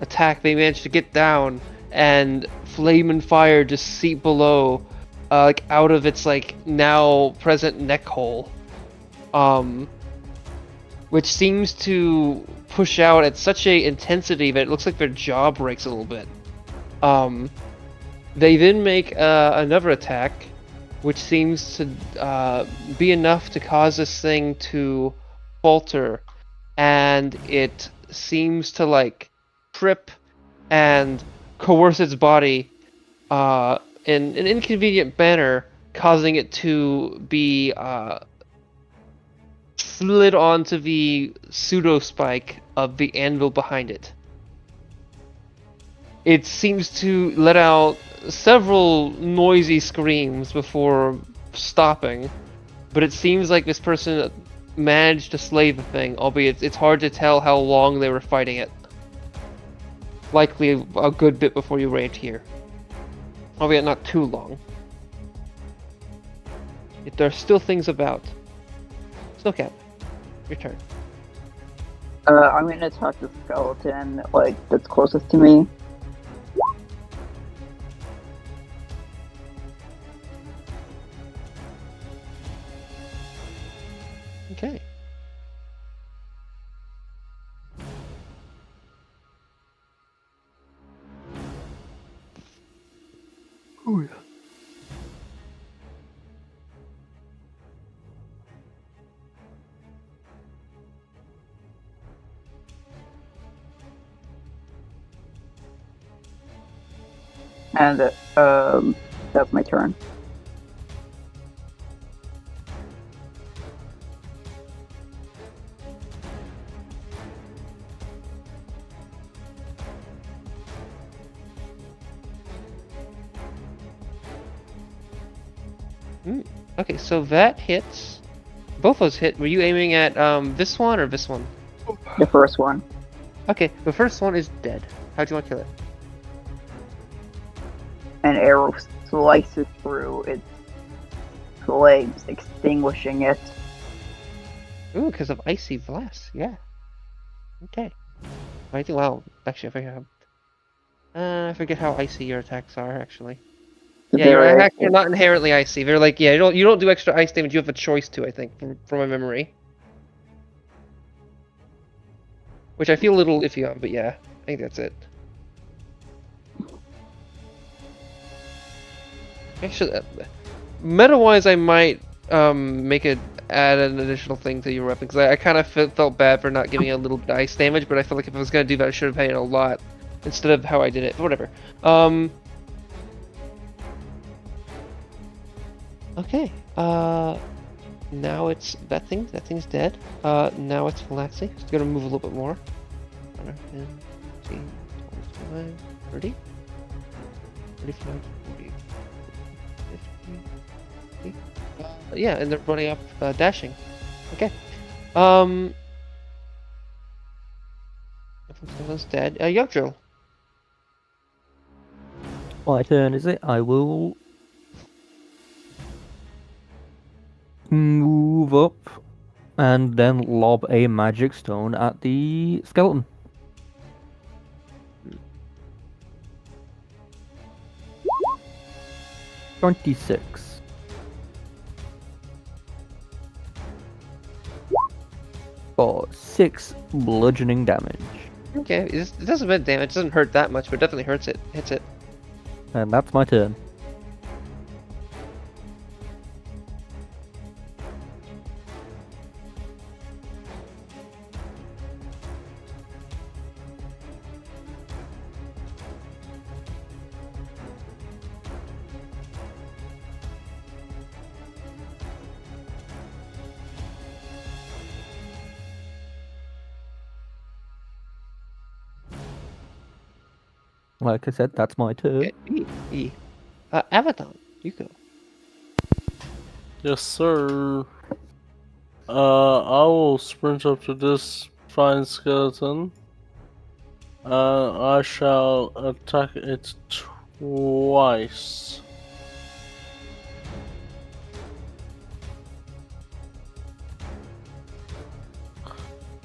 attack, they manage to get down, and flame and fire just seep below, out of its now present neck hole, which seems to push out at such a intensity that it looks like their jaw breaks a little bit. They then make another attack, which seems to be enough to cause this thing to falter, and it seems to trip and coerce its body in an inconvenient manner, causing it to be slid onto the pseudo spike of the anvil behind it. It seems to let out several noisy screams before stopping, but it seems like this person managed to slay the thing, albeit it's hard to tell how long they were fighting it. Likely a good bit before you arrived here. Albeit not too long. Yet there are still things about. Snowcat, your turn. I'm gonna attack the skeleton, that's closest to me. Okay. Oh yeah. And that's my turn. Okay, so that hits. Both those hit. Were you aiming at this one or this one? The first one. Okay, the first one is dead. How'd you want to kill it? An arrow slices through its legs, extinguishing it. Ooh, because of icy blast. Yeah. Okay. I think. Well, actually, I forget how icy your attacks are. Actually. Yeah, you're not inherently icy. They're like, yeah, you don't do extra ice damage. You have a choice to, I think, from my memory. Which I feel a little iffy on, but yeah, I think that's it. Actually, meta-wise, I might add an additional thing to your weapon, because I kind of felt bad for not giving it a little bit of ice damage, but I felt like if I was going to do that, I should have had it a lot, instead of how I did it, but whatever. Okay, now it's that thing's dead. Now it's relaxing. It's gonna move a little bit more. 10, 15, 25, 30, 35, 40, 50, 60. Yeah, and they're running up, dashing. Okay. Someone's dead. Young Drill. My turn, is it? I will move up and then lob a magic stone at the skeleton. 26. For 6 bludgeoning damage. Okay, it does a bit of damage. It doesn't hurt that much, but it definitely hurts it. Hits it. And that's my turn. Like I said, that's my turn. Okay. Avatar, you go. Yes, sir. I will sprint up to this fine skeleton. I shall attack it twice.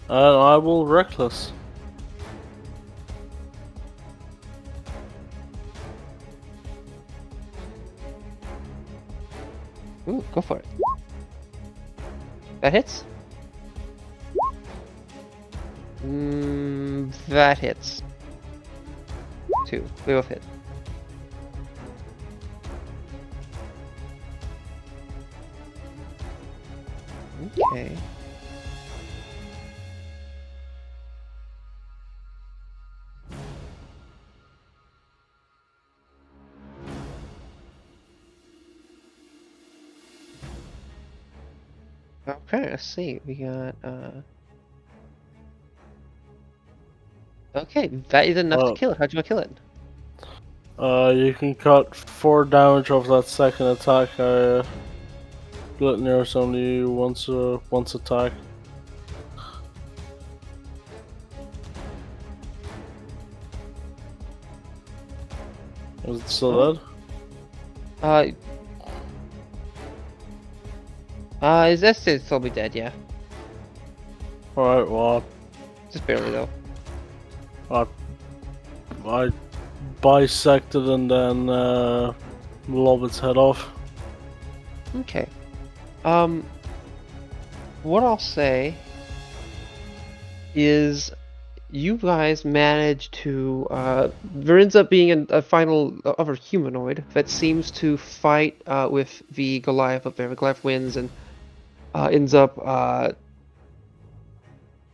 And I will reckless. Ooh, go for it. That hits? That hits. 2. They both hit. Okay. Okay, let's see. We got okay, that is enough to kill it. How'd you kill it? You can cut 4 damage off that second attack. Gluttony is only once attack. Is it still dead? Is that still be dead? Yeah, Alright, well, just barely though. I bisected and then lob its head off. Okay. What I'll say is you guys manage to, there ends up being a final other humanoid that seems to fight with the Goliath up there. The Goliath wins and ends up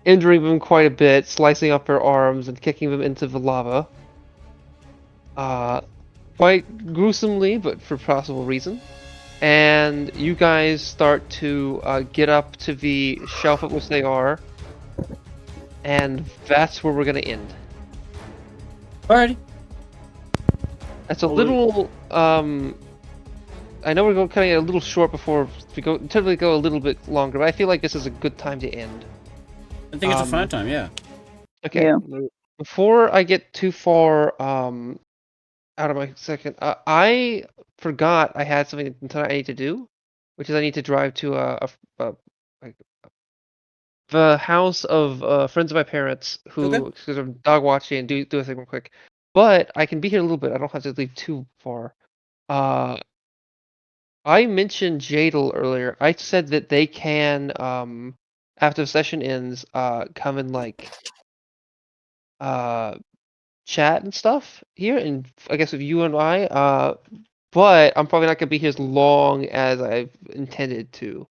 injuring them quite a bit, slicing up their arms and kicking them into the lava. Quite gruesomely, but for possible reason. And you guys start to get up to the shelf at which they are, and that's where we're gonna end. Alrighty. That's a little I know we're going cutting it a little short before we typically go a little bit longer, but I feel like this is a good time to end. I think it's a fun time, yeah. Okay. Yeah. Before I get too far out of my second, I forgot I had something tonight I need to do, which is I need to drive to the house of friends of my parents who because I'm dog watching and do a thing real quick. But I can be here a little bit. I don't have to leave too far. I mentioned Jadal earlier. I said that they can, after the session ends, come and like, chat and stuff here, and I guess with you and I. But I'm probably not gonna be here as long as I've intended to.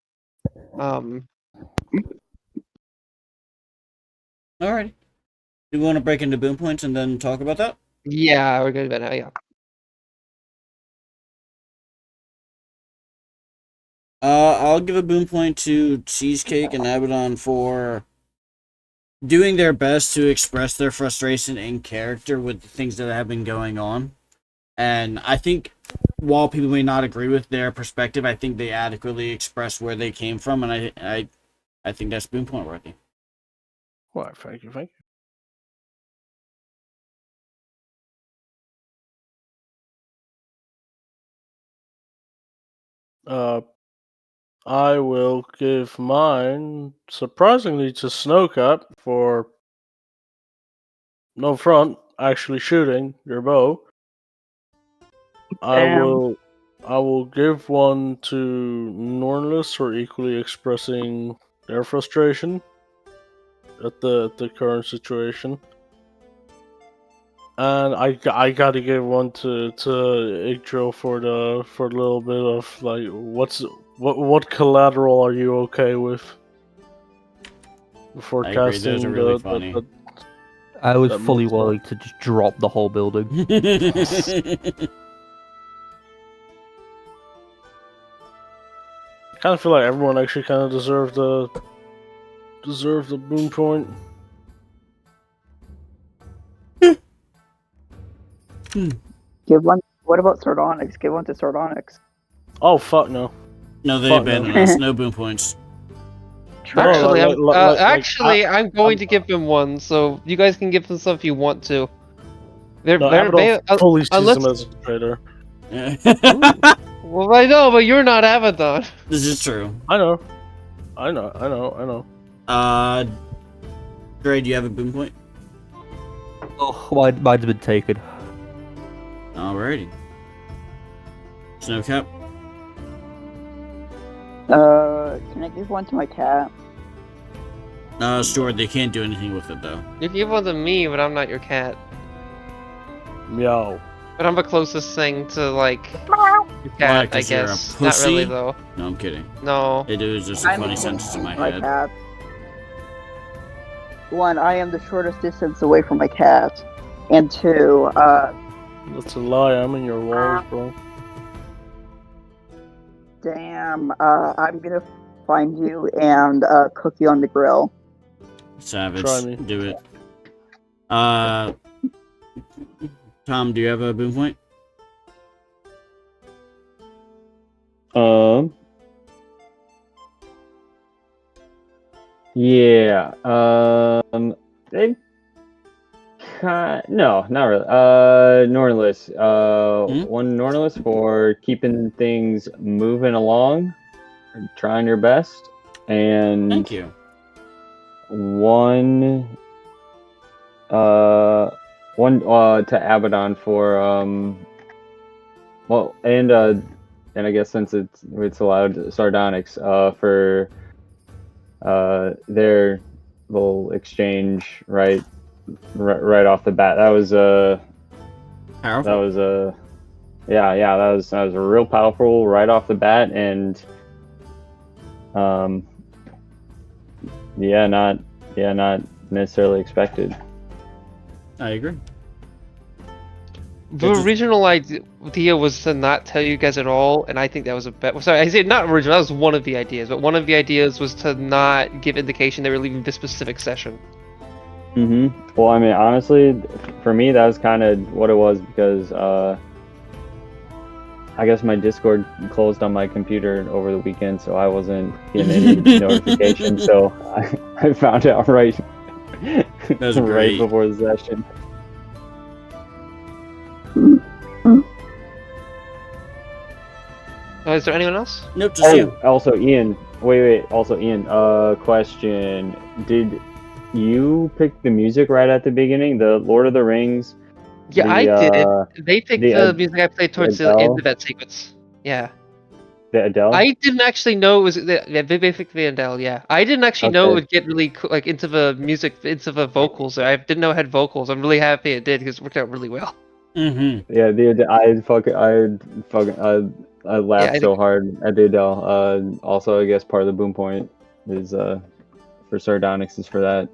Alright. Do we want to break into boom points and then talk about that? Yeah, we're good about now. Yeah. I'll give a boom point to Cheesecake and Abaddon for doing their best to express their frustration in character with the things that have been going on. And I think while people may not agree with their perspective, I think they adequately express where they came from, and I think that's boom point worthy. Why, thank you, thank you. I will give mine, surprisingly, to Snowcap for no front, actually shooting your bow. I will give one to Nornless for equally expressing their frustration at the current situation. And I gotta give one to Igdro for the little bit of like what collateral are you okay with before I agree, casting those are really funny. I was that fully monster. willing to just drop the whole building. I kind of feel like everyone actually kind of deserved the boom point. Give one. What about Sardonyx? Give one to Sardonyx. Oh fuck no. No, they Fuck abandoned no. us. No boom points. Actually, like, I'm going to give them one, so you guys can give them stuff if you want to. They're No, they're Abaddon fully sees unless him as a traitor. well, I know, but you're not Abaddon. This is true. I know. Dre, do you have a boom point? Oh, mine's been taken. Alrighty. Snowcap? Can I give one to my cat? Stuart, they can't do anything with it though. You can give one to me, but I'm not your cat. Meow. But I'm the closest thing to like your cat, I 'cause you're a guess. Not really pussy? though. No, I'm kidding. No. It was just a I'm funny sentence in my my head. cat. One, I am the shortest distance away from my cat, and two, That's a lie. I'm in your walls, bro. damn, I'm gonna find you and cook you on the grill. Savage. Try me. Do it. Tom, do you have a boom point? Yeah. They no, not really. Nornless. One Nornless for keeping things moving along, trying your best, and Thank you. one to Abaddon for well, and I guess since it's allowed Sardonyx for their little exchange right off the bat. That was Powerful. that was that was a real powerful right off the bat, and not necessarily expected. I agree. The original idea was to not tell you guys at all, and I think that was a bet. Sorry, I said not original. That was one of the ideas, but one of the ideas was to not give indication they were leaving this specific session. Well, I mean, honestly, for me, that was kind of what it was because I guess my Discord closed on my computer over the weekend, so I wasn't getting any notifications. So I found out right great. before the session. Is there anyone else? Nope, just you. Also, Ian. Wait. Also, Ian. Question: did you pick the music right at the beginning? The Lord of the Rings Yeah, I did. They picked the music I played towards the end of that sequence. Yeah. The Adele? I didn't actually know it was basically Adele. Yeah, I didn't actually know it would get really like into the music, into the vocals. I didn't know it had vocals. I'm really happy it did because it worked out really well. Mm-hmm. Yeah, I laughed so hard at the Adele. Also, I guess part of the boom point is for Sardonyx is for that.